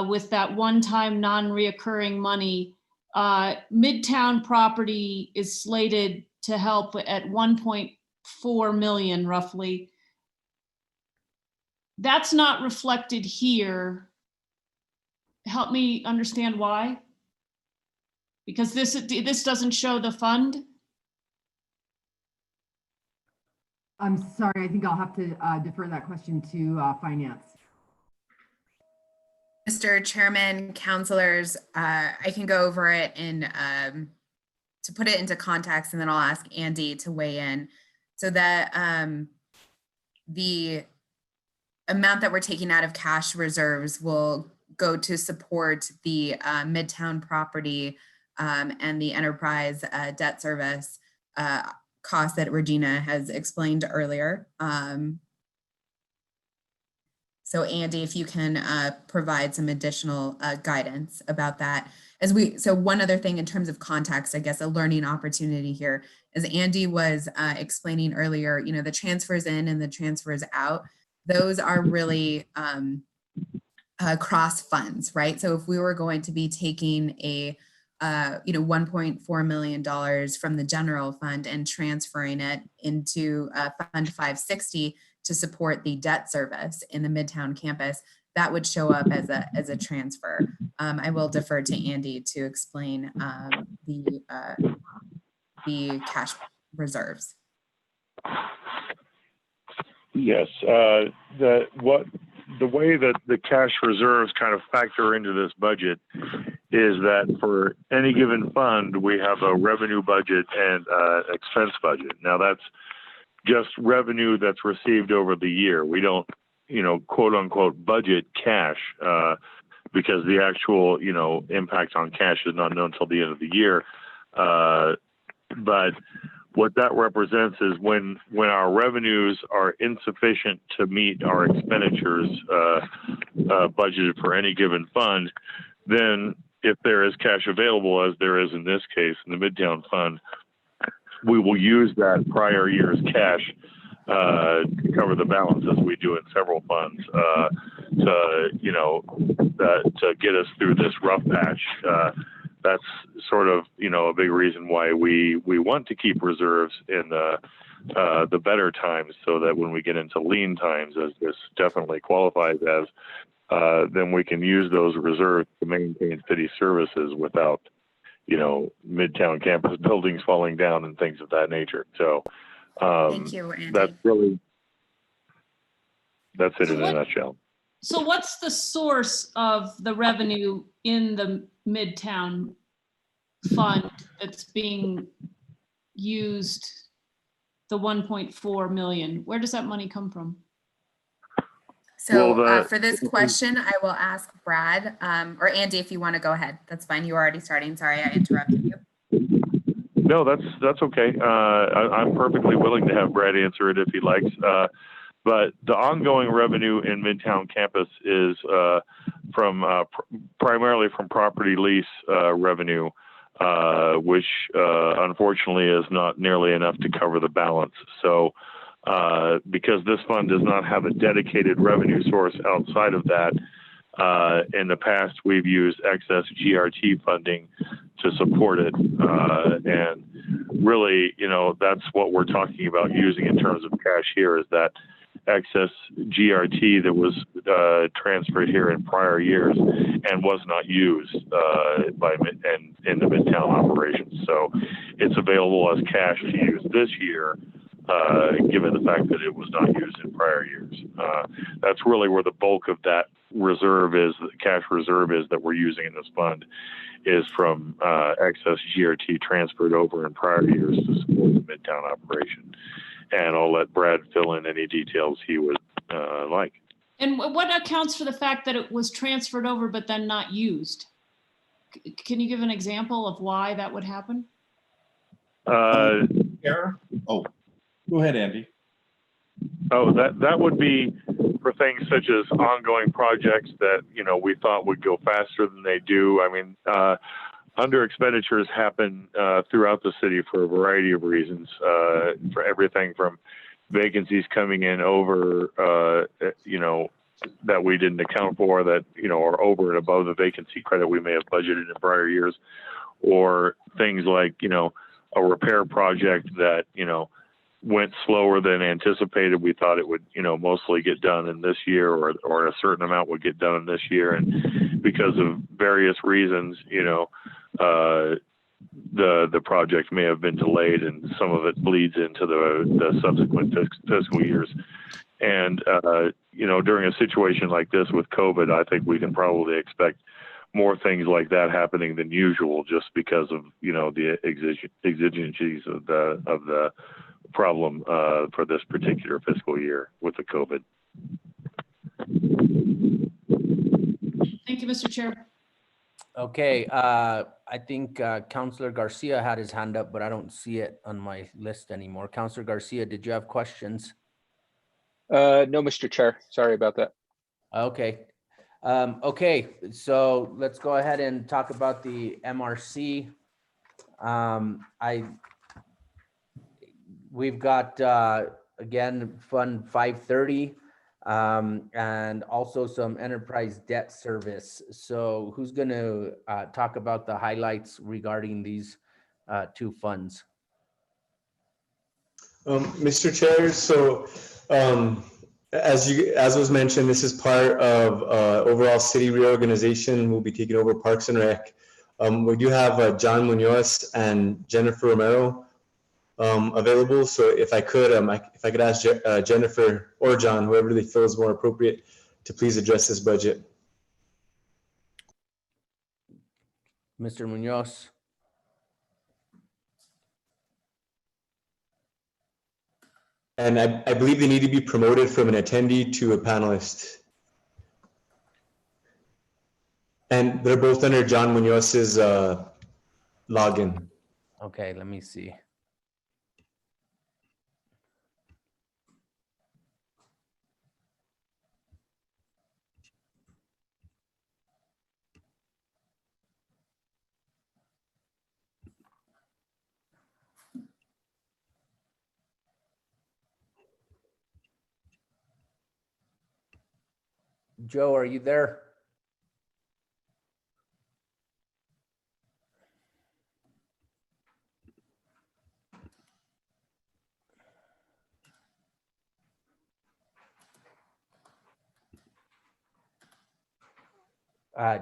with that one-time non-reoccurring money, Midtown property is slated to help at 1.4 million roughly. That's not reflected here. Help me understand why? Because this doesn't show the fund. I'm sorry, I think I'll have to defer that question to Finance. Mr. Chairman, councilors, I can go over it to put it into context, and then I'll ask Andy to weigh in. So that the amount that we're taking out of cash reserves will go to support the Midtown property and the enterprise debt service costs that Regina has explained earlier. So Andy, if you can provide some additional guidance about that. So one other thing in terms of context, I guess a learning opportunity here, as Andy was explaining earlier, the transfers in and the transfers out, those are really cross funds, right? So if we were going to be taking a $1.4 million from the general fund and transferring it into Fund 560 to support the debt service in the Midtown campus, that would show up as a transfer. I will defer to Andy to explain the cash reserves. Yes, the way that the cash reserves kind of factor into this budget is that for any given fund, we have a revenue budget and expense budget. Now that's just revenue that's received over the year. We don't, quote unquote, budget cash because the actual, impact on cash is not known until the end of the year. But what that represents is when our revenues are insufficient to meet our expenditures budgeted for any given fund, then if there is cash available, as there is in this case in the Midtown Fund, we will use that prior year's cash to cover the balance, as we do in several funds, to get us through this rough patch. That's sort of, a big reason why we want to keep reserves in the better times, so that when we get into lean times, as this definitely qualifies as, then we can use those reserves to maintain city services without, Midtown campus buildings falling down and things of that nature. So Thank you, Andy. that's it in a nutshell. So what's the source of the revenue in the Midtown fund that's being used, the 1.4 million? Where does that money come from? So for this question, I will ask Brad, or Andy, if you want to go ahead. That's fine. You were already starting. Sorry, I interrupted you. No, that's okay. I'm perfectly willing to have Brad answer it if he likes. But the ongoing revenue in Midtown campus is primarily from property lease revenue, which unfortunately is not nearly enough to cover the balance. So because this fund does not have a dedicated revenue source outside of that, in the past we've used excess GRT funding to support it. And really, that's what we're talking about using in terms of cash here, is that excess GRT that was transferred here in prior years and was not used in the Midtown operations. So it's available as cash to use this year, given the fact that it was not used in prior years. That's really where the bulk of that reserve is, the cash reserve is that we're using in this fund, is from excess GRT transferred over in prior years to support the Midtown operation. And I'll let Brad fill in any details he would like. And what accounts for the fact that it was transferred over but then not used? Can you give an example of why that would happen? Go ahead, Andy. Oh, that would be for things such as ongoing projects that, we thought would go faster than they do. I mean, under expenditures happen throughout the city for a variety of reasons, for everything from vacancies coming in over, that we didn't account for, that, are over and above the vacancy credit we may have budgeted in prior years, or things like, a repair project that, went slower than anticipated. We thought it would, mostly get done in this year, or a certain amount would get done this year. And because of various reasons, the project may have been delayed, and some of it bleeds into the subsequent fiscal years. And, during a situation like this with COVID, I think we can probably expect more things like that happening than usual, just because of, the exigencies of the problem for this particular fiscal year with the COVID. Thank you, Mr. Chair. Okay, I think Councilor Garcia had his hand up, but I don't see it on my list anymore. Councilor Garcia, did you have questions? No, Mr. Chair. Sorry about that. Okay. Okay, so let's go ahead and talk about the MRC. We've got, again, Fund 530, and also some enterprise debt service. So who's going to talk about the highlights regarding these two funds? Mr. Chair, so as was mentioned, this is part of overall city reorganization. We'll be taking over Parks and Rec. We do have John Munoz and Jennifer Romero available. So if I could ask Jennifer or John, whoever they feel is more appropriate, to please address this budget. Mr. Munoz. And I believe they need to be promoted from an attendee to a panelist. And they're both under John Munoz's login. Okay, let me see. Joe, are you there?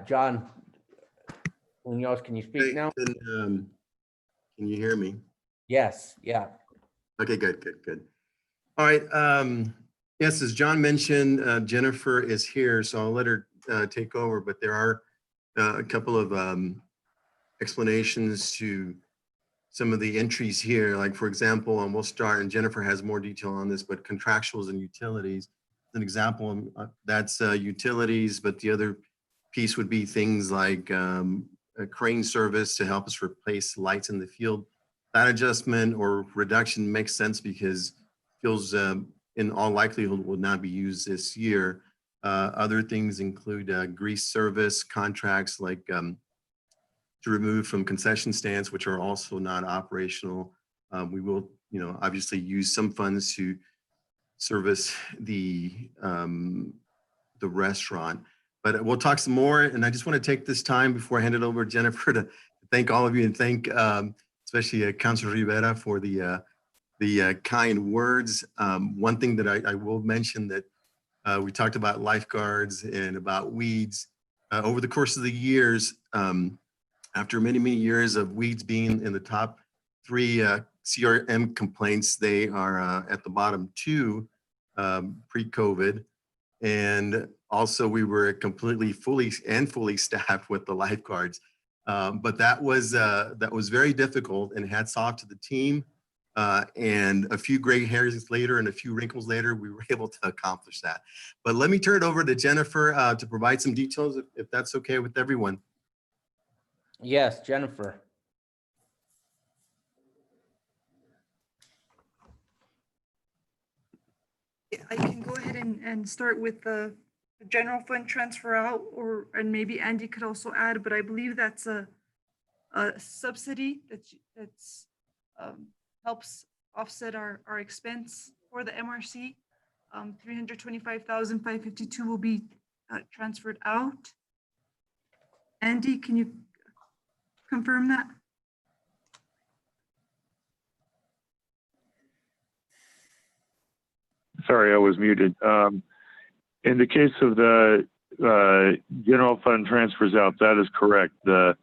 John Munoz, can you speak now? Can you hear me? Yes, yeah. Okay, good. All right. Yes, as John mentioned, Jennifer is here, so I'll let her take over, but there are a couple of explanations to some of the entries here. Like, for example, and we'll start, and Jennifer has more detail on this, but contractuals and utilities. An example, that's utilities, but the other piece would be things like a crane service to help us replace lights in the field. That adjustment or reduction makes sense because fuels in all likelihood will not be used this year. Other things include grease service contracts like to remove from concession stands, which are also not operational. We will, obviously use some funds to service the restaurant. But we'll talk some more. And I just want to take this time before I hand it over to Jennifer to thank all of you and thank especially Councilor Rivera for the kind words. One thing that I will mention that we talked about lifeguards and about weeds. Over the course of the years, after many years of weeds being in the top 3 CRM complaints, they are at the bottom 2 pre-COVID. And also we were completely fully staffed with the lifeguards. But that was very difficult, and hats off to the team. And a few gray hairs later and a few wrinkles later, we were able to accomplish that. But let me turn it over to Jennifer to provide some details, if that's okay with everyone. Yes, Jennifer. I can go ahead and start with the general fund transfer out, and maybe Andy could also add, but I believe that's a subsidy that's helps offset our expense for the MRC. 325,552 will be transferred out. Andy, can you confirm that? Sorry, I was muted. In the case of the general fund transfers out, that is correct. The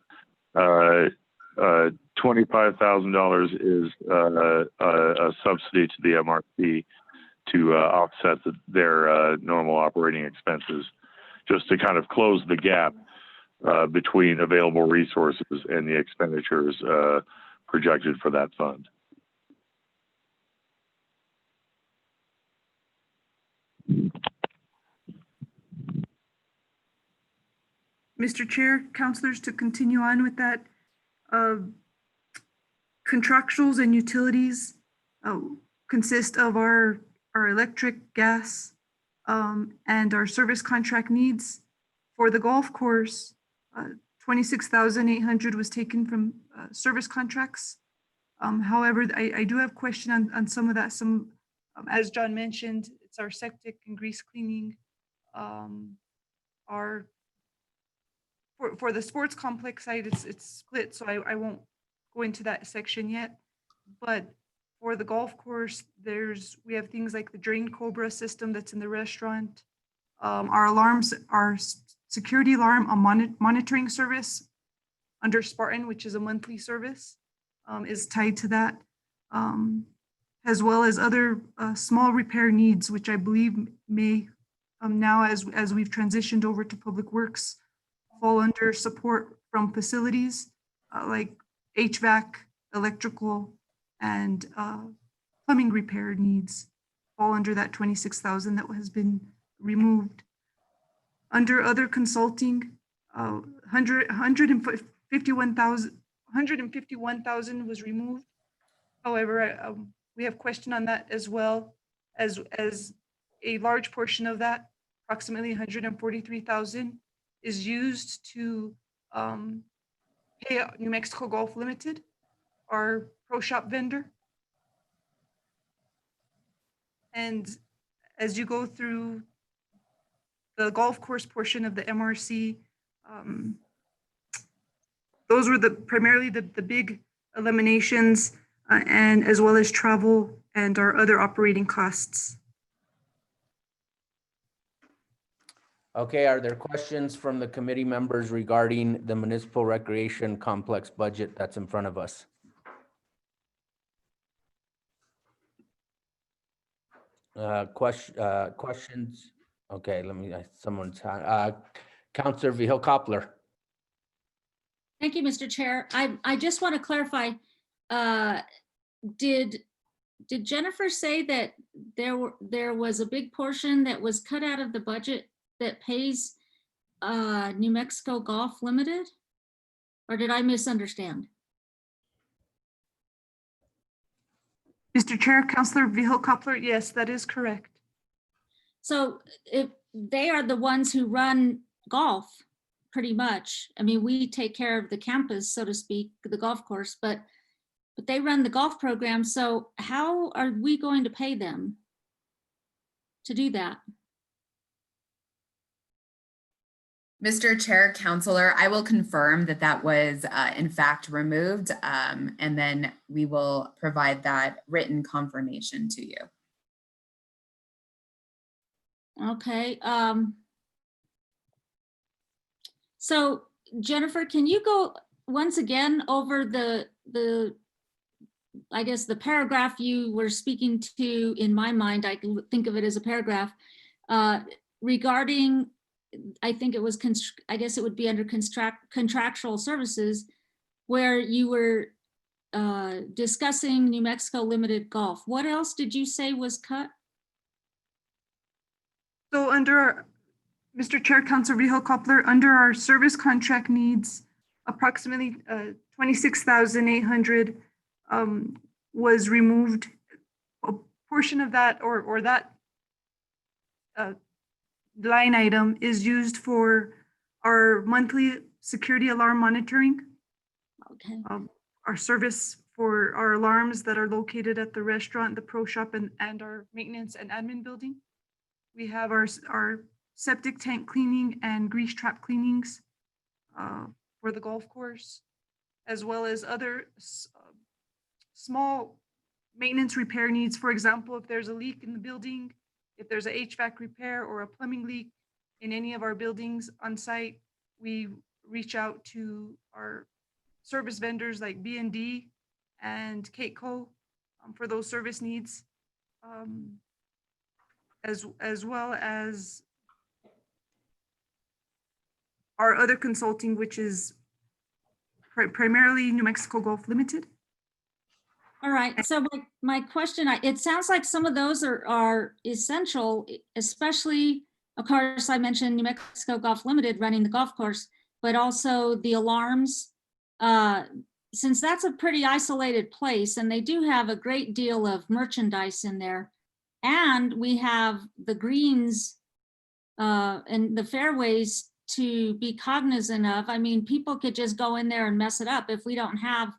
$25,000 is a subsidy to the MRC to offset their normal operating expenses, just to kind of close the gap between available resources and the expenditures projected for that fund. Mr. Chair, councilors, to continue on with that, contractuals and utilities consist of our electric, gas, and our service contract needs. For the golf course, 26,800 was taken from service contracts. However, I do have a question on some of that. As John mentioned, it's our septic and grease cleaning. For the sports complex side, it's split, so I won't go into that section yet. But for the golf course, we have things like the Drain Cobra system that's in the restaurant. Our alarms, our security alarm, a monitoring service under Spartan, which is a monthly service, is tied to that, as well as other small repair needs, which I believe may now, as we've transitioned over to Public Works, fall under support from facilities like HVAC, electrical, and plumbing repair needs fall under that 26,000 that has been removed. Under other consulting, 151,000 was removed. However, we have question on that as well, as a large portion of that, approximately 143,000, is used to pay New Mexico Golf Limited, our pro shop vendor. And as you go through the golf course portion of the MRC, those were primarily the big eliminations, and as well as travel and our other operating costs. Okay, are there questions from the committee members regarding the municipal recreation complex budget that's in front of us? Questions? Okay, let me, someone's, Counselor Vihil Coppler. Thank you, Mr. Chair. I just want to clarify, did Jennifer say that there was a big portion that was cut out of the budget that pays New Mexico Golf Limited? Or did I misunderstand? Mr. Chair, Councilor Vihil Coppler, yes, that is correct. So if they are the ones who run golf, pretty much. I mean, we take care of the campus, so to speak, the golf course, but they run the golf program. So how are we going to pay them to do that? Mr. Chair, Counselor, I will confirm that that was in fact removed, and then we will provide that written confirmation to you. Okay. So Jennifer, can you go once again over I guess the paragraph you were speaking to? In my mind, I think of it as a paragraph regarding, I think it was, I guess it would be under contractual services, where you were discussing New Mexico Limited Golf. What else did you say was cut? So under Mr. Chair, Councilor Vihil Coppler, under our service contract needs, approximately 26,800 was removed. A portion of that or that line item is used for our monthly security alarm monitoring. Okay. Our service for our alarms that are located at the restaurant, the pro shop, and our maintenance and admin building. We have our septic tank cleaning and grease trap cleanings for the golf course, as well as other small maintenance repair needs. For example, if there's a leak in the building, if there's a HVAC repair or a plumbing leak in any of our buildings on site, we reach out to our service vendors like B&D and Cateco for those service needs, as well as our other consulting, which is primarily New Mexico Golf Limited. All right, so my question, it sounds like some of those are essential, especially, of course, I mentioned New Mexico Golf Limited running the golf course, but also the alarms, since that's a pretty isolated place and they do have a great deal of merchandise in there. And we have the greens and the fairways to be cognizant of. I mean, people could just go in there and mess it up if we don't have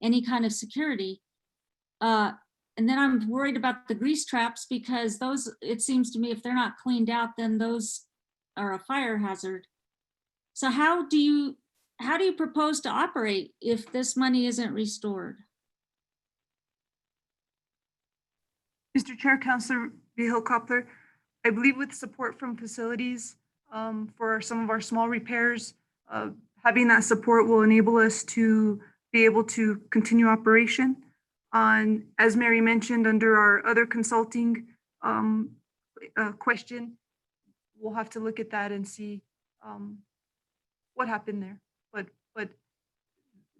any kind of security. And then I'm worried about the grease traps, because those, it seems to me, if they're not cleaned out, then those are a fire hazard. So how do you propose to operate if this money isn't restored? Mr. Chair, Councilor Vihil Coppler, I believe with support from facilities for some of our small repairs, having that support will enable us to be able to continue operation. As Mary mentioned, under our other consulting question, we'll have to look at that and see what happened there. But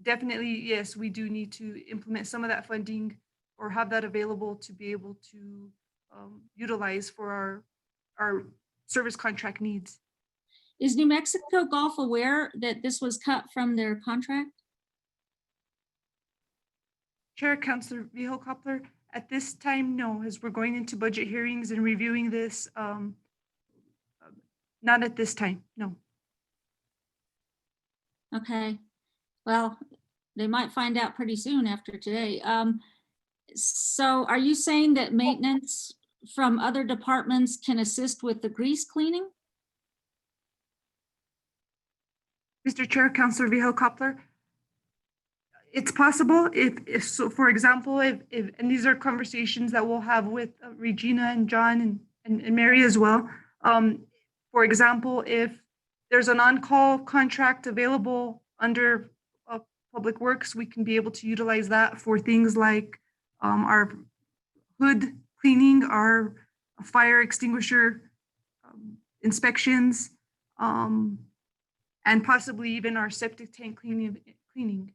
definitely, yes, we do need to implement some of that funding or have that available to be able to utilize for our service contract needs. Is New Mexico Golf aware that this was cut from their contract? Chair, Councilor Vihil Coppler, at this time, no, as we're going into budget hearings and reviewing this, not at this time, no. Okay, well, they might find out pretty soon after today. So are you saying that maintenance from other departments can assist with the grease cleaning? Mr. Chair, Councilor Vihil Coppler, it's possible if so, for example, if and these are conversations that we'll have with Regina and John and Mary as well. For example, if there's an on-call contract available under Public Works, we can be able to utilize that for things like our hood cleaning, our fire extinguisher inspections, and possibly even our septic tank cleaning.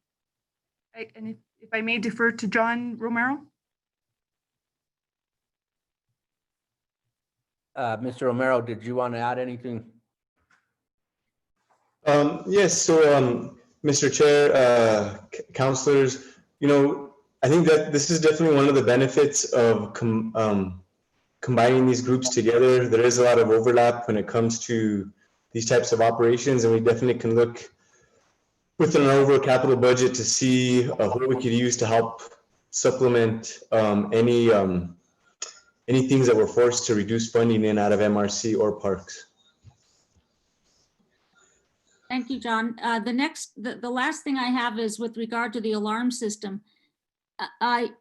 And if I may defer to John Romero. Mr. Romero, did you want to add anything? Yes, so Mr. Chair, councilors, I think that this is definitely one of the benefits of combining these groups together. There is a lot of overlap when it comes to these types of operations, and we definitely can look within our overall capital budget to see what we could use to help supplement any things that we're forced to reduce funding in out of MRC or parks. Thank you, John. The last thing I have is with regard to the alarm system.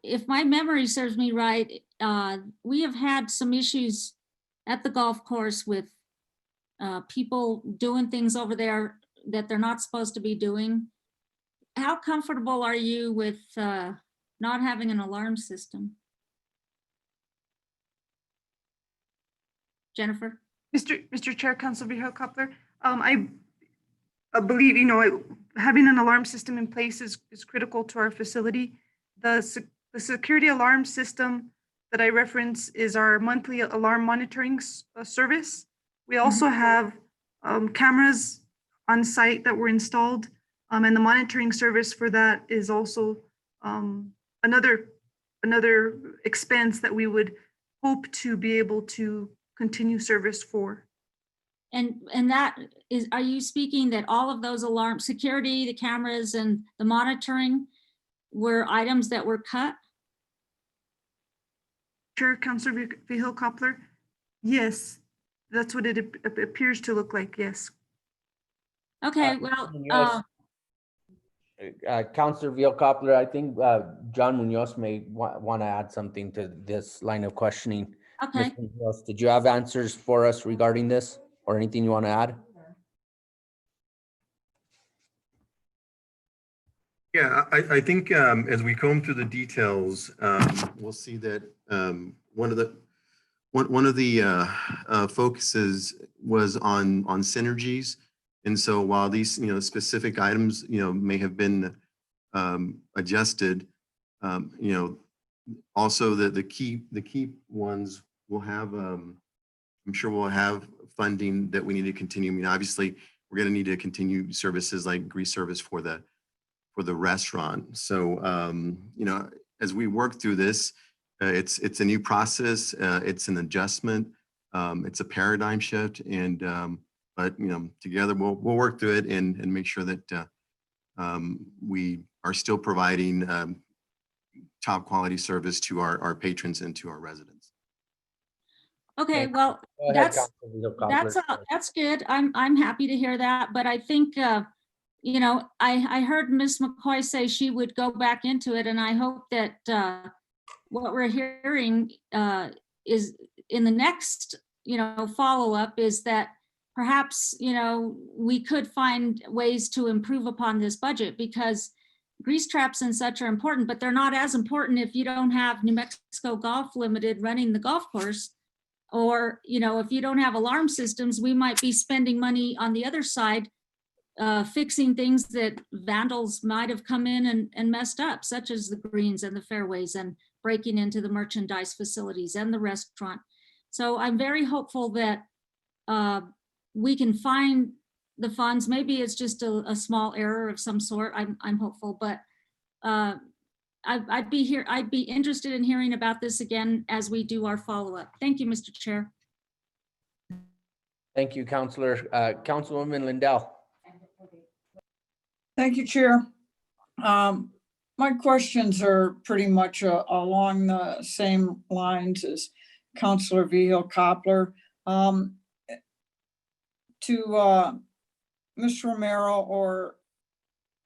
If my memory serves me right, we have had some issues at the golf course with people doing things over there that they're not supposed to be doing. How comfortable are you with not having an alarm system? Jennifer? Mr. Chair, Councilor Vihel-Coppler, I believe, having an alarm system in place is critical to our facility. The security alarm system that I reference is our monthly alarm monitoring service. We also have cameras on site that were installed, and the monitoring service for that is also another expense that we would hope to be able to continue service for. And that is, are you speaking that all of those alarm security, the cameras and the monitoring were items that were cut? Chair, Councilor Vihel-Coppler, yes, that's what it appears to look like, yes. Okay, well, Councilor Vihel-Coppler, I think John Munoz may want to add something to this line of questioning. Okay. Mr. Munoz, did you have answers for us regarding this or anything you want to add? Yeah, I think as we comb through the details, we'll see that one of the focuses was on synergies. And so while these specific items may have been adjusted, also the key ones will have I'm sure we'll have funding that we need to continue. I mean, obviously we're going to need to continue services like grease service for the restaurant. So as we work through this, it's a new process, it's an adjustment, it's a paradigm shift, and but together we'll work through it and make sure that we are still providing top quality service to our patrons and to our residents. okay, well, that's good. I'm happy to hear that, but I think I heard Ms. McCoy say she would go back into it, and I hope that what we're hearing is in the next follow-up is that perhaps we could find ways to improve upon this budget, because grease traps and such are important, but they're not as important if you don't have New Mexico Golf Limited running the golf course. Or if you don't have alarm systems, we might be spending money on the other side fixing things that vandals might have come in and messed up, such as the greens and the fairways, and breaking into the merchandise facilities and the restaurant. So I'm very hopeful that we can find the funds. Maybe it's just a small error of some sort. I'm hopeful, but I'd be interested in hearing about this again as we do our follow-up. Thank you, Mr. Chair. Thank you, Councilor. Councilwoman Lindell. Thank you, Chair. My questions are pretty much along the same lines as Councilor Vihel-Coppler. To Mr. Romero or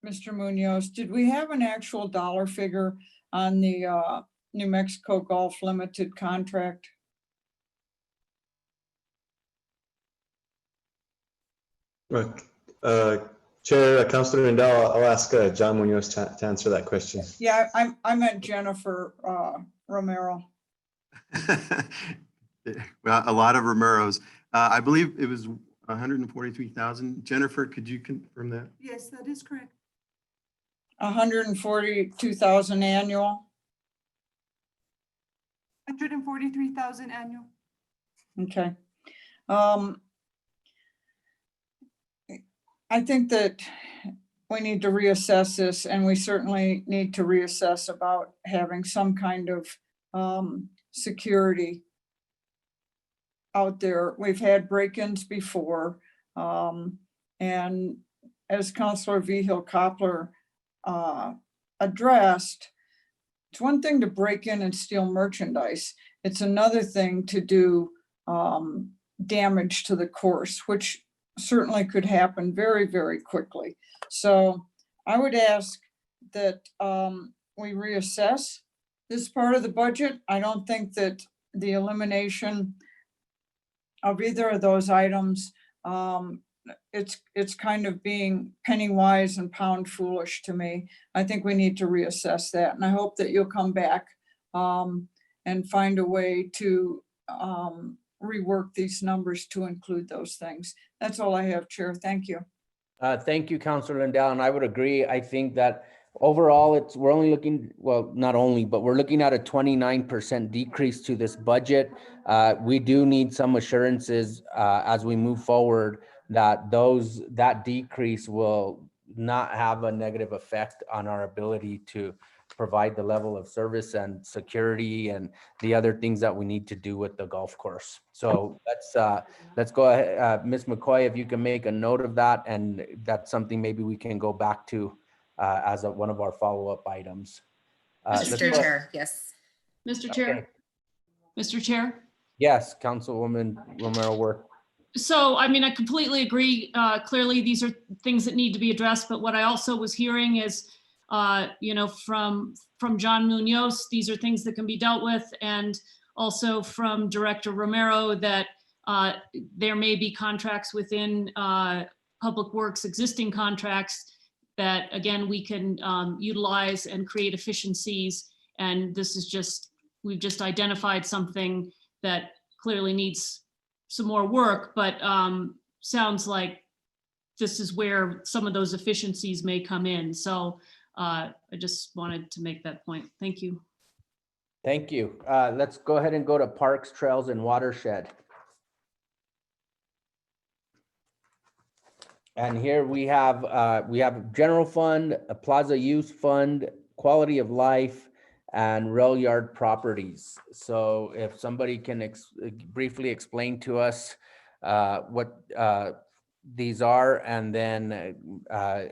Mr. Munoz, did we have an actual dollar figure on the New Mexico Golf Limited contract? Chair, Councilor Rendell, I'll ask John Munoz to answer that question. Yeah, I meant Jennifer Romero. Well, a lot of Romeros. I believe it was 143,000. Jennifer, could you confirm that? Yes, that is correct. 142,000 annual. 143,000 annual. Okay. I think that we need to reassess this, and we certainly need to reassess about having some kind of security out there. We've had break-ins before, and as Councilor Vigil Koppler addressed, it's one thing to break in and steal merchandise. It's another thing to do damage to the course, which certainly could happen very, very quickly. So I would ask that we reassess this part of the budget. I don't think that the elimination of either of those items, it's kind of being penny wise and pound foolish to me. I think we need to reassess that. And I hope that you'll come back and find a way to rework these numbers to include those things. That's all I have, Chair. Thank you. Thank you, Councilor Lindell, and I would agree. I think that overall, we're only looking, well, not only, but we're looking at a 29% decrease to this budget. We do need some assurances as we move forward that that decrease will not have a negative effect on our ability to provide the level of service and security and the other things that we need to do with the golf course. So let's go ahead, Ms. McCoy, if you can make a note of that, and that's something maybe we can go back to as one of our follow-up items. Mr. Chair, yes. Mr. Chair. Mr. Chair. Yes, Councilwoman Romero Worth. So, I mean, I completely agree. Clearly, these are things that need to be addressed. But what I also was hearing is, from John Munoz, these are things that can be dealt with, and also from Director Romero that there may be contracts within Public Works existing contracts that, again, we can utilize and create efficiencies. And this is we've just identified something that clearly needs some more work, but sounds like this is where some of those efficiencies may come in. So I just wanted to make that point. Thank you. Thank you. Let's go ahead and go to Parks, Trails, and Watershed. And here we have general fund, a plaza use fund, quality of life, and rail yard properties. So if somebody can briefly explain to us what these are, and then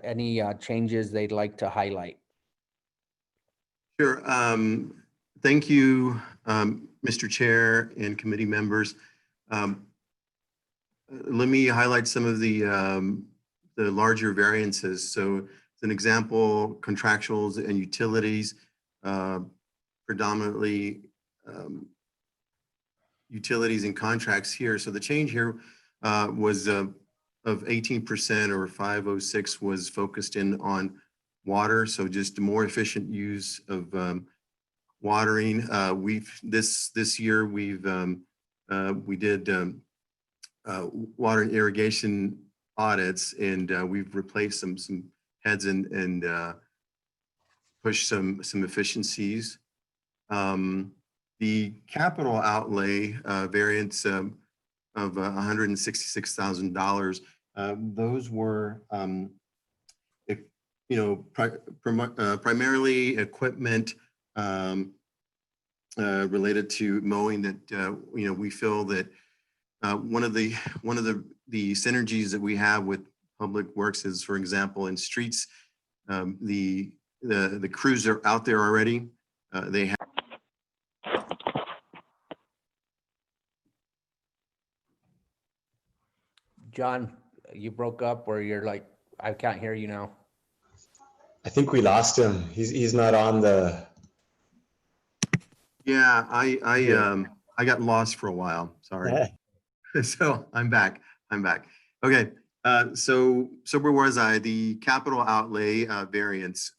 any changes they'd like to highlight. Sure. Thank you, Mr. Chair and committee members. Let me highlight some of the larger variances. So as an example, contractuals and utilities, predominantly utilities and contracts here. So the change here was of 18%, or 506 was focused in on water. So just more efficient use of watering. This year we did water and irrigation audits, and we've replaced some heads and pushed some efficiencies. The capital outlay variance of $166,000. Those were, primarily equipment related to mowing that we feel that one of the synergies that we have with Public Works is, for example, in streets, the crews are out there already. They have. John, you broke up, or you're like, I can't hear you now. I think we lost him. He's not on the. Yeah, I got lost for a while. Sorry. So I'm back. Okay. So where was I? The capital outlay variance.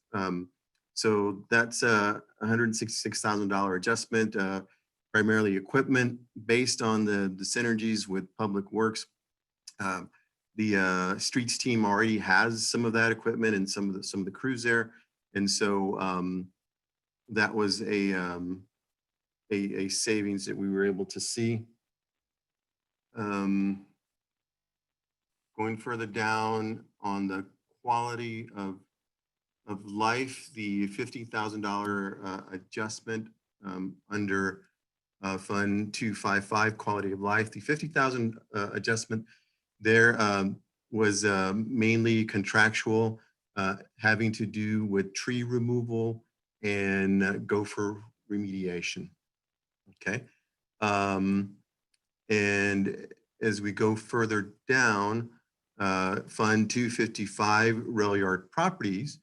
So that's a $166,000 adjustment, primarily equipment based on the synergies with Public Works. The streets team already has some of that equipment and some of the crews there, and so that was a savings that we were able to see. Going further down on the quality of life, the $50,000 adjustment under Fund 255, Quality of Life. The $50,000 adjustment there was mainly contractual, having to do with tree removal and gopher remediation. Okay. And as we go further down, Fund 255, Rail Yard Properties,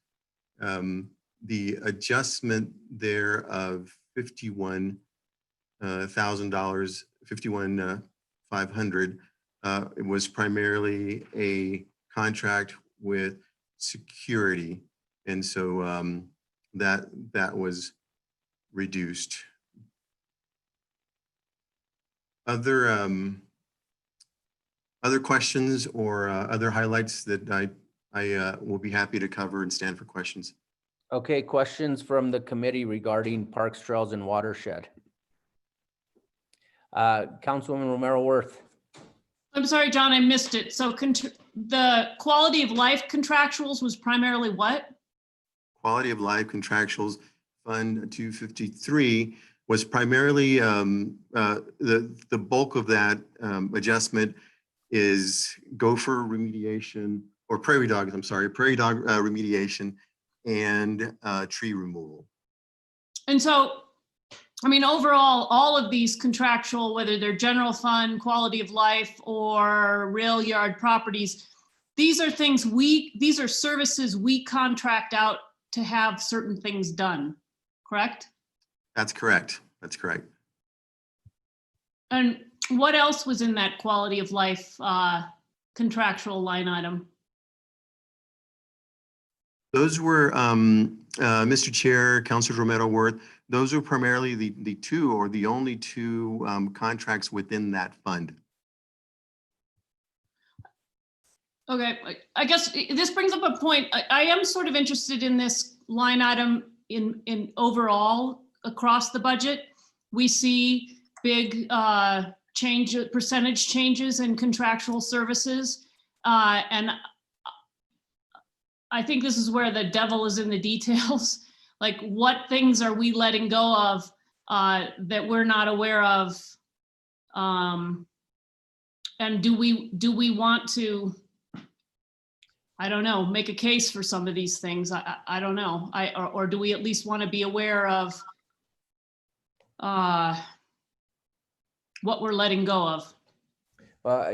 the adjustment there of $51,000, $51,500, it was primarily a contract with security, and so that was reduced. Other questions or other highlights that I will be happy to cover and stand for questions. Okay, questions from the committee regarding parks, trails, and watershed. Councilwoman Romero Worth. I'm sorry, John, I missed it. So the quality of life contractuals was primarily what? Quality of life contractuals, Fund 253 was primarily the bulk of that adjustment is gopher remediation, or prairie dog remediation and tree removal. And so, I mean, overall, all of these contractual, whether they're general fund, quality of life, or rail yard properties, these are services we contract out to have certain things done, correct? That's correct. That's correct. And what else was in that quality of life contractual line item? Those were, Mr. Chair, Councilor Romero Worth, those are primarily the two or the only two contracts within that fund. Okay, I guess this brings up a point. I am sort of interested in this line item in overall across the budget. We see big percentage changes in contractual services. And I think this is where the devil is in the details. Like, what things are we letting go of that we're not aware of? And do we want to, I don't know, make a case for some of these things? I don't know. Or do we at least want to be aware of what we're letting go of?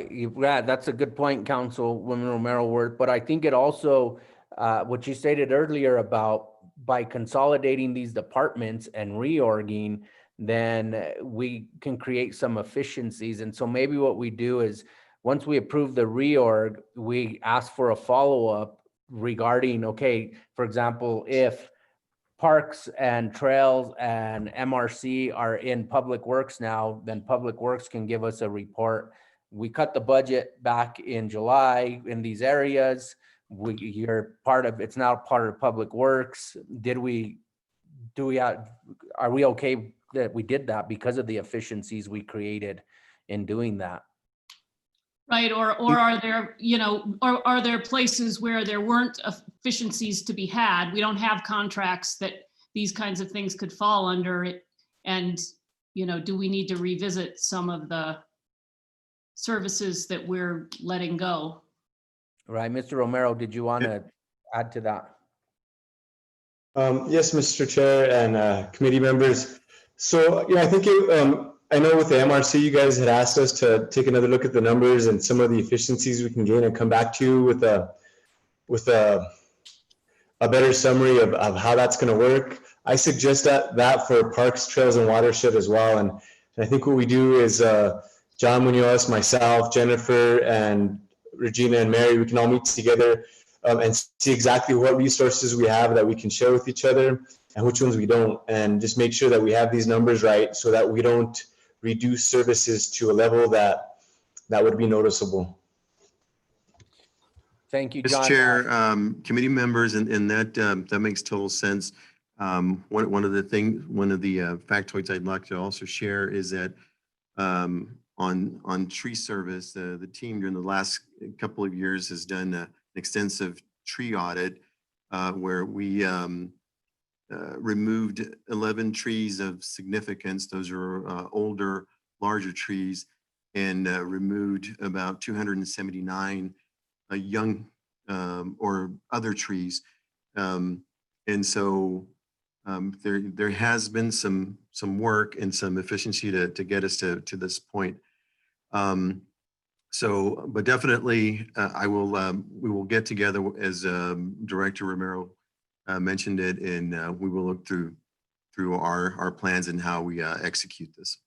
Yeah, that's a good point, Councilwoman Romero Worth. But I think it also, what you stated earlier about by consolidating these departments and reorging, then we can create some efficiencies. And so maybe what we do is once we approve the reorg, we ask for a follow-up regarding, okay, for example, if Parks and Trails and MRC are in Public Works now, then Public Works can give us a report. We cut the budget back in July in these areas. It's now part of Public Works. Are we okay that we did that because of the efficiencies we created in doing that? Right, or are there, are there places where there weren't efficiencies to be had? We don't have contracts that these kinds of things could fall under it. And, do we need to revisit some of the services that we're letting go? Right, Mr. Romero, did you want to add to that? Yes, Mr. Chair and committee members. So, I think I know with the MRC, you guys had asked us to take another look at the numbers and some of the efficiencies we can gain and come back to you with a better summary of how that's going to work. I suggest that for Parks, Trails, and Watershed as well. And I think what we do is John Munoz, myself, Jennifer, and Regina and Mary, we can all meet together and see exactly what resources we have that we can share with each other and which ones we don't, and just make sure that we have these numbers right so that we don't reduce services to a level that would be noticeable. Thank you, Mr. John. Chair, committee members, and that makes total sense. One of the factoids I'd like to also share is that on tree service, the team during the last couple of years has done an extensive tree audit where we removed 11 trees of significance. Those are older, larger trees, and removed about 279 young or other trees. And so there has been some work and some efficiency to get us to this point. But definitely we will get together as Director Romero mentioned it, and we will look through our plans and how we execute this.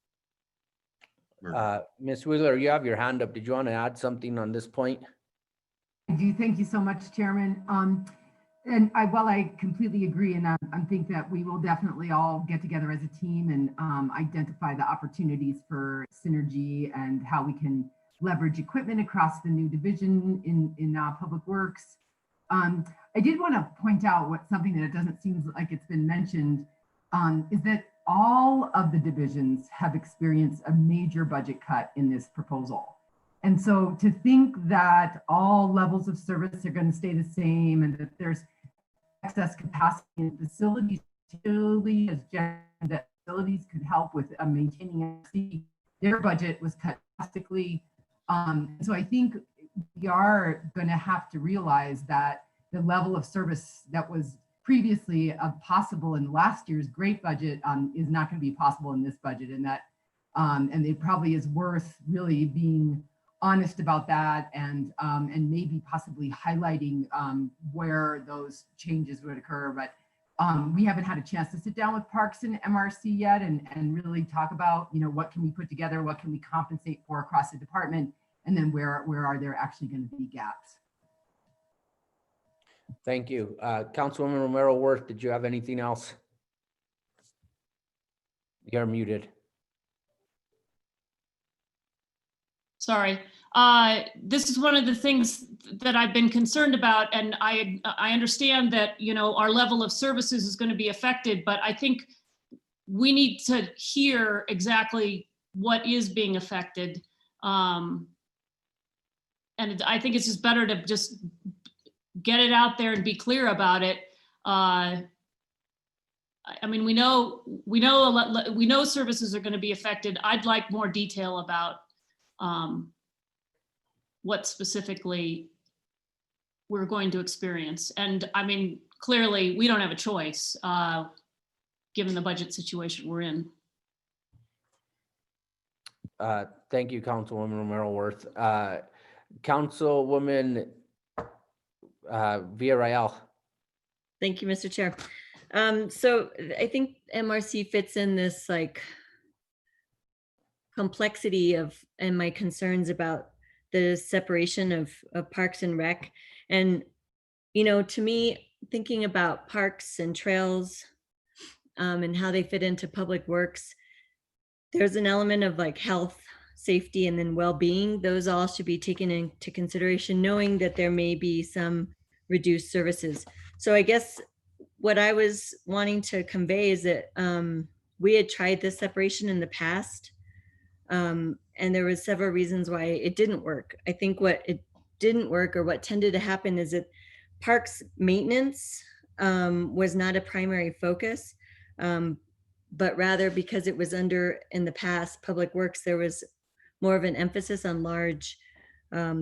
Ms. Wheeler, you have your hand up. Did you want to add something on this point? I do. Thank you so much, Chairman. And while I completely agree, and I think that we will definitely all get together as a team and identify the opportunities for synergy and how we can leverage equipment across the new division in Public Works. I did want to point out something that it doesn't seem like it's been mentioned, is that all of the divisions have experienced a major budget cut in this proposal. And so to think that all levels of service are going to stay the same and that there's excess capacity in facilities, particularly as that facilities could help with maintaining their budget was cut drastically. So I think we are going to have to realize that the level of service that was previously possible in last year's great budget is not going to be possible in this budget, and that and it probably is worth really being honest about that and maybe possibly highlighting where those changes would occur. But we haven't had a chance to sit down with Parks and MRC yet and really talk about, what can we put together, what can we compensate for across the department, and then where are there actually going to be gaps. Thank you. Councilwoman Romero Worth, did you have anything else? You're muted. Sorry. This is one of the things that I've been concerned about, and I understand that, our level of services is going to be affected, but I think we need to hear exactly what is being affected. And I think it's just better to just get it out there and be clear about it. I mean, we know services are going to be affected. I'd like more detail about what specifically we're going to experience. And I mean, clearly we don't have a choice given the budget situation we're in. Thank you, Councilwoman Romero Worth. Councilwoman Villarreal. Thank you, Mr. Chair. So I think MRC fits in this complexity and my concerns about the separation of Parks and Rec. And, to me, thinking about parks and trails and how they fit into Public Works, there's an element of health, safety, and then well-being. Those all should be taken into consideration, knowing that there may be some reduced services. So I guess what I was wanting to convey is that we had tried this separation in the past, and there was several reasons why it didn't work. I think what it didn't work, or what tended to happen, is that parks maintenance was not a primary focus, but rather because it was under, in the past, Public Works, there was more of an emphasis on large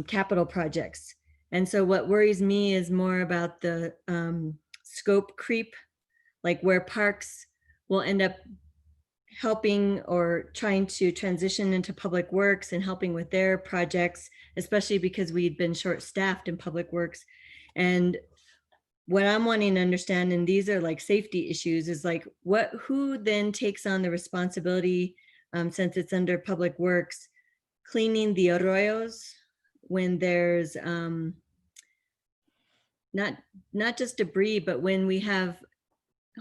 capital projects. And so what worries me is more about the scope creep, where parks will end up helping or trying to transition into Public Works and helping with their projects, especially because we'd been short-staffed in Public Works. And what I'm wanting to understand, and these are safety issues, is who then takes on the responsibility, since it's under Public Works, cleaning the arroyos, when there's not just debris, but when we have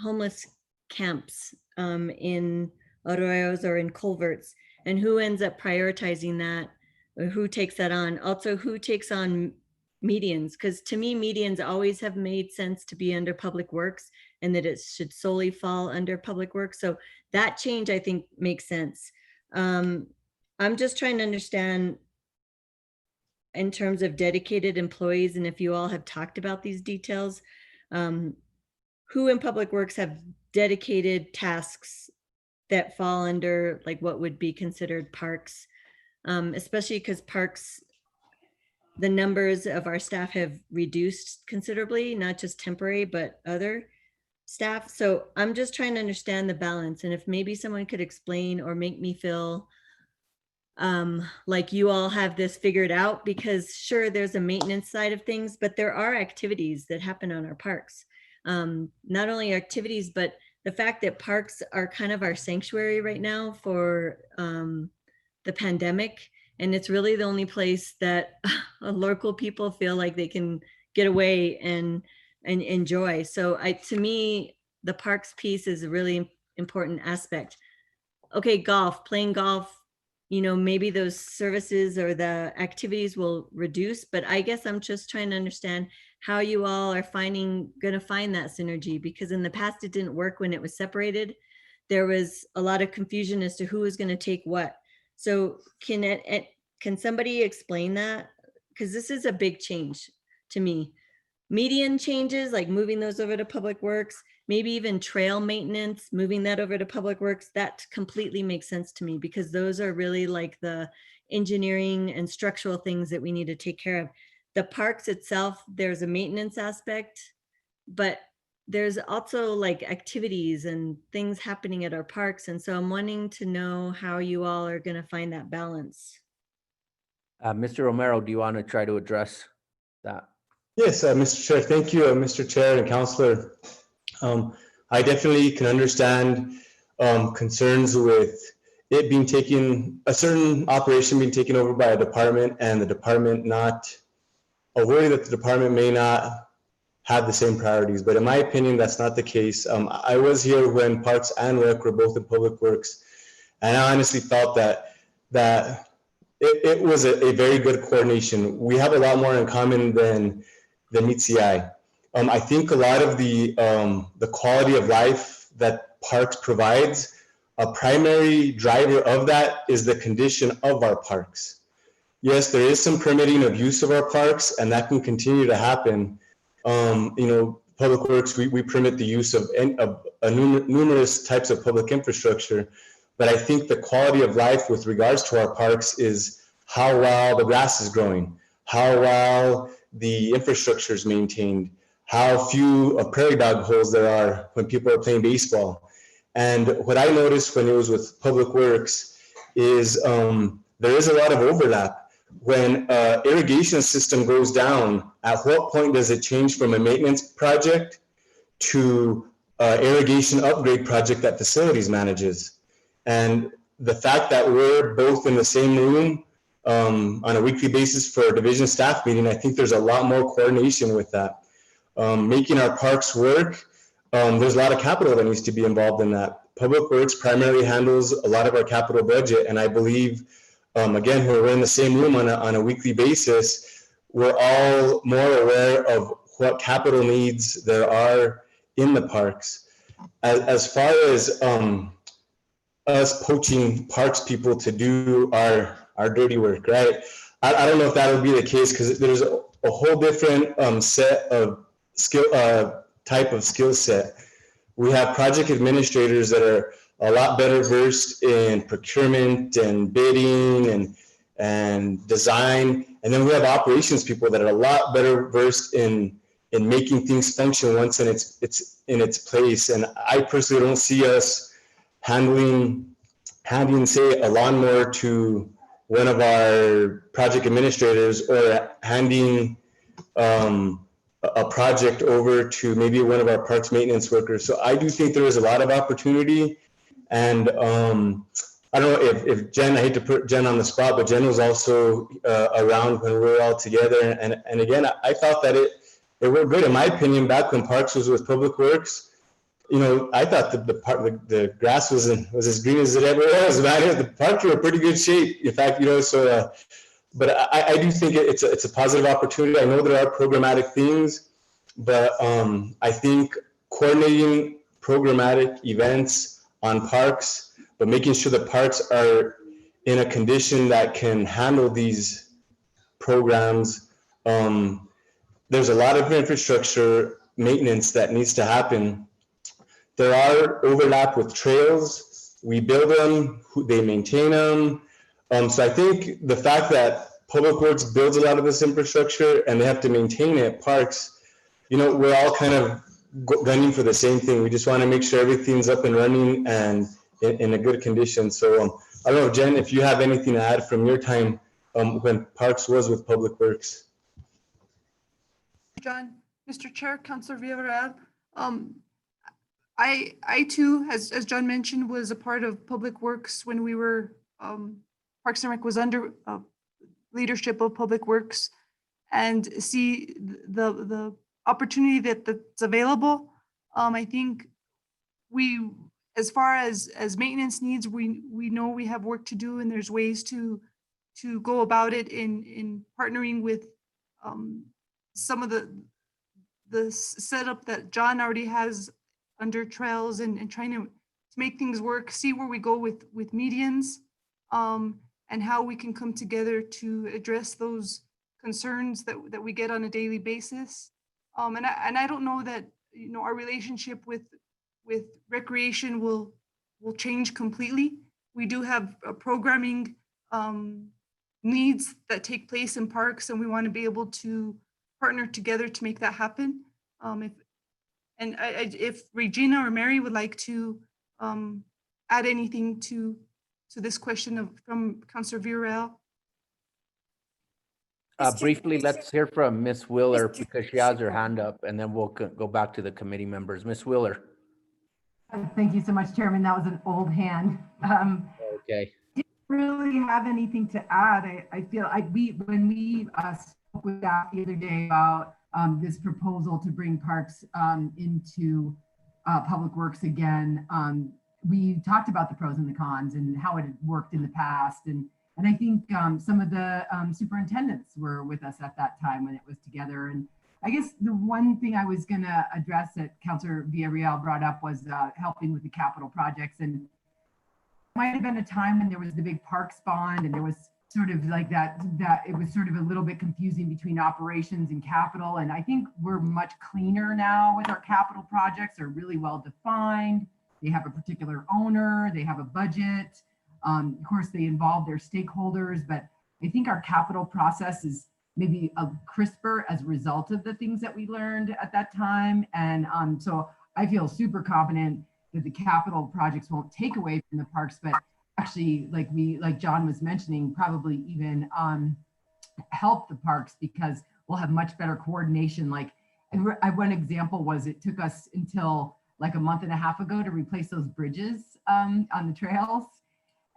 homeless camps in arroyos or in culverts, and who ends up prioritizing that, or who takes that on? Also, who takes on medians? Because to me, medians always have made sense to be under Public Works, and that it should solely fall under Public Works. So that change, I think, makes sense. I'm just trying to understand in terms of dedicated employees, and if you all have talked about these details, who in Public Works have dedicated tasks that fall under like what would be considered parks, especially because parks, the numbers of our staff have reduced considerably, not just temporary, but other staff. So I'm just trying to understand the balance, and if maybe someone could explain or make me feel like you all have this figured out, because sure, there's a maintenance side of things, but there are activities that happen on our parks. Not only activities, but the fact that parks are kind of our sanctuary right now for the pandemic. And it's really the only place that local people feel like they can get away and enjoy. So to me, the parks piece is a really important aspect. Okay, golf, playing golf, you know, maybe those services or the activities will reduce, but I guess I'm just trying to understand how you all are gonna find that synergy, because in the past it didn't work when it was separated. There was a lot of confusion as to who was gonna take what. So can somebody explain that? Because this is a big change to me. Median changes, like moving those over to Public Works, maybe even trail maintenance, moving that over to Public Works, that completely makes sense to me, because those are really like the engineering and structural things that we need to take care of. The parks itself, there's a maintenance aspect, but there's also like activities and things happening at our parks. And so I'm wanting to know how you all are going to find that balance. Mr. Romero, do you want to try to address that? Yes, Mr. Chair, thank you, Mr. Chair and Councilor. I definitely can understand concerns with it being taken, a certain operation being taken over by a department, and the department not, a worry that the department may not have the same priorities. But in my opinion, that's not the case. I was here when Parks and Rec were both in Public Works, and I honestly felt that it was a very good coordination. We have a lot more in common than meets the eye. I think a lot of the quality of life that Parks provides, a primary driver of that is the condition of our parks. Yes, there is some permitting of use of our parks, and that can continue to happen. You know, Public Works, we permit the use of numerous types of public infrastructure, but I think the quality of life with regards to our parks is how well the grass is growing, how well the infrastructure is maintained, how few prairie dog holes there are when people are playing baseball. And what I noticed when it was with Public Works is there is a lot of overlap. When irrigation system goes down, at what point does it change from a maintenance project to irrigation upgrade project that facilities manages? And the fact that we're both in the same room on a weekly basis for a division staff meeting, I think there's a lot more coordination with that. Making our parks work, there's a lot of capital that needs to be involved in that. Public Works primarily handles a lot of our capital budget, and I believe, again, when we're in the same room on a weekly basis, we're all more aware of what capital needs there are in the parks. As far as us poaching parks people to do our dirty work, right? I don't know if that would be the case, because there's a whole different set of type of skill set. We have project administrators that are a lot better versed in procurement and bidding and design, and then we have operations people that are a lot better versed in making things function once it's in its place. And I personally don't see us handing, say, a lawnmower to one of our project administrators, or handing a project over to maybe one of our parks maintenance workers. So I do think there is a lot of opportunity, and I don't know if Jen, I hate to put Jen on the spot, but Jen was also around when we were all together. And again, I thought that it worked good. In my opinion, back when Parks was with Public Works, you know, I thought the grass was as green as it ever was, man. The parks were in pretty good shape. In fact, you know, so, but I do think it's a positive opportunity. I know there are programmatic things, but I think coordinating programmatic events on parks, but making sure the parks are in a condition that can handle these programs. There's a lot of infrastructure maintenance that needs to happen. There are overlap with trails. We build them, they maintain them. So I think the fact that Public Works builds a lot of this infrastructure and they have to maintain it, parks, you know, we're all kind of gunning for the same thing. We just want to make sure everything's up and running and in a good condition. So I don't know, Jen, if you have anything to add from your time when Parks was with Public Works. John, Mr. Chair, Councilor Villarreal. I too, as John mentioned, was a part of Public Works when we were, Parks and Rec was under leadership of Public Works, and see the opportunity that's available. I think we, as far as maintenance needs, we know we have work to do, and there's ways to go about it in partnering with some of the setup that John already has under trails and trying to make things work, see where we go with medians, and how we can come together to address those concerns that we get on a daily basis. And I don't know that, you know, our relationship with recreation will change completely. We do have programming needs that take place in parks, and we want to be able to partner together to make that happen. If Regina or Mary would like to add anything to this question from Councilor Villarreal. Briefly, let's hear from Ms. Wheeler because she has her hand up, and then we'll go back to the committee members. Ms. Wheeler. Thank you so much, Chairman. That was an old hand. Okay. Didn't really have anything to add. I feel when we spoke with that the other day about this proposal to bring parks into Public Works again, we talked about the pros and the cons and how it had worked in the past. And I think some of the superintendents were with us at that time when it was together. And I guess the one thing I was going to address that Councilor Villarreal brought up was helping with the capital projects. And might have been a time when there was the big parks bond and there was sort of like that it was sort of a little bit confusing between operations and capital. And I think we're much cleaner now with our capital projects. They're really well defined. They have a particular owner, they have a budget. Of course, they involve their stakeholders, but I think our capital process is maybe a crisper as a result of the things that we learned at that time. And so I feel super confident that the capital projects won't take away from the parks, but actually, like John was mentioning, probably even help the parks because we'll have much better coordination. Like one example was it took us until like a month and a half ago to replace those bridges on the trails.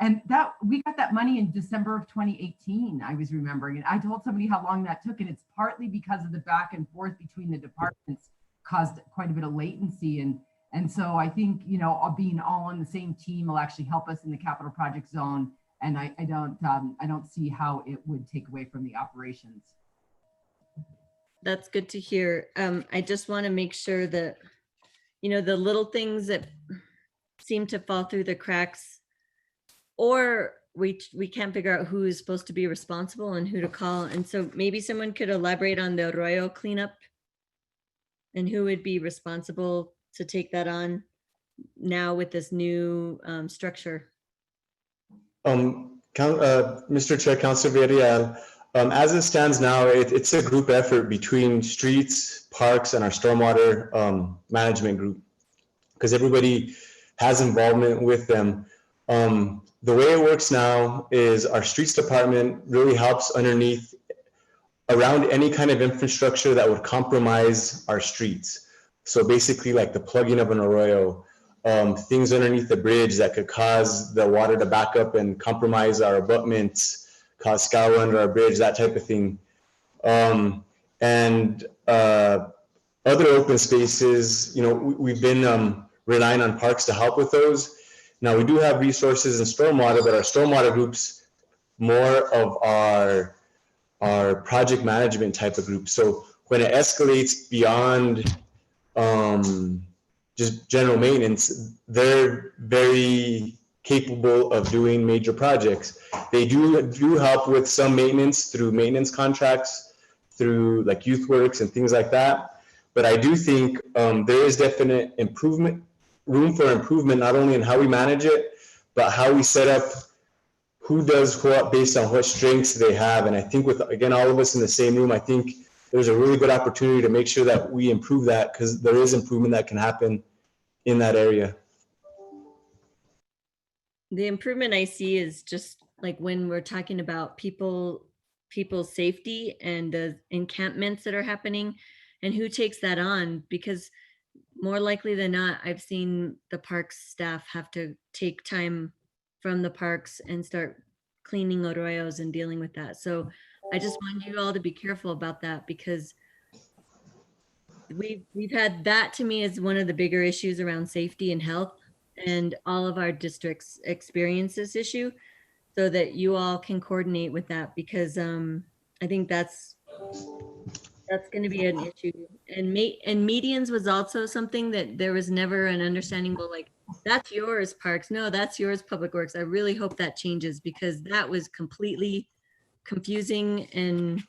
And that we got that money in December of 2018, I was remembering. And I told somebody how long that took, and it's partly because of the back and forth between the departments caused quite a bit of latency. And so I think, you know, being all on the same team will actually help us in the capital project zone. And I don't see how it would take away from the operations. That's good to hear. I just want to make sure that, you know, the little things that seem to fall through the cracks, or we can't figure out who is supposed to be responsible and who to call. And so maybe someone could elaborate on the Arroyo cleanup and who would be responsible to take that on now with this new structure. Mr. Chair, Councilor Villarreal, as it stands now, it's a group effort between streets, parks, and our stormwater management group, because everybody has involvement with them. The way it works now is our streets department really helps underneath around any kind of infrastructure that would compromise our streets. So basically like the plugging of an arroyo, things underneath the bridge that could cause the water to back up and compromise our abutments, cause scour under our bridge, that type of thing. And other open spaces, you know, we've been relying on parks to help with those. Now we do have resources in stormwater, but our stormwater group's more of our project management type of group. So when it escalates beyond just general maintenance, they're very capable of doing major projects. They do help with some maintenance through maintenance contracts, through like youth works and things like that. But I do think there is definite room for improvement, not only in how we manage it, but how we set up who does what based on what strengths they have. And I think with, again, all of us in the same room, I think there's a really good opportunity to make sure that we improve that, because there is improvement that can happen in that area. The improvement I see is just like when we're talking about people's safety and the encampments that are happening and who takes that on, because more likely than not, I've seen the parks staff have to take time from the parks and start cleaning arroyos and dealing with that. So I just want you all to be careful about that, because we've had that, to me, is one of the bigger issues around safety and health, and all of our districts experience this issue, so that you all can coordinate with that, because I think that's going to be an issue. And medians was also something that there was never an understanding, well, like, that's yours, parks. No, that's yours, public works. I really hope that changes, because that was completely confusing and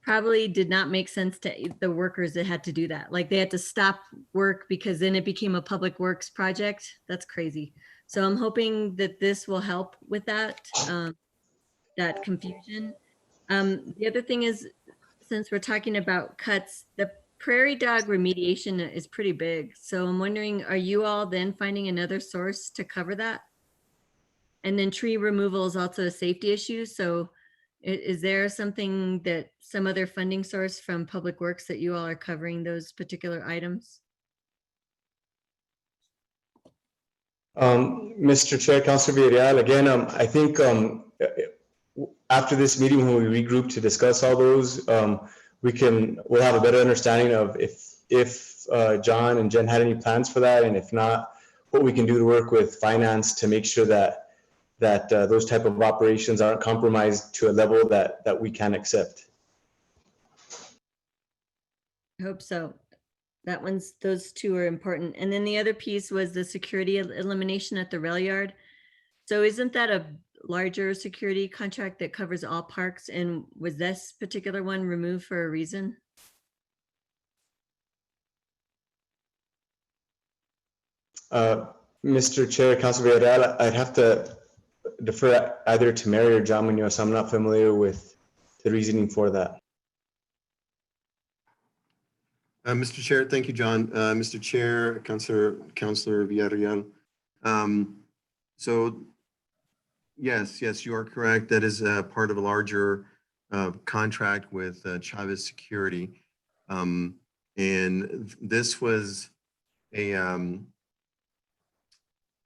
probably did not make sense to the workers that had to do that. Like, they had to stop work because then it became a public works project. That's crazy. So I'm hoping that this will help with that, that confusion. The other thing is, since we're talking about cuts, the prairie dog remediation is pretty big. So I'm wondering, are you all then finding another source to cover that? And then tree removal is also a safety issue. So is there something that some other funding source from Public Works that you all are covering those particular items? Mr. Chair, Councilor Villarreal, again, I think after this meeting, when we regroup to discuss all those, we'll have a better understanding of if John and Jen had any plans for that, and if not, what we can do to work with finance to make sure that those type of operations aren't compromised to a level that we can accept. I hope so. Those two are important. And then the other piece was the security elimination at the rail yard. So isn't that a larger security contract that covers all parks? And was this particular one removed for a reason? Mr. Chair, Councilor Villarreal, I'd have to defer either to Mary or John Munoz. I'm not familiar with the reasoning for that. Mr. Chair, thank you, John. Mr. Chair, Councilor Villarreal. So yes, you are correct. That is part of a larger contract with Chavez Security. And this was an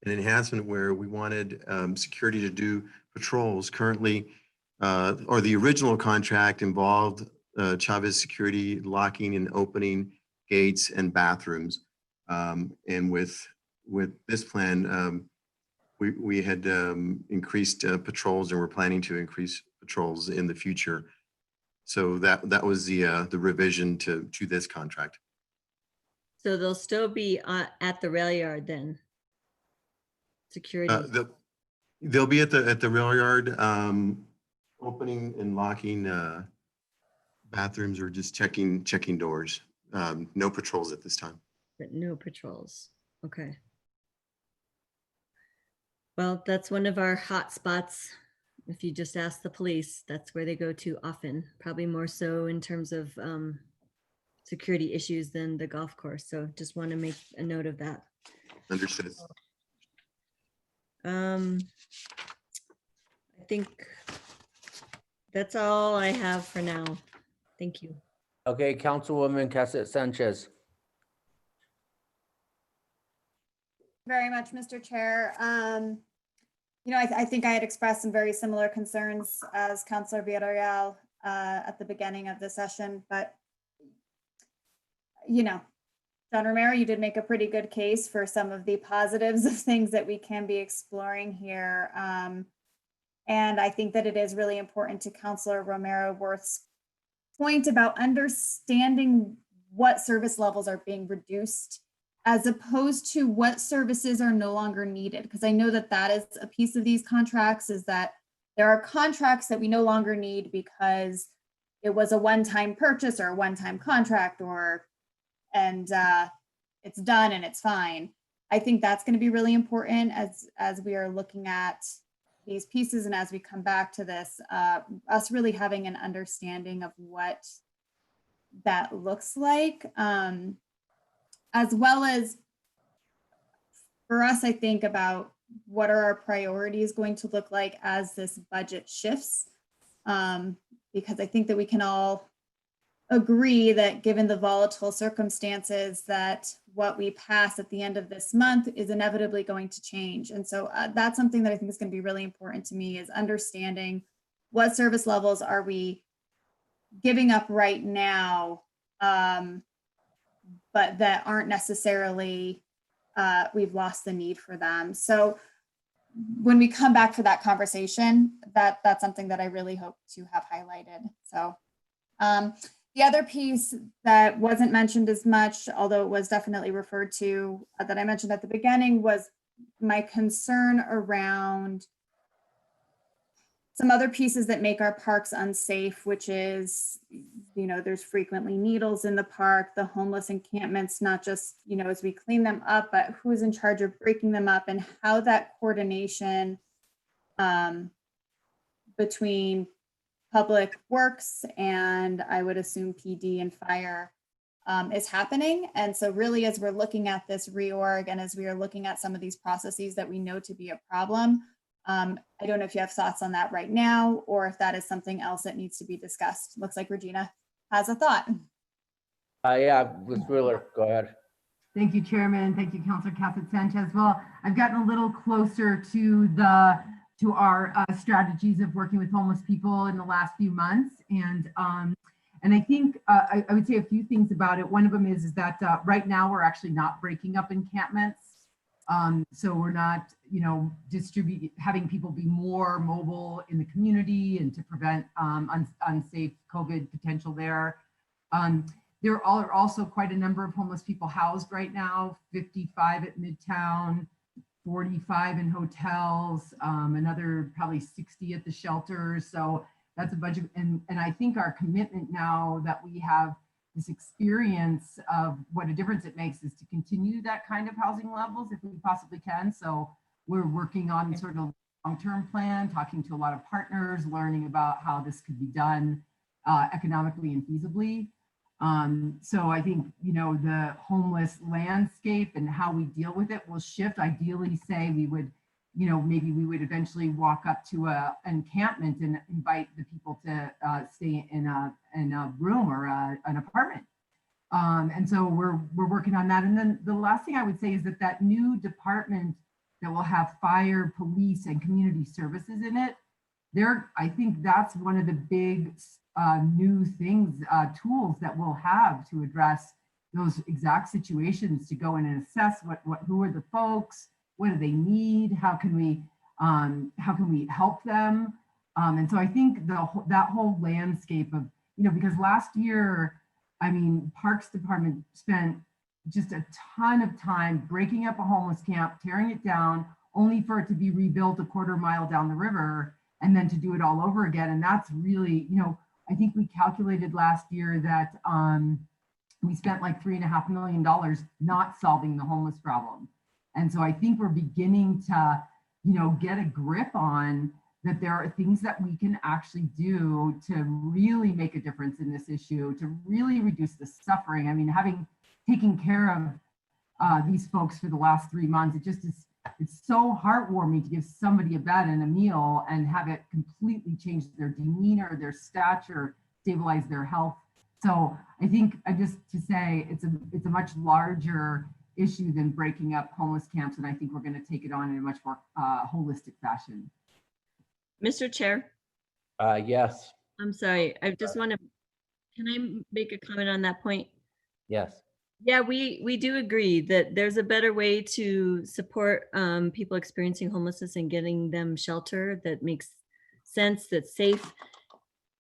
enhancement where we wanted security to do patrols. Currently, or the original contract involved Chavez Security locking and opening gates and bathrooms. And with this plan, we had increased patrols, and we're planning to increase patrols in the future. So that was the revision to this contract. So they'll still be at the rail yard then? Security? They'll be at the rail yard, opening and locking bathrooms, or just checking doors. No patrols at this time. But no patrols. Okay. Well, that's one of our hot spots. If you just ask the police, that's where they go to often, probably more so in terms of security issues than the golf course. So just want to make a note of that. Understood. I think that's all I have for now. Thank you. Okay, Councilwoman Cassette Sanchez. very much, Mr. Chair. I think I had expressed some very similar concerns as Councilor Villarreal at the beginning of the session, but John Romero, you did make a pretty good case for some of the positives of things that we can be exploring here. And I think that it is really important to Councilor Romero Worth's point about understanding what service levels are being reduced as opposed to what services are no longer needed. Because I know that that is a piece of these contracts, is that there are contracts that we no longer need because it was a one-time purchase or a one-time contract, and it's done and it's fine. I think that's going to be really important as we are looking at these pieces, and as we come back to this, us really having an understanding of what that looks like, as well as for us, I think about what are our priorities going to look like as this budget shifts, because I think that we can all agree that given the volatile circumstances, that what we pass at the end of this month is inevitably going to change. And so that's something that I think is going to be really important to me, is understanding what service levels are we giving up right now, but that aren't necessarily, we've lost the need for them. So when we come back for that conversation, that's something that I really hope to have highlighted. So the other piece that wasn't mentioned as much, although it was definitely referred to, that I mentioned at the beginning, was my concern around some other pieces that make our parks unsafe, which is, there's frequently needles in the park, the homeless encampments, not just, as we clean them up, but who's in charge of breaking them up, and how that coordination between Public Works and I would assume PD and fire is happening. And so really, as we're looking at this reorg and as we are looking at some of these processes that we know to be a problem, I don't know if you have thoughts on that right now, or if that is something else that needs to be discussed. Looks like Regina has a thought. Yeah, Ms. Wheeler, go ahead. Thank you, Chairman. Thank you, Councilor Cassett Sanchez. Well, I've gotten a little closer to our strategies of working with homeless people in the last few months, and I think I would say a few things about it. One of them is that right now we're actually not breaking up encampments, so we're not, having people be more mobile in the community and to prevent unsafe COVID potential there. There are also quite a number of homeless people housed right now, 55 at Midtown, 45 in hotels, another probably 60 at the shelters. So that's a bunch of, and I think our commitment now that we have this experience of what a difference it makes is to continue that kind of housing levels if we possibly can. So we're working on sort of long-term plan, talking to a lot of partners, learning about how this could be done economically and feasibly. So I think, the homeless landscape and how we deal with it will shift. Ideally, say we would, maybe we would eventually walk up to an encampment and invite the people to stay in a room or an apartment. And so we're working on that. And then the last thing I would say is that new department that will have fire, police, and community services in it, I think that's one of the big new things, tools that we'll have to address those exact situations, to go in and assess who are the folks, what do they need, how can we help them, and so I think that whole landscape of, because last year, Parks Department spent just a ton of time breaking up a homeless camp, tearing it down, only for it to be rebuilt a quarter mile down the river, and then to do it all over again. And that's really, I think we calculated last year that we spent like $3.5 million not solving the homeless problem. And so I think we're beginning to, get a grip on that there are things that we can actually do to really make a difference in this issue, to really reduce the suffering. Having taken care of these folks for the last 3 months, it's so heartwarming to give somebody a bed and a meal and have it completely change their demeanor, their stature, stabilize their health. So I think just to say it's a much larger issue than breaking up homeless camps. And I think we're going to take it on in a much more holistic fashion. Mr. Chair, Yes, I'm sorry. I just want to, can I make a comment on that point? yes. Yeah, we do agree that there's a better way to support people experiencing homelessness and getting them shelter that makes sense, that's safe.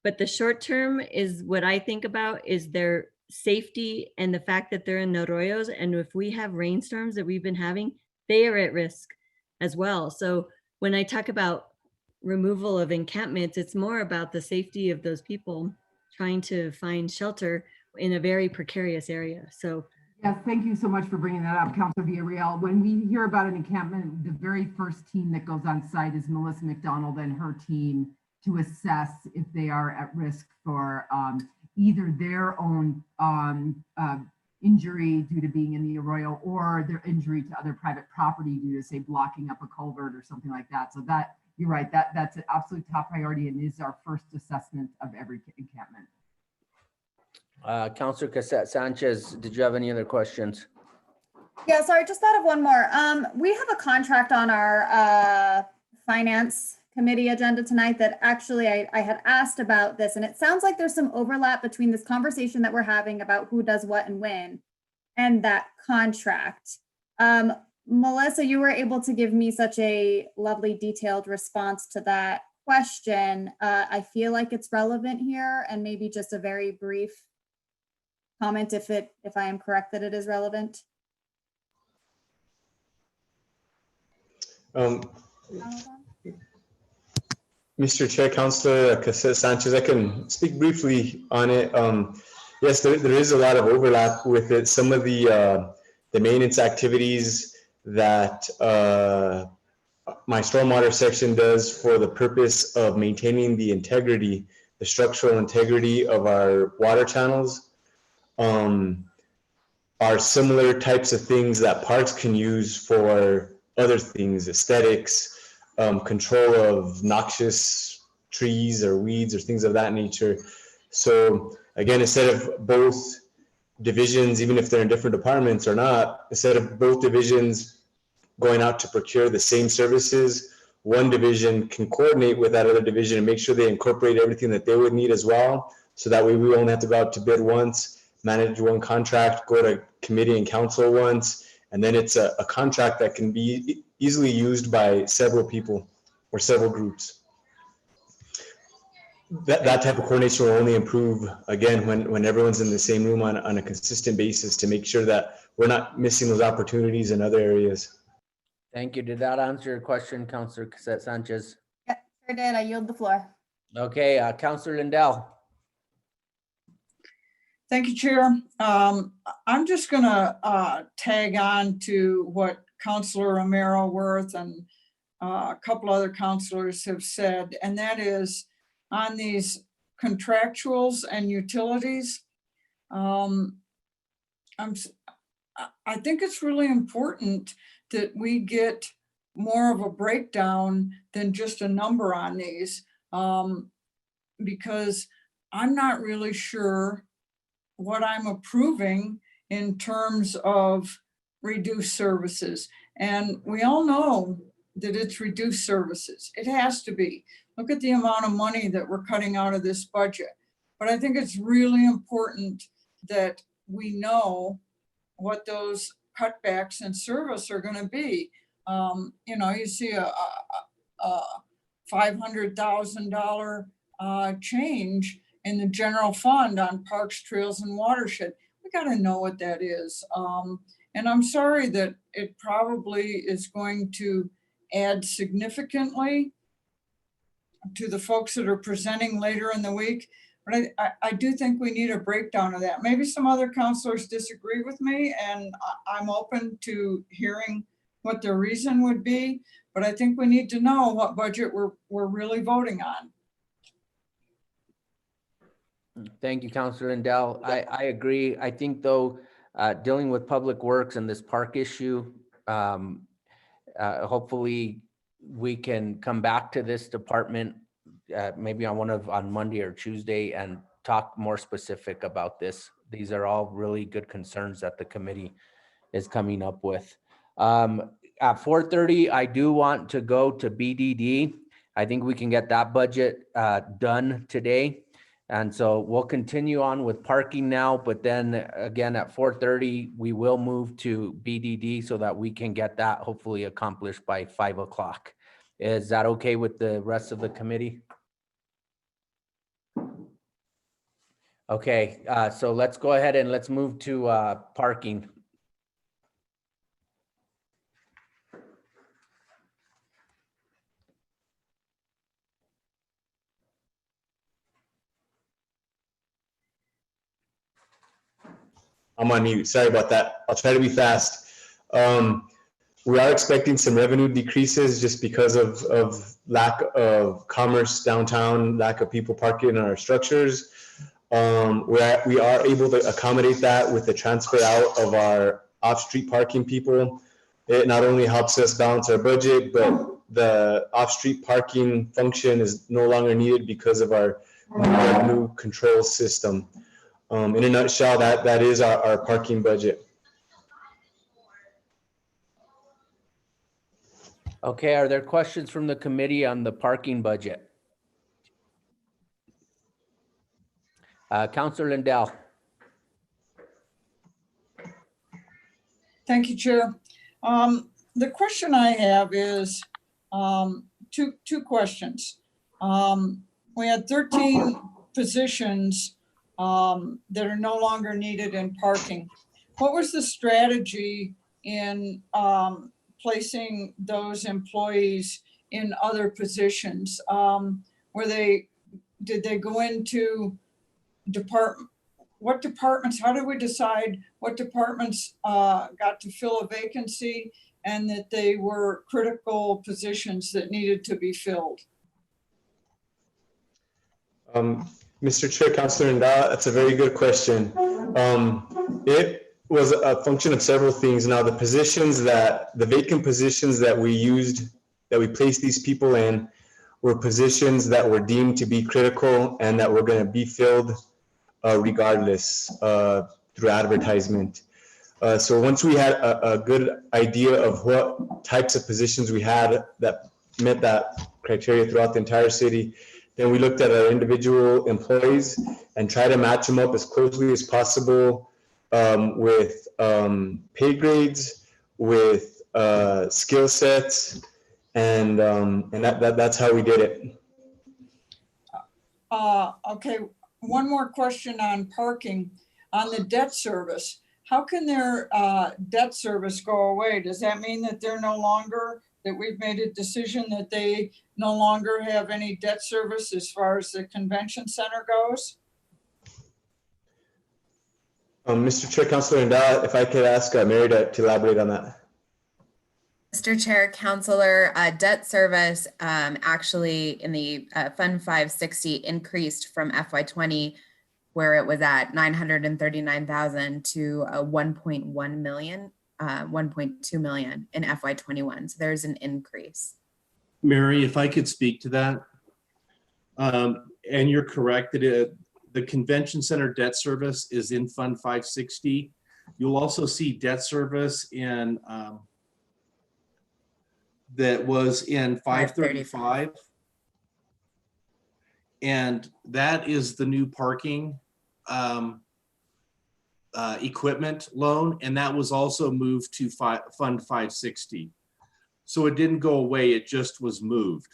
But the short term is what I think about is their safety and the fact that they're in Arroyos. And if we have rainstorms that we've been having, they are at risk as well. So when I talk about removal of encampments, it's more about the safety of those people trying to find shelter in a very precarious area. So Yes, thank you so much for bringing that up, Councilor Villarreal. When we hear about an encampment, the very first team that goes on site is Melissa McDonald and her team to assess if they are at risk for either their own injury due to being in the arroyo or their injury to other private property due to, say, blocking up a culvert or something like that. So that, you're right, that's an absolute top priority and is our first assessment of every encampment. Councilor Cassette Sanchez, did you have any other questions? Yeah, sorry, just thought of one more. We have a contract on our finance committee agenda tonight that actually I had asked about this, and it sounds like there's some overlap between this conversation that we're having about who does what and when and that contract. Melissa, you were able to give me such a lovely detailed response to that question. I feel like it's relevant here, and maybe just a very brief comment if I am correct that it is relevant. Mr. Chair, Councilor Cassette Sanchez, I can speak briefly on it. Yes, there is a lot of overlap with it. Some of the maintenance activities that my stormwater section does for the purpose of maintaining the integrity, the structural integrity of our water channels are similar types of things that parks can use for other things, aesthetics, control of noxious trees or weeds or things of that nature. So again, instead of both divisions, even if they're in different departments or not, instead of both divisions going out to procure the same services, one division can coordinate with that other division and make sure they incorporate everything that they would need as well. So that way we only have to go out to bid once, manage one contract, go to committee and council once, and then it's a contract that can be easily used by several people or several groups. That type of coordination will only improve, again, when everyone's in the same room on a consistent basis to make sure that we're not missing those opportunities in other areas. Thank you. Did that answer your question, Councilor Cassette Sanchez? Yeah, sure did. I yield the floor. Okay, Councilor Lindell. Thank you, Chair. I'm just gonna tag on to what Councilor Romero Worth and a couple other councilors have said, and that is on these contractuals and utilities. I think it's really important that we get more of a breakdown than just a number on these, because I'm not really sure what I'm approving in terms of reduced services. And we all know that it's reduced services. It has to be. Look at the amount of money that we're cutting out of this budget. But I think it's really important that we know what those cutbacks in service are going to be. You see a $500,000 change in the general fund on parks, trails, and watershed. We got to know what that is. And I'm sorry that it probably is going to add significantly to the folks that are presenting later in the week. But I do think we need a breakdown of that. Maybe some other counselors disagree with me, and I'm open to hearing what their reason would be. But I think we need to know what budget we're really voting on. Thank you, Councilor Lindell. I agree. I think though, dealing with public works and this park issue, hopefully we can come back to this department maybe on Monday or Tuesday and talk more specific about this. These are all really good concerns that the committee is coming up with. At 4:30, I do want to go to BDD. I think we can get that budget done today. And so we'll continue on with parking now, but then again at 4:30, we will move to BDD so that we can get that hopefully accomplished by 5 o'clock. Is that okay with the rest of the committee? Okay, so let's go ahead and let's move to parking. I'm on mute. Sorry about that. I'll try to be fast. We are expecting some revenue decreases just because of lack of commerce downtown, lack of people parking in our structures. We are able to accommodate that with the transfer out of our off-street parking people. It not only helps us balance our budget, but the off-street parking function is no longer needed because of our revenue control system. In a nutshell, that is our parking budget. Okay, are there questions from the committee on the parking budget? Councilor Lindell. Thank you, Chair. The question I have is two questions. We had 13 positions that are no longer needed in parking. What was the strategy in placing those employees in other positions? Did they go into what departments, how did we decide what departments got to fill a vacancy and that they were critical positions that needed to be filled? Mr. Chair, Councilor Nda, that's a very good question. It was a function of several things. Now, the vacant positions that we placed these people in were positions that were deemed to be critical and that were going to be filled regardless through advertisement. So once we had a good idea of what types of positions we had that met that criteria throughout the entire city, then we looked at our individual employees and tried to match them up as closely as possible with pay grades, with skill sets, and that's how we did it. Okay, one more question on parking. On the debt service, how can their debt service go away? Does that mean that they're no longer, that we've made a decision that they no longer have any debt service as far as the convention center goes? Mr. Chair, Councilor Nda, if I could ask Mary to elaborate on that. Mr. Chair, Councilor, debt service actually in the Fund 560 increased from FY20, where it was at 939,000 to 1.1 million, 1.2 million in FY21. So there's an increase. Mary, if I could speak to that. And you're correct that the convention center debt service is in Fund 560. You'll also see debt service in that was in 535. And that is the new parking equipment loan. And that was also moved to Fund 560. So it didn't go away, it just was moved.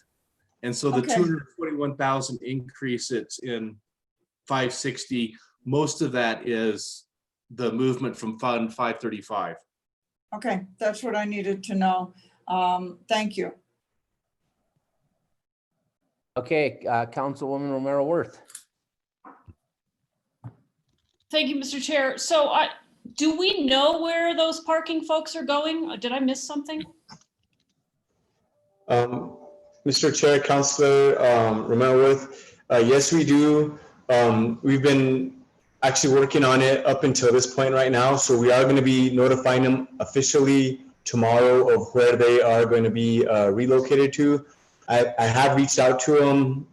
And so the 221,000 increase it's in 560, most of that is the movement from Fund 535. Okay, that's what I needed to know. Thank you. Okay, Councilwoman Romero Worth. Thank you, Mr. Chair. So do we know where those parking folks are going? Did I miss something? Mr. Chair, Councilor Romero Worth, yes, we do. We've been actually working on it up until this point right now. So we are going to be notifying them officially tomorrow of where they are going to be relocated to. I have reached out to them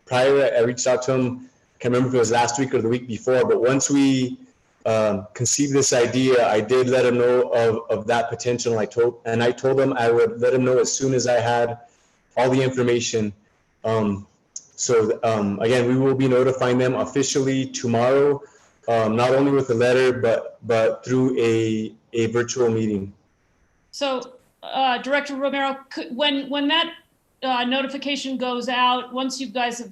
prior. I reached out to them, I can't remember if it was last week or the week before, but once we conceived this idea, I did let him know of that potential. I told him I would let him know as soon as I had all the information. Again, we will be notifying them officially tomorrow, not only with a letter, but through a virtual meeting. So, Director Romero, when that notification goes out, once you guys have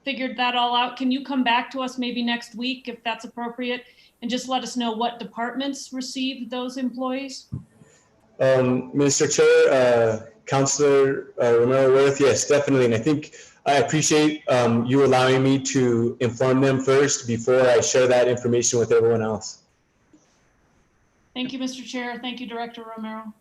figured that all out, can you come back to us maybe next week if that's appropriate and just let us know what departments received those employees? Mr. Chair, Councilor Romero Worth, yes, definitely. And I think I appreciate you allowing me to inform them first before I share that information with everyone else. Thank you, Mr. Chair. Thank you, Director Romero.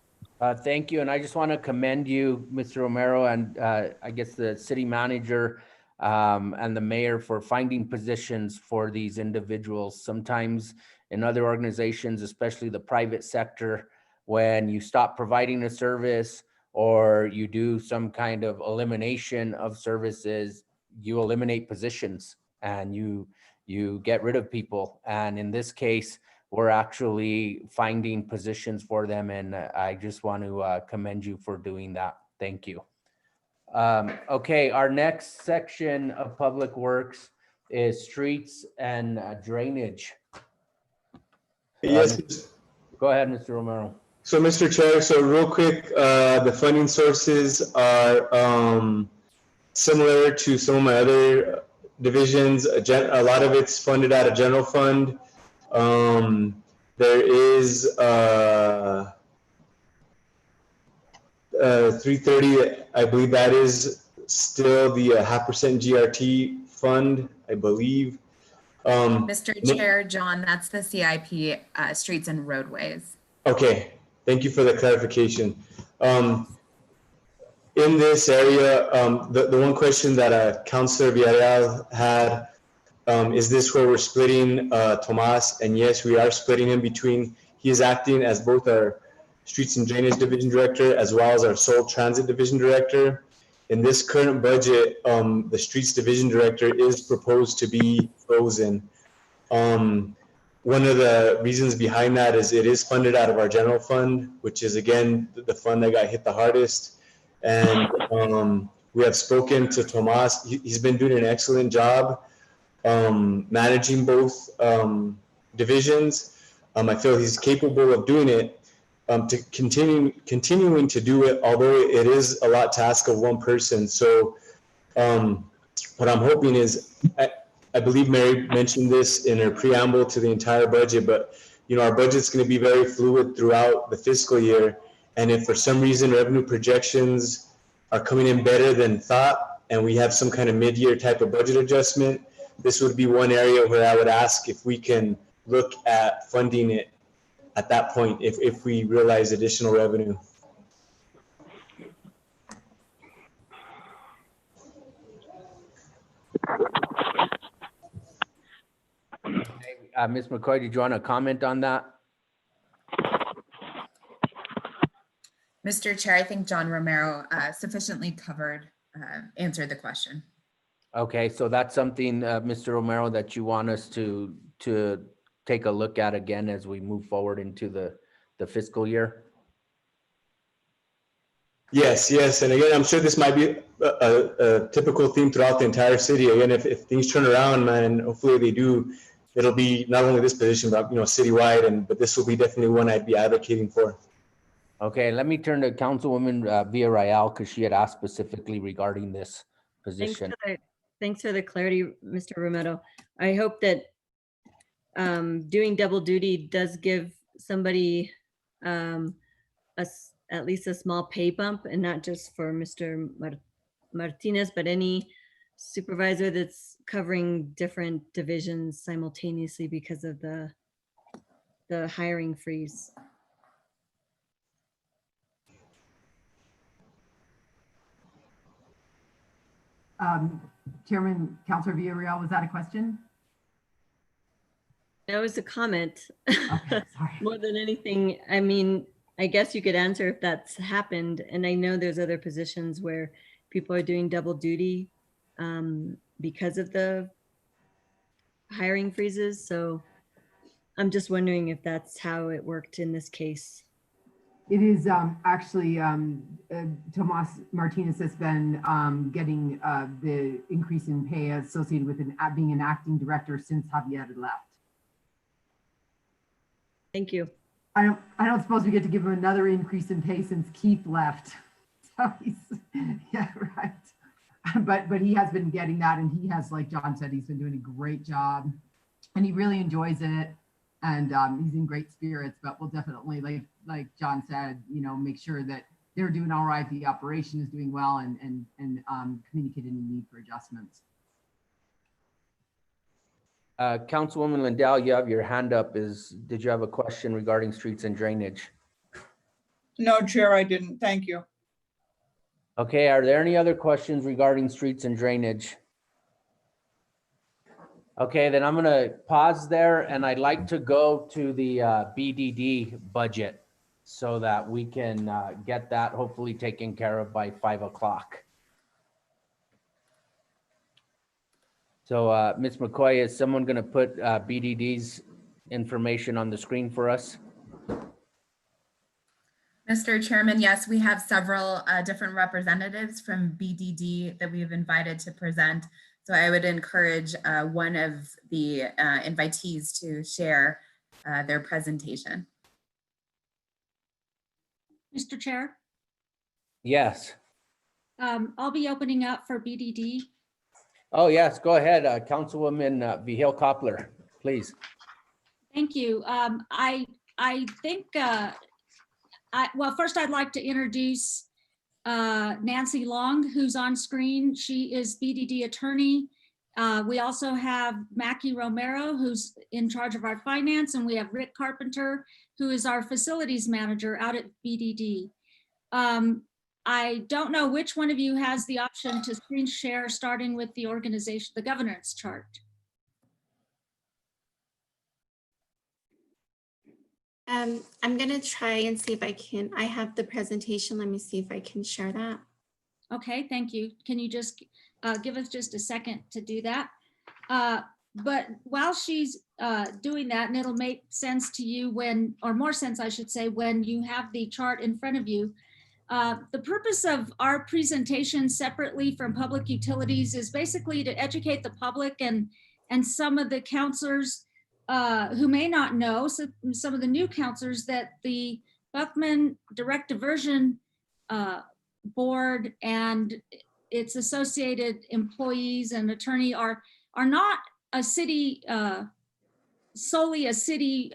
Thank you. And I just want to commend you, Mr. Romero, and I guess the city manager and the mayor for finding positions for these individuals. Sometimes in other organizations, especially the private sector, when you stop providing a service or you do some kind of elimination of services, you eliminate positions and you get rid of people. And in this case, we're actually finding positions for them. And I just want to commend you for doing that. Thank you. Okay, our next section of Public Works is streets and drainage. Yes. Go ahead, Mr. Romero. So, Mr. Chair, so real quick, the funding sources are similar to some of my other divisions. A lot of it's funded out of general fund. There is 330, I believe that is still the 0.5% GRT fund, I believe. Mr. Chair, John, that's the CIP, streets and roadways. Okay, thank you for the clarification. In this area, the one question that Councilor Villarreal had, is this where we're splitting Tomas? And yes, we are splitting him between, he is acting as both our Streets and Drainage Division Director as well as our Sole Transit Division Director. In this current budget, the Streets Division Director is proposed to be frozen. One of the reasons behind that is it is funded out of our general fund, which is again the fund that got hit the hardest. And we have spoken to Tomas. He's been doing an excellent job managing both divisions. I feel he's capable of doing it. To continuing to do it, although it is a lot task of one person. So what I'm hoping is, I believe Mary mentioned this in her preamble to the entire budget, but our budget's going to be very fluid throughout the fiscal year. And if for some reason revenue projections are coming in better than thought, and we have some kind of mid-year type of budget adjustment, this would be one area where I would ask if we can look at funding it at that point, if we realize additional revenue. Ms. McCoy, did you want to comment on that? Mr. Chair, I think John Romero sufficiently answered the question. Okay, so that's something, Mr. Romero, that you want us to take a look at again as we move forward into the fiscal year? Yes, and again, I'm sure this might be a typical theme throughout the entire city. Again, if things turn around, man, and hopefully they do, it'll be not only this position, but citywide, but this will be definitely one I'd be advocating for. Okay, let me turn to Councilwoman Villarreal, because she had asked specifically regarding this position. Thanks for the clarity, Mr. Romero. I hope that doing double duty does give somebody at least a small pay bump, and not just for Mr. Martinez, but any supervisor that's covering different divisions simultaneously because of the hiring freeze. Chairman, Councilor Villarreal, was that a question? That was a comment. Okay, sorry. More than anything, I mean, I guess you could answer if that's happened. And I know there's other positions where people are doing double duty because of the hiring freezes. So I'm just wondering if that's how it worked in this case. It is actually Tomas Martinez has been getting the increase in pay associated with being an acting director since Javier had left. Thank you. I don't suppose we get to give him another increase in pay since Keith left. So he's, yeah, right. But he has been getting that, and he has, like John said, he's been doing a great job, and he really enjoys it, and he's in great spirits. But we'll definitely, like John said, you know, make sure that they're doing all right, the operation is doing well, and communicate any need for adjustments. Councilwoman Lindell, you have your hand up. Did you have a question regarding streets and drainage? No, Chair, I didn't. Thank you. Okay, are there any other questions regarding streets and drainage? Okay, then I'm gonna pause there, and I'd like to go to the BDD budget so that we can get that hopefully taken care of by 5 o'clock. So Ms. McCoy, is someone gonna put BDD's information on the screen for us? Mr. Chairman, yes, we have several different representatives from BDD that we have invited to present. So I would encourage one of the invitees to share their presentation. Mr. Chair, Yes. I'll be opening up for BDD. Oh, yes, go ahead, Councilwoman Vihel Coppler, please. Thank you. I think, well, first I'd like to introduce Nancy Long, who's on screen. She is BDD attorney. We also have Mackie Romero, who's in charge of our finance, and we have Rick Carpenter, who is our facilities manager out at BDD. I don't know which one of you has the option to screen share, starting with the organization, the governance chart. I'm gonna try and see if I can. I have the presentation. Let me see if I can share that. Okay, thank you. Can you just give us just a second to do that? But while she's doing that, and it'll make sense to you when, or more sense, I should say, when you have the chart in front of you. The purpose of our presentation separately from public utilities is basically to educate the public and some of the counselors who may not know, so some of the new counselors, that the Buckman Direct Diversion Board and its associated employees and attorney are not a city, solely a city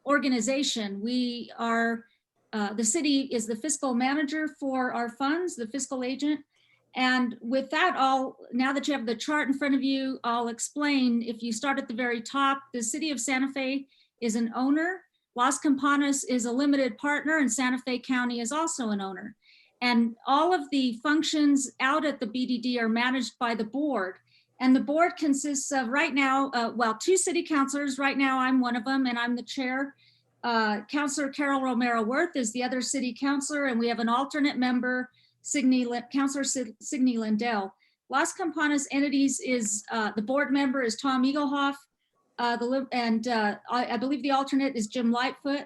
organization. We are, the city is the fiscal manager for our funds, the fiscal agent. And with that, now that you have the chart in front of you, I'll explain. If you start at the very top, the city of Santa Fe is an owner. Las Campanas is a limited partner, and Santa Fe County is also an owner. And all of the functions out at the BDD are managed by the board. And the board consists of right now, well, 2 city councilors. Right now, I'm one of them, and I'm the chair. Councilor Carol Romero Worth is the other city councilor, and we have an alternate member, Councilor Signe Lindell. Las Campanas Entities is, the board member is Tom Eaglehoff, I believe the alternate is Jim Lightfoot.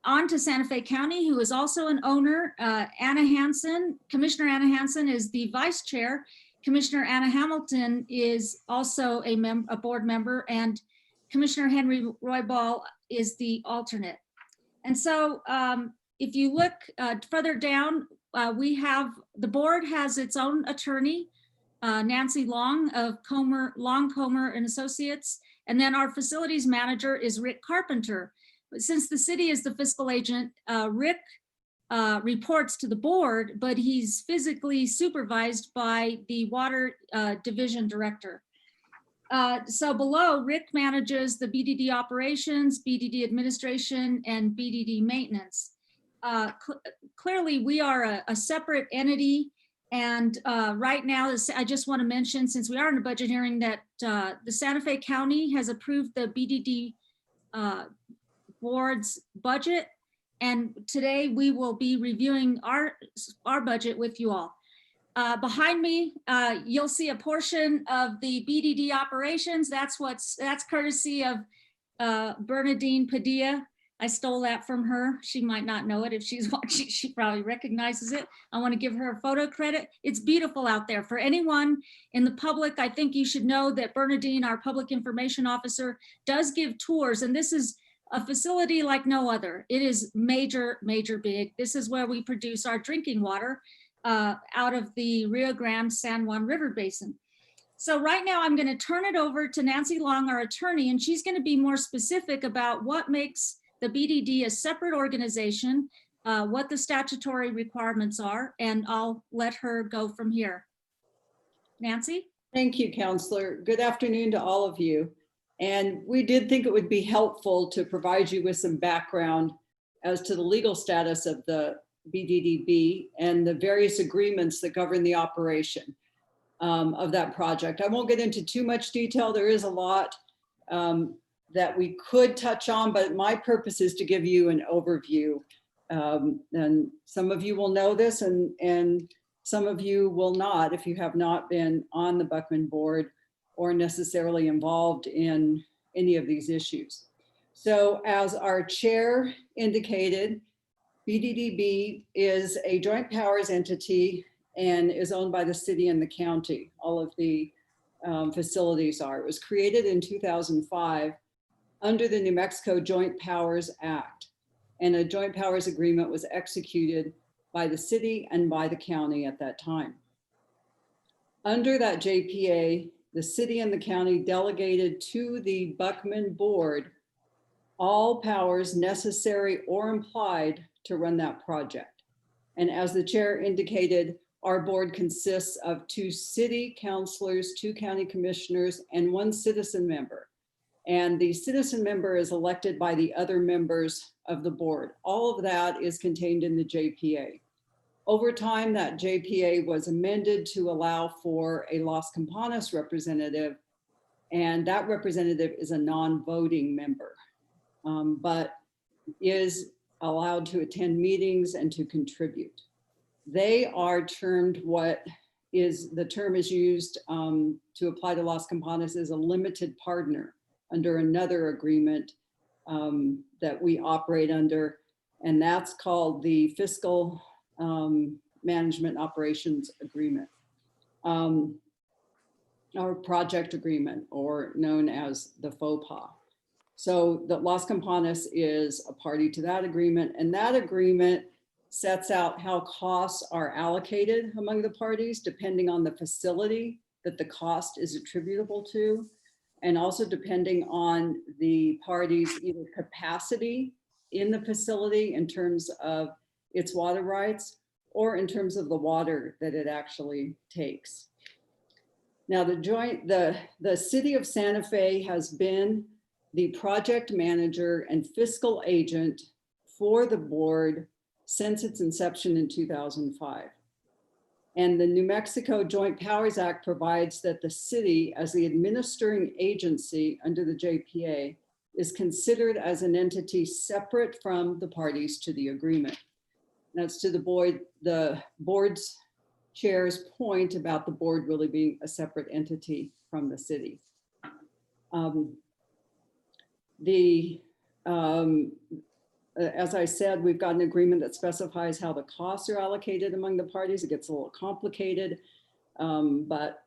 On to Santa Fe County, who is also an owner, Anna Hansen. Commissioner Anna Hansen is the vice chair. Commissioner Anna Hamilton is also a board member, and Commissioner Henry Roybal is the alternate. And so if you look further down, the board has its own attorney, Nancy Long of Long Comer and Associates. And then our facilities manager is Rick Carpenter. But since the city is the fiscal agent, Rick reports to the board, but he's physically supervised by the water division director. So below, Rick manages the BDD operations, BDD administration, and BDD maintenance. Clearly, we are a separate entity. And right now, I just want to mention, since we are in a budget hearing, that the Santa Fe County has approved the BDD board's budget. And today we will be reviewing our budget with you all. Behind me, you'll see a portion of the BDD operations. That's courtesy of Bernadine Padilla. I stole that from her. She might not know it. If she's watching, she probably recognizes it. I want to give her a photo credit. It's beautiful out there. For anyone in the public, I think you should know that Bernadine, our public information officer, does give tours, and this is a facility like no other. It is major, major big. This is where we produce our drinking water out of the Rio Grande San Juan River Basin. So right now I'm going to turn it over to Nancy Long, our attorney, and she's going to be more specific about what makes the BDD a separate organization, what the statutory requirements are, and I'll let her go from here. Nancy? Thank you, Counselor. Good afternoon to all of you. And we did think it would be helpful to provide you with some background as to the legal status of the BDDB and the various agreements that govern the operation of that project. I won't get into too much detail. There is a lot that we could touch on, but my purpose is to give you an overview. And some of you will know this and some of you will not if you have not been on the Buckman board or necessarily involved in any of these issues. So as our chair indicated, BDDB is a joint powers entity and is owned by the city and the county. All of the facilities are. It was created in 2005 under the New Mexico Joint Powers Act. And a joint powers agreement was executed by the city and by the county at that time. Under that JPA, the city and the county delegated to the Buckman board all powers necessary or implied to run that project. And as the chair indicated, our board consists of 2 city councilors, 2 county commissioners, and 1 citizen member. And the citizen member is elected by the other members of the board. All of that is contained in the JPA. Over time, that JPA was amended to allow for a Las Campanas representative, and that representative is a non-voting member, but is allowed to attend meetings and to contribute. They are termed the term is used to apply to Las Campanas as a limited partner under another agreement that we operate under, and that's called the Fiscal Management Operations Agreement, or Project Agreement, or known as the FOPA. So the Las Campanas is a party to that agreement, and that agreement sets out how costs are allocated among the parties depending on the facility that the cost is attributable to, and also depending on the parties' either capacity in the facility in terms of its water rights or in terms of the water that it actually takes. Now the city of Santa Fe has been the project manager and fiscal agent for the board since its inception in 2005. And the New Mexico Joint Powers Act provides that the city, as the administering agency under the JPA, is considered as an entity separate from the parties to the agreement. That's to the board's chair's point about the board really being a separate entity from the city. As I said, we've got an agreement that specifies how the costs are allocated among the parties. It gets a little complicated, but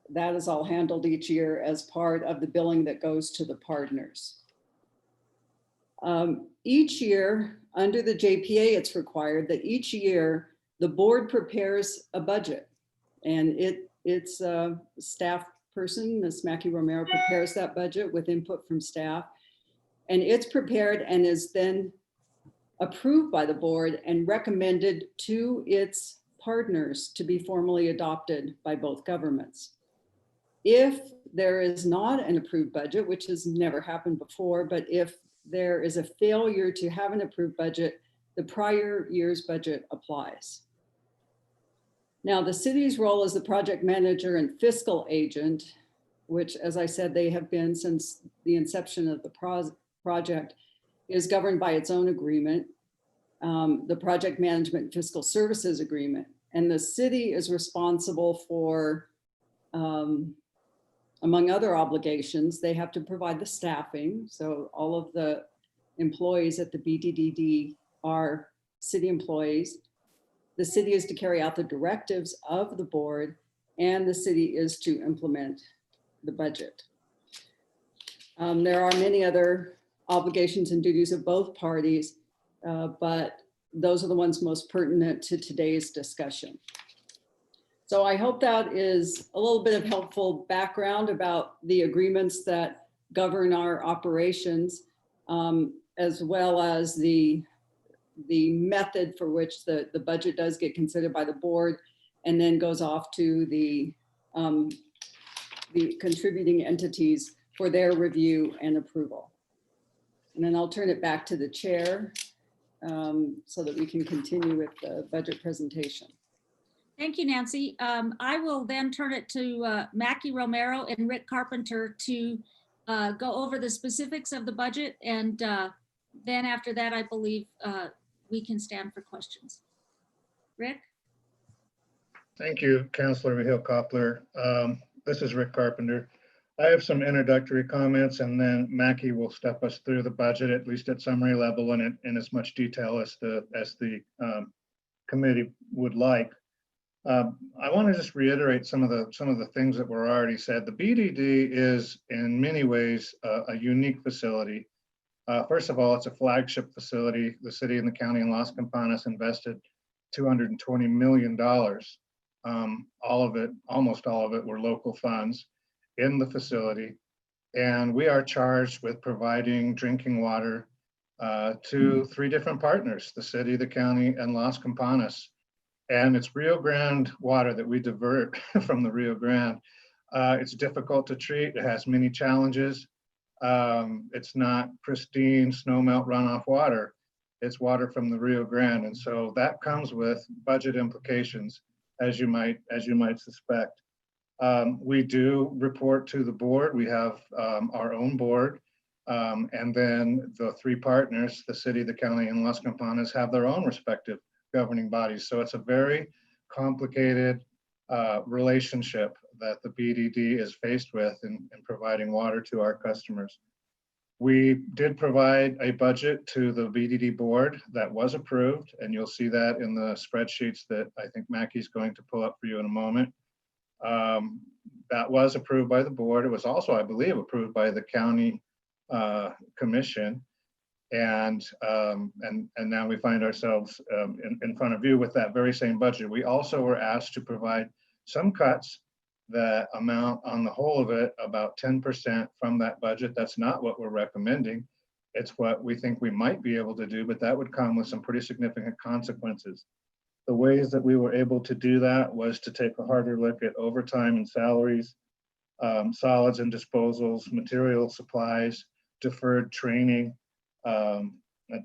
that is all handled each year as part of the billing that goes to the partners. Each year, under the JPA, it's required that each year the board prepares a budget, and its staff person, Ms. Mackie Romero, prepares that budget with input from staff. And it's prepared and is then approved by the board and recommended to its partners to be formally adopted by both governments. If there is not an approved budget, which has never happened before, but if there is a failure to have an approved budget, the prior year's budget applies. Now, the city's role as the project manager and fiscal agent, which, as I said, they have been since the inception of the project, is governed by its own agreement, the Project Management Fiscal Services Agreement. And the city is responsible for among other obligations, they have to provide the staffing. So all of the employees at the BDDD are city employees. The city is to carry out the directives of the board, and the city is to implement the budget. There are many other obligations and duties of both parties, but those are the ones most pertinent to today's discussion. So I hope that is a little bit of helpful background about the agreements that govern our operations, as well as the method for which the budget does get considered by the board and then goes off to the contributing entities for their review and approval. And then I'll turn it back to the chair so that we can continue with the budget presentation. Thank you, Nancy. I will then turn it to Mackie Romero and Rick Carpenter to go over the specifics of the budget. And then after that, I believe we can stand for questions. Rick? Thank you, Councilor Hill Koppler. This is Rick Carpenter. I have some introductory comments, and then Mackie will step us through the budget, at least at summary level, and in as much detail as the committee would like. I want to just reiterate some of the things that were already said. The BDD is in many ways a unique facility. First of all, it's a flagship facility. The city and the county and Las Campanas invested $220 million. All of it, almost all of it, were local funds in the facility. And we are charged with providing drinking water to 3 different partners, the city, the county, and Las Campanas. And it's Rio Grande water that we divert from the Rio Grande. It's difficult to treat. It has many challenges. It's not pristine snowmelt runoff water. It's water from the Rio Grande. And so that comes with budget implications, as you might suspect. We do report to the board. We have our own board. And then the 3 partners, the city, the county, and Las Campanas, have their own respective governing bodies. So it's a very complicated relationship that the BDD is faced with in providing water to our customers. We did provide a budget to the BDD board that was approved, and you'll see that in the spreadsheets that I think Mackie's going to pull up for you in a moment. That was approved by the board. It was also, I believe, approved by the county commission. And now we find ourselves in front of you with that very same budget. We also were asked to provide some cuts that amount on the whole of it about 10% from that budget. That's not what we're recommending. It's what we think we might be able to do, but that would come with some pretty significant consequences. The ways that we were able to do that was to take a harder look at overtime and salaries, solids and disposals, material supplies, deferred training, a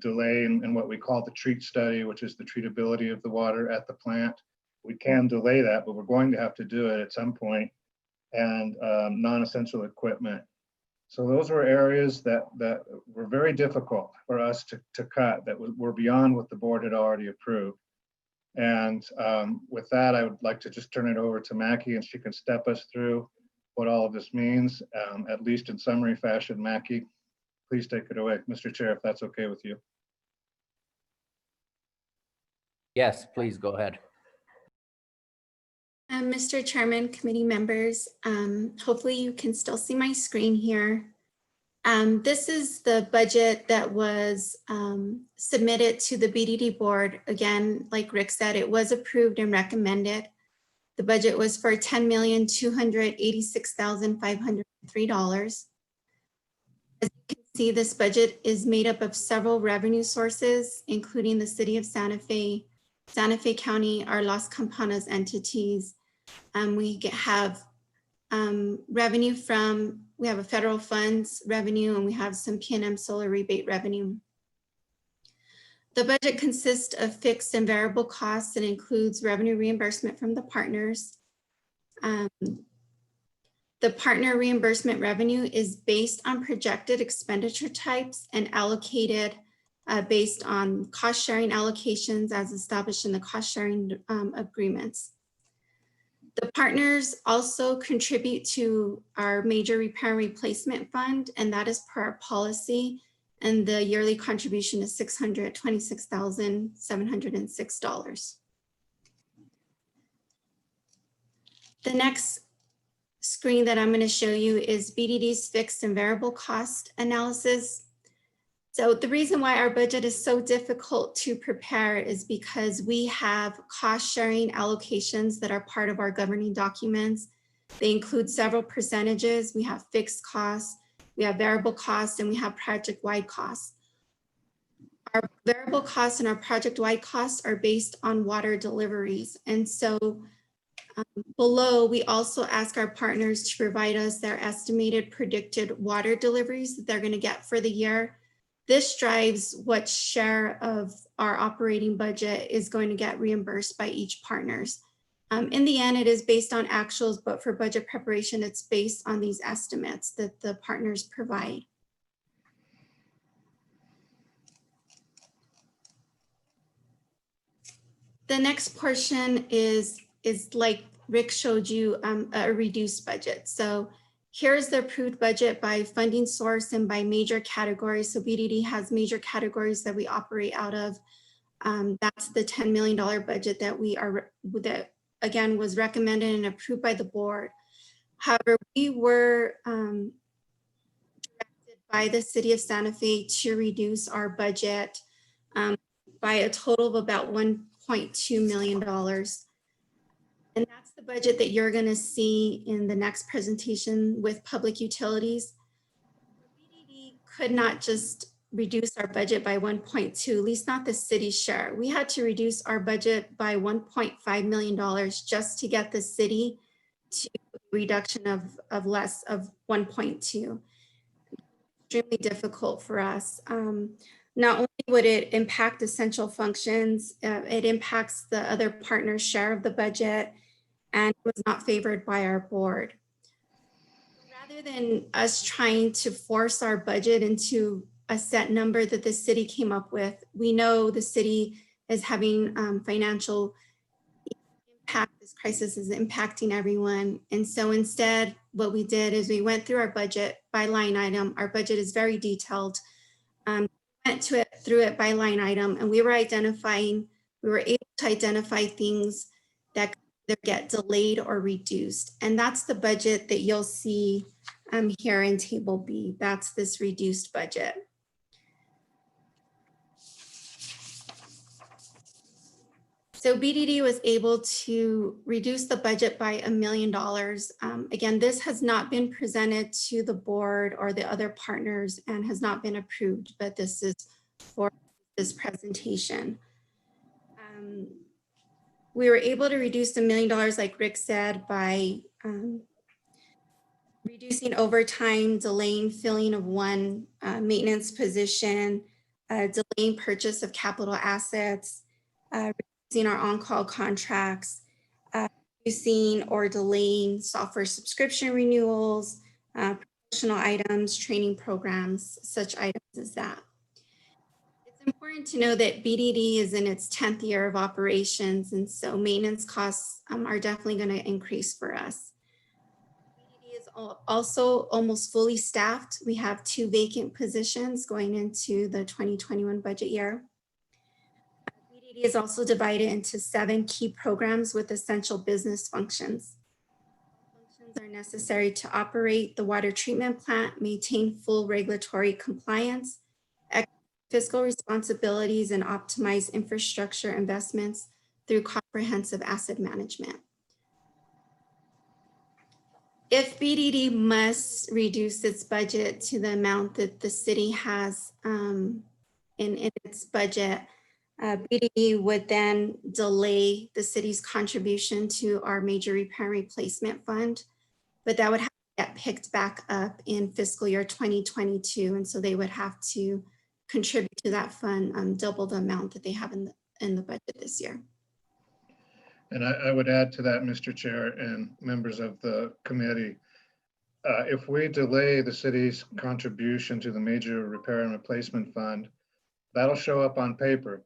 delay in what we call the treat study, which is the treatability of the water at the plant. We can delay that, but we're going to have to do it at some point, and non-essential equipment. So those were areas that were very difficult for us to cut, that were beyond what the board had already approved. And with that, I would like to just turn it over to Mackie, and she can step us through what all of this means, at least in summary fashion. Mackie, please take it away, Mr. Chair, if that's okay with you. Yes, please go ahead. Mr. Chairman, committee members, hopefully you can still see my screen here. This is the budget that was submitted to the BDD board. Again, like Rick said, it was approved and recommended. The budget was for $10,286,503. As you can see, this budget is made up of several revenue sources, including the city of Santa Fe County, our Las Campanas entities. We have revenue from, we have a federal funds revenue, and we have some PNM solar rebate revenue. The budget consists of fixed and variable costs and includes revenue reimbursement from the partners. The partner reimbursement revenue is based on projected expenditure types and allocated based on cost sharing allocations as established in the cost sharing agreements. The partners also contribute to our major repair and replacement fund, and that is per our policy. And the yearly contribution is $626,706. The next screen that I'm going to show you is BDD's fixed and variable cost analysis. So the reason why our budget is so difficult to prepare is because we have cost sharing allocations that are part of our governing documents. They include several percentages. We have fixed costs, we have variable costs, and we have project-wide costs. Our variable costs and our project-wide costs are based on water deliveries. And so below, we also ask our partners to provide us their estimated predicted water deliveries that they're going to get for the year. This drives what share of our operating budget is going to get reimbursed by each partners. In the end, it is based on actuals, but for budget preparation, it's based on these estimates that the partners provide. The next portion is like Rick showed you, a reduced budget. So here's the approved budget by funding source and by major categories. So BDD has major categories that we operate out of. That's the $10 million budget that that again was recommended and approved by the board. However, we were directed by the city of Santa Fe to reduce our budget by a total of about $1.2 million. And that's the budget that you're going to see in the next presentation with public utilities. BDD could not just reduce our budget by 1.2, at least not the city's share. We had to reduce our budget by $1.5 million just to get the city to a reduction of less of 1.2. Extremely difficult for us. Not only would it impact essential functions, it impacts the other partners' share of the budget, and was not favored by our board. Rather than us trying to force our budget into a set number that the city came up with, we know the city is having financial impact. This crisis is impacting everyone. And so instead, what we did is we went through our budget by line item. Our budget is very detailed. Went through it by line item, and we were able to identify things that could either get delayed or reduced. And that's the budget that you'll see here in table B. That's this reduced budget. So BDD was able to reduce the budget by $1 million. Again, this has not been presented to the board or the other partners and has not been approved, but this is for this presentation. We were able to reduce $1 million, like Rick said, by reducing overtime, delaying filling of one maintenance position, delaying purchase of capital assets, reducing our on-call contracts, reducing or delaying software subscription renewals, promotional items, training programs, such items as that. It's important to know that BDD is in its 10th year of operations, and so maintenance costs are definitely going to increase for us. BDD is also almost fully staffed. We have 2 vacant positions going into the 2021 budget year. BDD is also divided into 7 key programs with essential business functions. Functions are necessary to operate the water treatment plant, maintain full regulatory compliance, fiscal responsibilities, and optimize infrastructure investments through comprehensive asset management. If BDD must reduce its budget to the amount that the city has in its budget, BDD would then delay the city's contribution to our major repair and replacement fund, but that would have to get picked back up in fiscal year 2022. And so they would have to contribute to that fund double the amount that they have in the budget this year. And I would add to that, Mr. Chair and members of the committee, if we delay the city's contribution to the major repair and replacement fund, that'll show up on paper.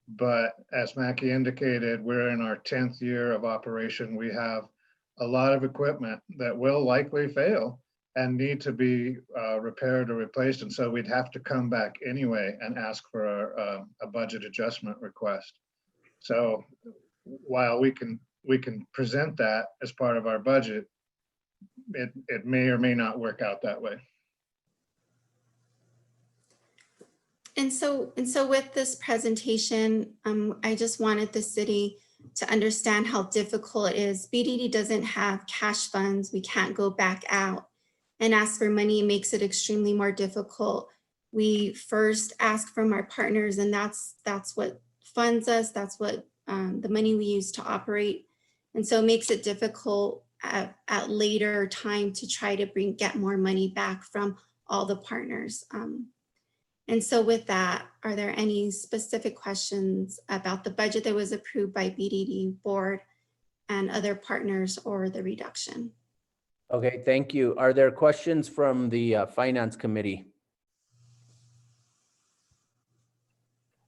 But as Mackie indicated, we're in our 10th year of operation. We have a lot of equipment that will likely fail and need to be repaired or replaced. And so we'd have to come back anyway and ask for a budget adjustment request. So while we can present that as part of our budget, it may or may not work out that way. And so with this presentation, I just wanted the city to understand how difficult it is. BDD doesn't have cash funds. We can't go back out and ask for money. It makes it extremely more difficult. We first ask from our partners, and that's what funds us. That's what the money we use to operate. And so it makes it difficult at later time to try to get more money back from all the partners. And so with that, are there any specific questions about the budget that was approved by BDD board and other partners or the reduction? Okay, thank you. Are there questions from the Finance Committee?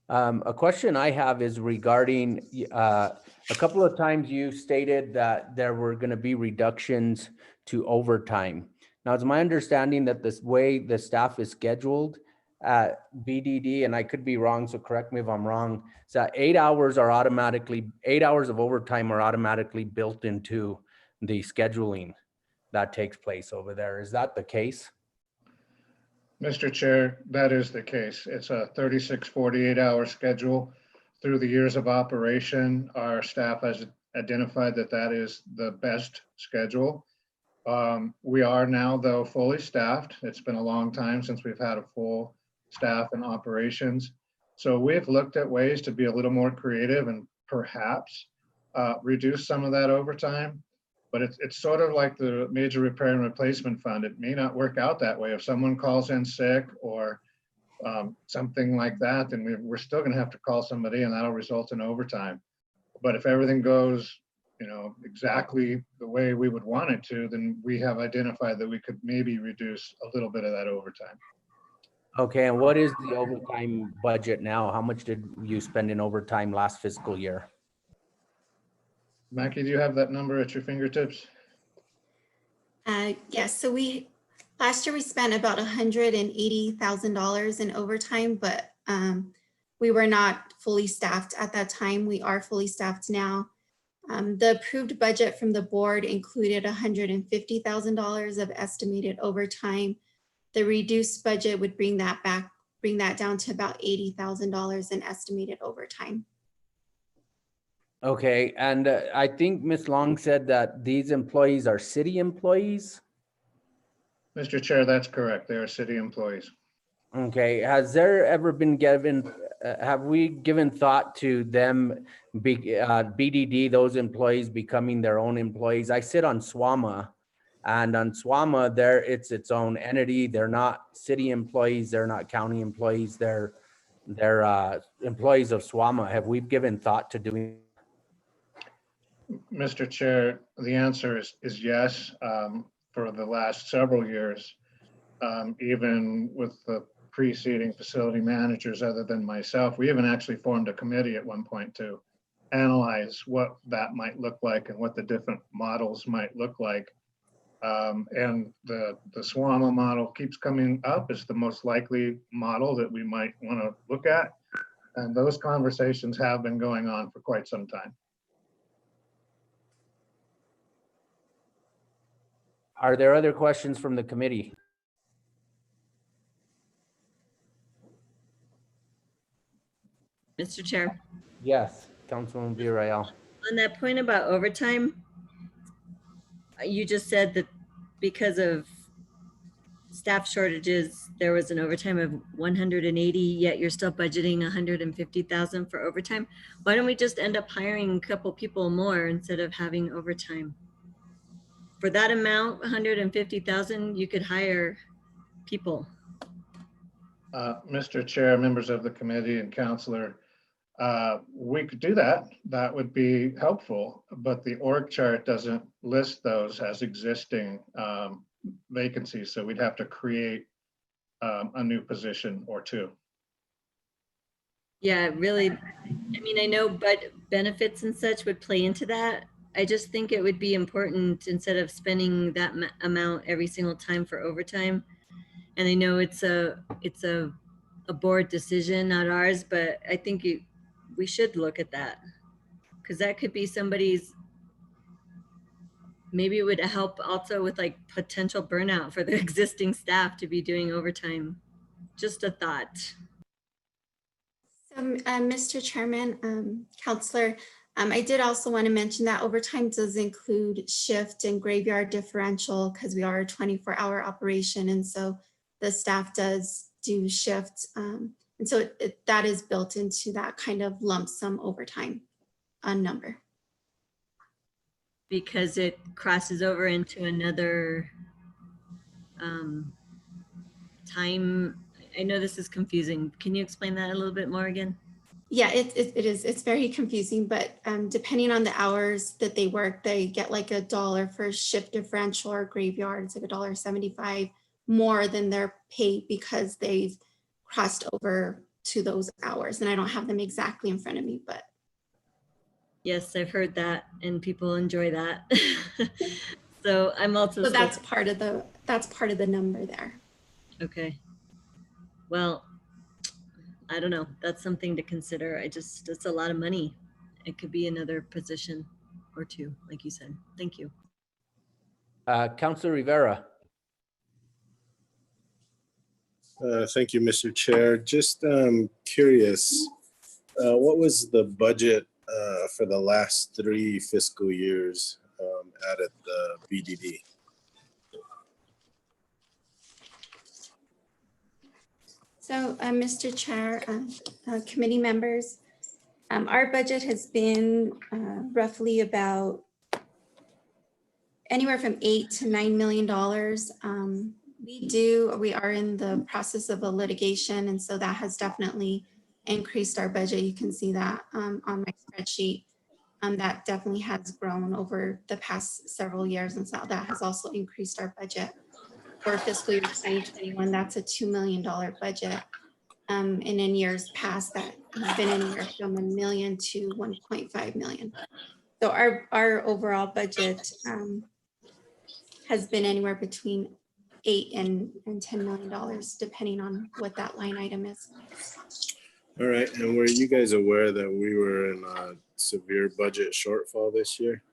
A question I have is regarding, a couple of times you stated that there were going to be reductions to overtime. Now, it's my understanding that this way the staff is scheduled at BDD, and I could be wrong, so correct me if I'm wrong, is that 8 hours of overtime are automatically built into the scheduling that takes place over there. Is that the case? Mr. Chair, that is the case. It's a 36, 48-hour schedule. Through the years of operation, our staff has identified that that is the best schedule. We are now, though, fully staffed. It's been a long time since we've had a full staff and operations. So we've looked at ways to be a little more creative and perhaps reduce some of that overtime. But it's sort of like the major repair and replacement fund. It may not work out that way. If someone calls in sick or something like that, then we're still going to have to call somebody, and that'll result in overtime. But if everything goes, exactly the way we would want it to, then we have identified that we could maybe reduce a little bit of that overtime. Okay, and what is the overtime budget now? How much did you spend in overtime last fiscal year? Mackie, do you have that number at your fingertips? Yes, so last year we spent about $180,000 in overtime, but we were not fully staffed at that time. We are fully staffed now. The approved budget from the board included $150,000 of estimated overtime. The reduced budget would bring that down to about $80,000 in estimated overtime. Okay, and I think Ms. Long said that these employees are city employees? Mr. Chair, that's correct. They are city employees. Okay, has there ever been have we given thought to them, BDD, those employees becoming their own employees? I sit on SWAMA, and on SWAMA, it's its own entity. They're not city employees. They're not county employees. They're employees of SWAMA. Have we given thought to doing? Mr. Chair, the answer is yes. For the last several years, even with the preceding facility managers other than myself, we even actually formed a committee at one point to analyze what that might look like and what the different models might look like. And the SWAMA model keeps coming up as the most likely model that we might want to look at. And those conversations have been going on for quite some time. Are there other questions from the committee? Mr. Chair, Yes, Councilwoman Villarreal. on that point about overtime, you just said that because of staff shortages, there was an overtime of 180, yet you're still budgeting 150,000 for overtime. Why don't we just end up hiring a couple people more instead of having overtime? For that amount, 150,000, you could hire people. Mr. Chair, members of the committee and counselor, we could do that. That would be helpful, but the org chart doesn't list those as existing vacancies. So we'd have to create a new position or two. Yeah, really. I mean, I know, but benefits and such would play into that. I just think it would be important instead of spending that amount every single time for overtime. And I know it's a board decision, not ours, but I think we should look at that. Because that could be somebody's, maybe it would help also with like potential burnout for the existing staff to be doing overtime. Just a thought. So, Mr. Chairman, Counselor, I did also want to mention that overtime does include shift and graveyard differential because we are a 24-hour operation. And so the staff does do shifts. And so that is built into that kind of lump sum overtime number. Because it crosses over into another time. I know this is confusing. Can you explain that a little bit more again? Yeah, it is. It's very confusing, but depending on the hours that they work, they get like $1 for shift differential or graveyard. It's like $1.75 more than their pay because they've crossed over to those hours. And I don't have them exactly in front of me, but. Yes, I've heard that and people enjoy that. So I'm also. So that's part of the number there. Okay. Well, I don't know. That's something to consider. It's a lot of money. It could be another position or two, like you said. Thank you. Councilor Rivera. Thank you, Mr. Chair. Just curious, what was the budget for the last 3 fiscal years out at the BDD? So, Mr. Chair, committee members, our budget has been roughly about anywhere from $8 to $9 million. We are in the process of a litigation, and so that has definitely increased our budget. You can see that on my spreadsheet. That definitely has grown over the past several years, and so that has also increased our budget. For fiscal year 2021, that's a $2 million budget. And in years past, that has been anywhere from $1 million to $1.5 million. So our overall budget has been anywhere between $8 and $10 million, depending on what that line item is. All right, and were you guys aware that we were in a severe budget shortfall this year?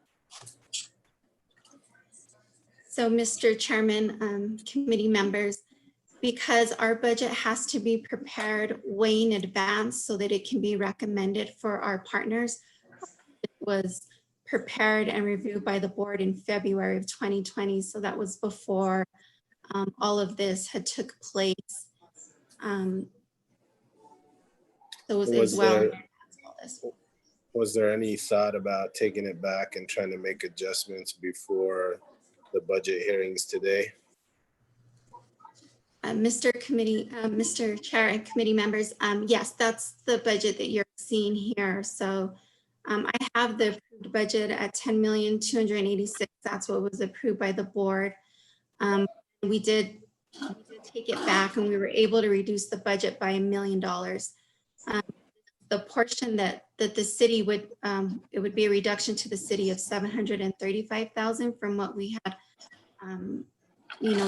So, Mr. Chairman, committee members, because our budget has to be prepared way in advance so that it can be recommended for our partners, it was prepared and reviewed by the board in February of 2020. So that was before all of this had took place. So it was Was there any thought about taking it back and trying to make adjustments before the budget hearings today? Mr. Chair and committee members, yes, that's the budget that you're seeing here. So I have the approved budget at $10,286,000. That's what was approved by the board. We did take it back, and we were able to reduce the budget by $1 million. The portion that the city would, it would be a reduction to the city of $735,000 from what we had,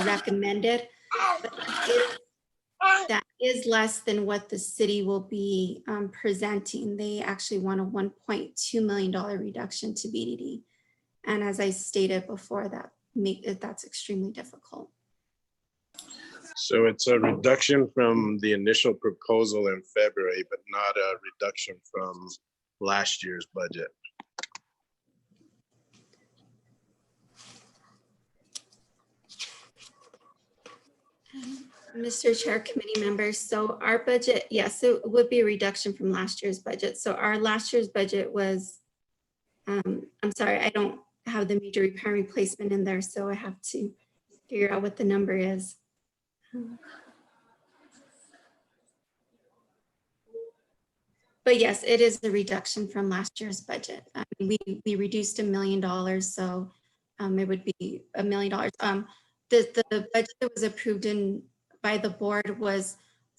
recommended. But that is less than what the city will be presenting. They actually want a $1.2 million reduction to BDD. And as I stated before, that's extremely difficult. So it's a reduction from the initial proposal in February, but not a reduction from last year's budget. Mr. Chair, committee members, so our budget, yes, it would be a reduction from last year's budget. So our last year's budget was, I'm sorry, I don't have the major repair and replacement in there, so I have to figure out what the number is. But yes, it is a reduction from last year's budget. We reduced $1 million, so it would be $1 million. The budget that was approved by the board was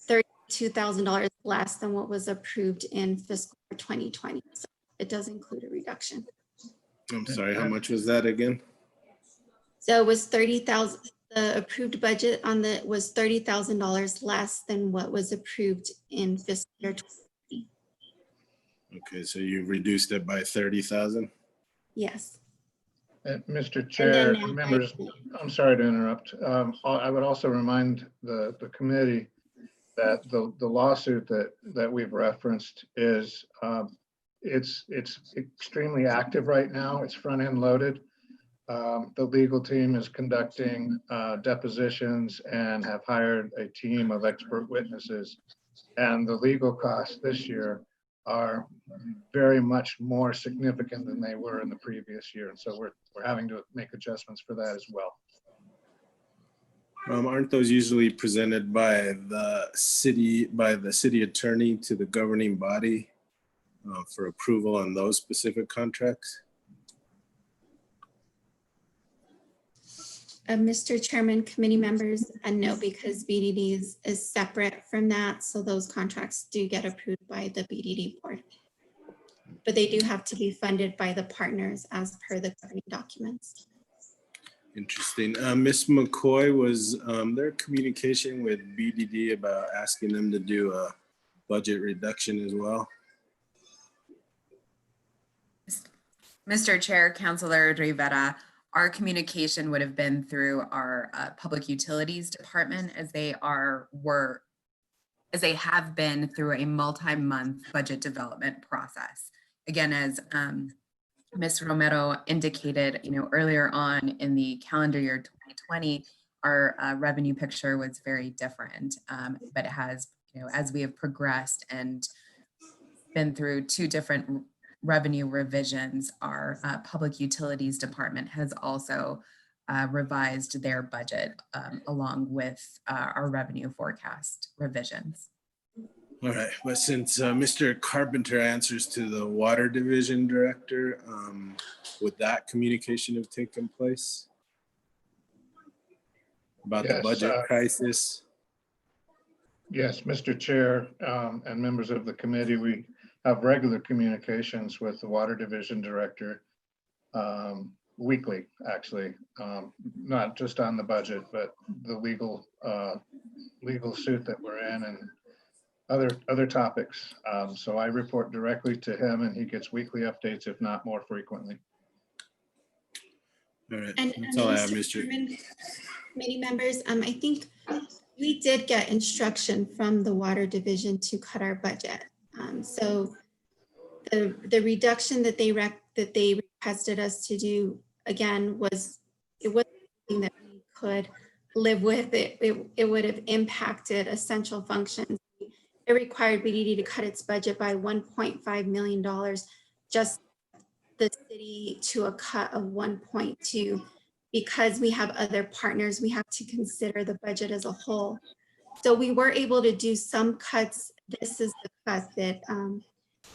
$32,000 less than what was approved in fiscal year 2020. So it does include a reduction. I'm sorry, how much was that again? So it was 30,000, the approved budget on the was $30,000 less than what was approved in fiscal year 2020. Okay, so you reduced it by 30,000? Yes. Mr. Chair, now members, I'm sorry to interrupt. I would also remind the committee that the lawsuit that we've referenced is, it's extremely active right now. It's front end loaded. The legal team is conducting depositions and have hired a team of expert witnesses. And the legal costs this year are very much more significant than they were in the previous year. And so we're having to make adjustments for that as well. Aren't those usually presented by the city attorney to the governing body for approval on those specific contracts? Mr. Chairman, committee members, no, because BDD is separate from that. So those contracts do get approved by the BDD board. But they do have to be funded by the partners as per the governing documents. Interesting. Ms. McCoy, was there communication with BDD about asking them to do a budget reduction as well? Mr. Chair, Councilor Rivera, our communication would have been through our Public Utilities Department, as they have been through a multi-month budget development process. Again, as Ms. Romero indicated, earlier on in the calendar year 2020, our revenue picture was very different, but it has, as we have progressed and been through two different revenue revisions, our Public Utilities Department has also revised their budget along with our revenue forecast revisions. All right, but since Mr. Carpenter answers to the Water Division Director, would that communication have taken place about the budget crisis? Yes, Mr. Chair and members of the committee, we have regular communications with the Water Division Director weekly, actually, not just on the budget, but the legal suit that we're in and other topics. So I report directly to him and he gets weekly updates, if not more frequently. All right, And that's all I have, Mr. Mr. Chairman, committee members, I think we did get instruction from the Water Division to cut our budget. So the reduction that they requested us to do, again, it wasn't something that we could live with. It would have impacted essential functions. It required BDD to cut its budget by $1.5 million, just the city to a cut of 1.2. Because we have other partners, we have to consider the budget as a whole. So we were able to do some cuts. This is the cut that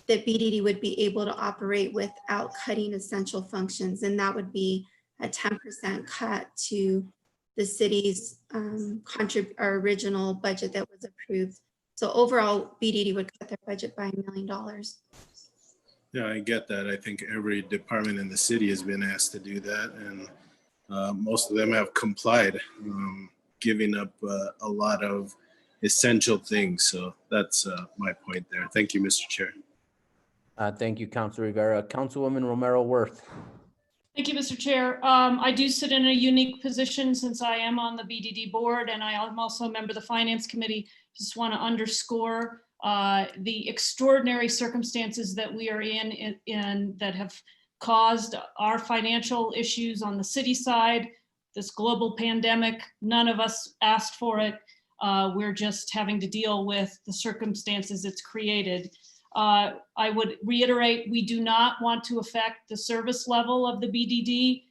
BDD would be able to operate without cutting essential functions. And that would be a 10% cut to the city's our original budget that was approved. So overall, BDD would cut their budget by $1 million. Yeah, I get that. I think every department in the city has been asked to do that, and most of them have complied, giving up a lot of essential things. So that's my point there. Thank you, Mr. Chair. Thank you, Councilor Rivera. Councilwoman Romero Worth. Thank you, Mr. Chair. I do sit in a unique position since I am on the BDD board and I am also a member of the Finance Committee. Just want to underscore the extraordinary circumstances that we are in that have caused our financial issues on the city side, this global pandemic. None of us asked for it. We're just having to deal with the circumstances it's created. I would reiterate, we do not want to affect the service level of the BDD.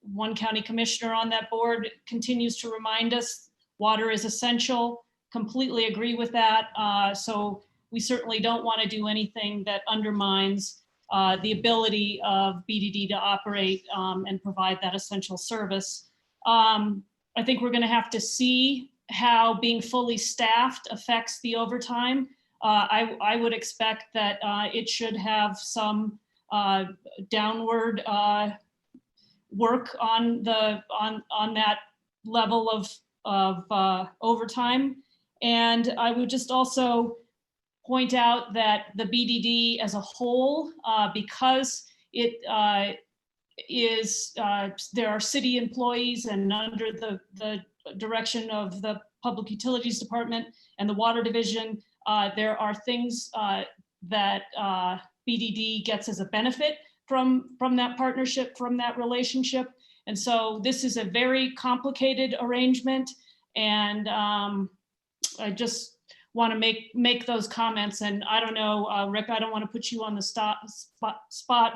One county commissioner on that board continues to remind us water is essential. Completely agree with that. So we certainly don't want to do anything that undermines the ability of BDD to operate and provide that essential service. I think we're going to have to see how being fully staffed affects the overtime. I would expect that it should have some downward work on that level of overtime. And I would just also point out that the BDD as a whole, because it there are city employees and under the direction of the Public Utilities Department and the Water Division, there are things that BDD gets as a benefit from that partnership, from that relationship. And so this is a very complicated arrangement. And I just want to make those comments. And I don't know, Rick, I don't want to put you on the spot,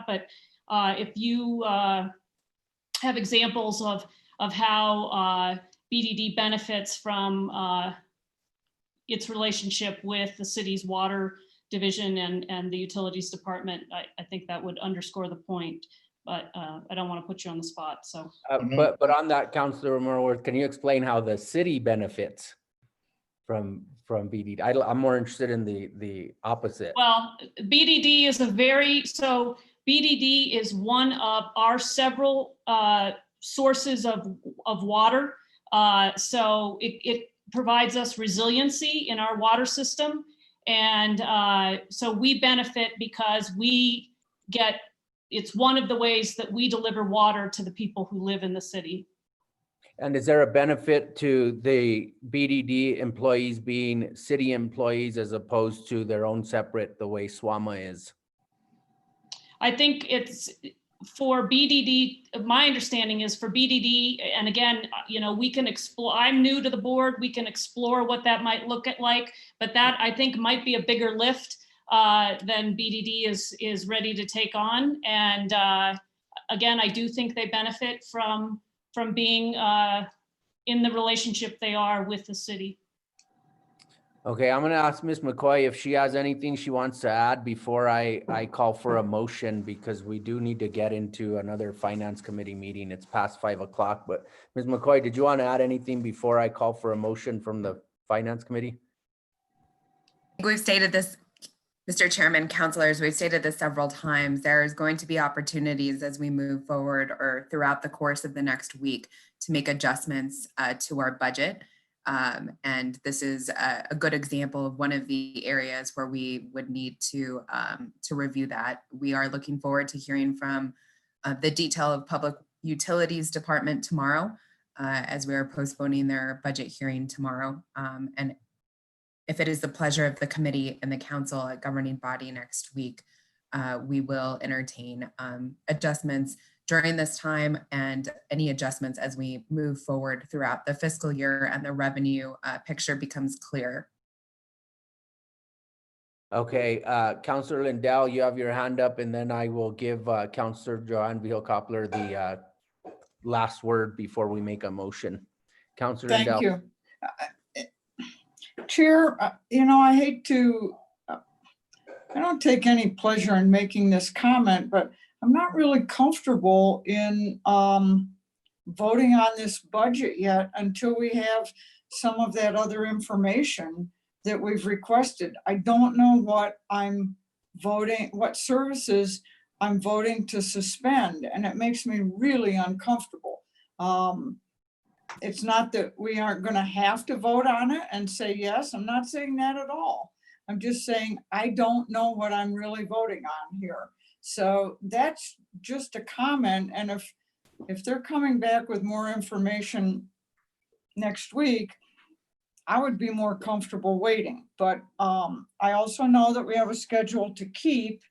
but if you have examples of how BDD benefits from its relationship with the city's water division and the utilities department, I think that would underscore the point. But I don't want to put you on the spot. So, but on that, Councilor Romero, can you explain how the city benefits from BDD? I'm more interested in the opposite. well, BDD is BDD is one of our several sources of water. So it provides us resiliency in our water system. And so we benefit because it's one of the ways that we deliver water to the people who live in the city. And is there a benefit to the BDD employees being city employees as opposed to their own separate, the way SWAMA is? I think it's for BDD, my understanding is for BDD, and again, we can explore, I'm new to the board, we can explore what that might look like, but that I think might be a bigger lift than BDD is ready to take on. And again, I do think they benefit from being in the relationship they are with the city. Okay, I'm gonna ask Ms. McCoy if she has anything she wants to add before I call for a motion, because we do need to get into another finance committee meeting. It's past 5 o'clock, but Ms. McCoy, did you want to add anything before I call for a motion from the finance committee? We've stated this, Mr. Chairman, councilors, we've stated this several times. There's going to be opportunities as we move forward or throughout the course of the next week to make adjustments to our budget. And this is a good example of one of the areas where we would need to review that. We are looking forward to hearing from the detail of Public Utilities Department tomorrow, as we are postponing their budget hearing tomorrow. And if it is the pleasure of the committee and the council at governing body next week, we will entertain adjustments during this time and any adjustments as we move forward throughout the fiscal year and the revenue picture becomes clear. Okay, Councilor Lindell, you have your hand up, and then I will give Councilor Joanne Vihil-Coppler the last word before we make a motion. Councilor Lindell. Thank you. Chair, I hate to, I don't take any pleasure in making this comment, but I'm not really comfortable in voting on this budget yet until we have some of that other information that we've requested. I don't know what what services I'm voting to suspend, and it makes me really uncomfortable. It's not that we aren't going to have to vote on it and say yes. I'm not saying that at all. I'm just saying I don't know what I'm really voting on here. So that's just a comment. And if they're coming back with more information next week, I would be more comfortable waiting. But I also know that we have a schedule to keep,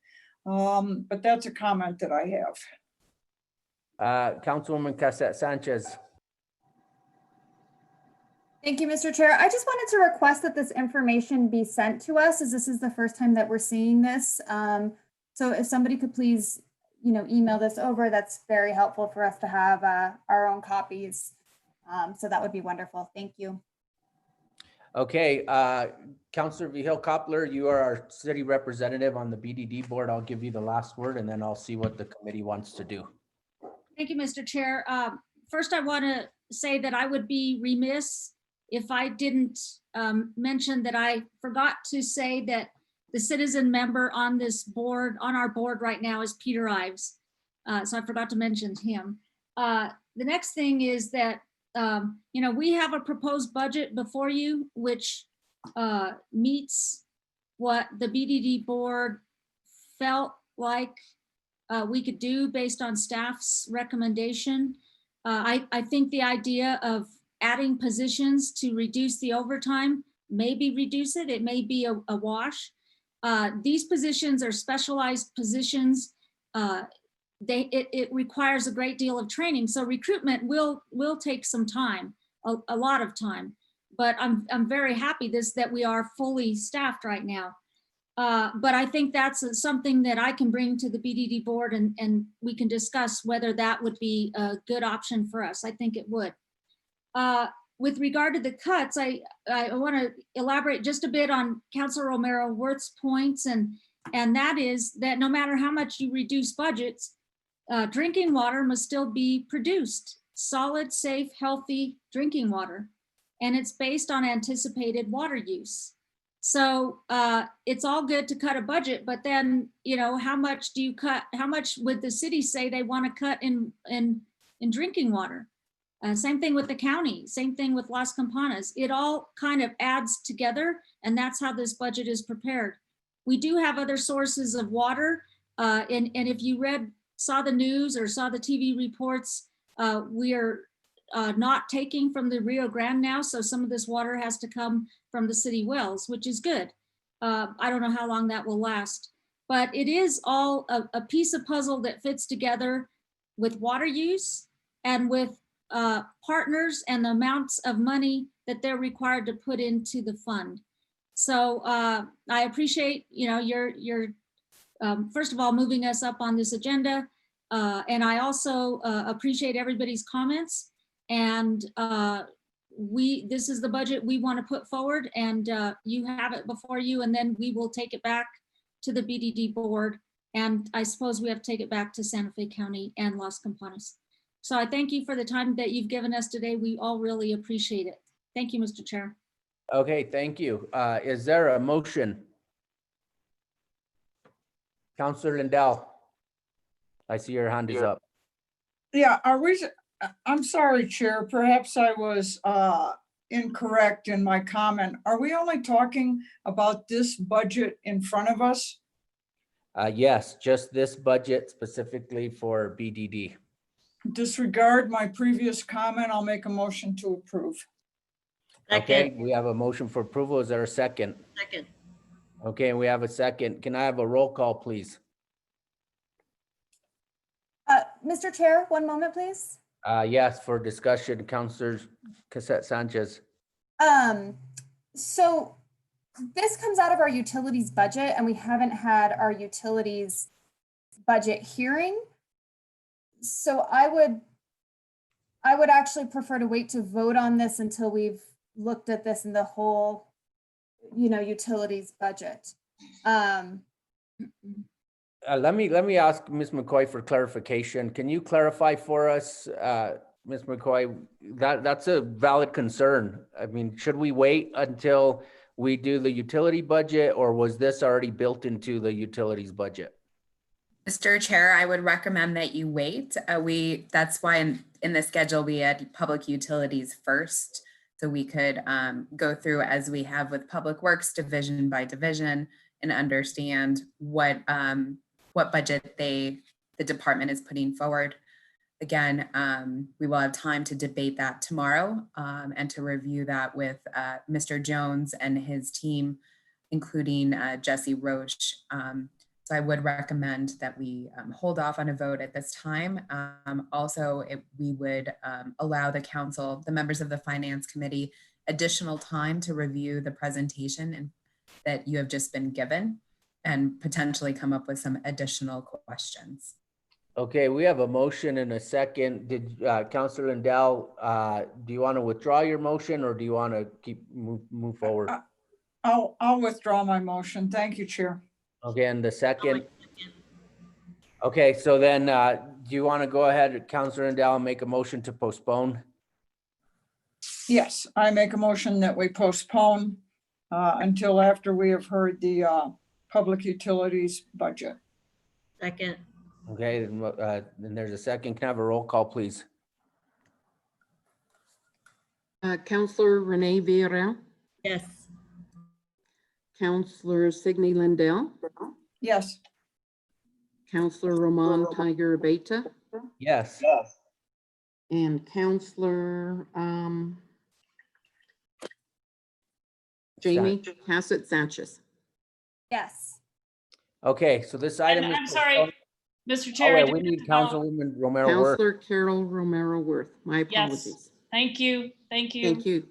but that's a comment that I have. Councilwoman Cassette Sanchez. Thank you, Mr. Chair. I just wanted to request that this information be sent to us, as this is the first time that we're seeing this. So if somebody could please, email this over, that's very helpful for us to have our own copies. So that would be wonderful. Thank you. Okay, Councilor Vihil-Coppler, you are our city representative on the BDD board. I'll give you the last word, and then I'll see what the committee wants to do. Thank you, Mr. Chair. First, I want to say that I would be remiss if I didn't mention that I forgot to say that the citizen member on this board, on our board right now is Peter Ives. So I forgot to mention him. The next thing is that, you know, we have a proposed budget before you, which meets what the BDD board felt like we could do based on staff's recommendation. I think the idea of adding positions to reduce the overtime, maybe reduce it, it may be a wash. These positions are specialized positions. It requires a great deal of training. So recruitment will take some time, a lot of time. But I'm very happy that we are fully staffed right now. But I think that's something that I can bring to the BDD board and we can discuss whether that would be a good option for us. I think it would. With regard to the cuts, I want to elaborate just a bit on Councilor Romero Wirth's points, and that is that no matter how much you reduce budgets, drinking water must still be produced, solid, safe, healthy drinking water, and it's based on anticipated water use. So it's all good to cut a budget, but then, you know, how much do you cut? How much would the city say they want to cut in drinking water? Same thing with the county, same thing with Las Campanas. It all kind of adds together, and that's how this budget is prepared. We do have other sources of water, and if you saw the news or saw the TV reports, we are not taking from the Rio Grande now, so some of this water has to come from the city wells, which is good. I don't know how long that will last, but it is all a piece of puzzle that fits together with water use and with partners and the amounts of money that they're required to put into the fund. So I appreciate, you know, your first of all, moving us up on this agenda. And I also appreciate everybody's comments. And this is the budget we want to put forward, and you have it before you, and then we will take it back to the BDD board. And I suppose we have to take it back to Santa Fe County and Las Campanas. So I thank you for the time that you've given us today. We all really appreciate it. Thank you, Mr. Chair. Okay, thank you. Is there a motion? Councilor Lindell, I see your hand is up. Yeah, I'm sorry, Chair, perhaps I was incorrect in my comment. Are we only talking about this budget in front of us? Yes, just this budget specifically for BDD. Disregard my previous comment. I'll make a motion to approve. Okay, we have a motion for approval. Is there a second? Second. Okay, we have a second. Can I have a roll call, please? Mr. Chair, one moment, please. Yes, for discussion, Councilor Cassette Sanchez. So this comes out of our utilities budget, and we haven't had our utilities budget hearing. So I would actually prefer to wait to vote on this until we've looked at this in the whole, you know, utilities budget. Let me ask Ms. McCoy for clarification. Can you clarify for us, Ms. McCoy, that's a valid concern. I mean, should we wait until we do the utility budget, or was this already built into the utilities budget? Mr. Chair, I would recommend that you wait. That's why in the schedule, we had public utilities first. So we could go through, as we have with Public Works, division by division, and understand what budget the department is putting forward. Again, we will have time to debate that tomorrow and to review that with Mr. Jones and his team, including Jesse Roche. So I would recommend that we hold off on a vote at this time. Also, we would allow the council, the members of the Finance Committee, additional time to review the presentation that you have just been given and potentially come up with some additional questions. Okay, we have a motion and a second. Did Councilor Lindell, do you want to withdraw your motion, or do you want to move forward? I'll withdraw my motion. Thank you, Chair. Okay, and the second. Okay, so then do you want to go ahead, Councilor Lindell, and make a motion to postpone? Yes, I make a motion that we postpone until after we have heard the public utilities budget. Second. Okay, then there's a second. Can I have a roll call, please? Counselor Renee Villarreal, Yes. Counselor Signe Lindell, Yes. Counselor Roman Tiger Beta, Yes. and Counselor Jamie Hassett Sanchez. Yes. Okay, so this item is. I'm sorry, Mr. Oh, Chair. I wait, do we have need to go. Councilwoman Romero Worth. Counselor Carol Romero Worth. My Yes. apologies. Thank you. Thank you. Thank you.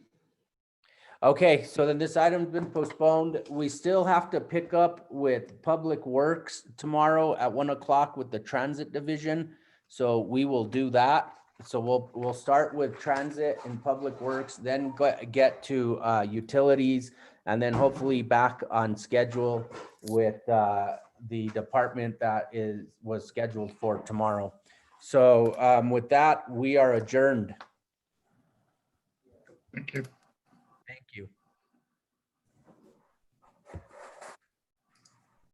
Okay, so then this item's been postponed. We still have to pick up with Public Works tomorrow at 1 o'clock with the Transit Division. So we will do that. So we'll start with Transit and Public Works, then get to utilities, and then hopefully back on schedule with the department that was scheduled for tomorrow. So with that, we are adjourned. Thank you.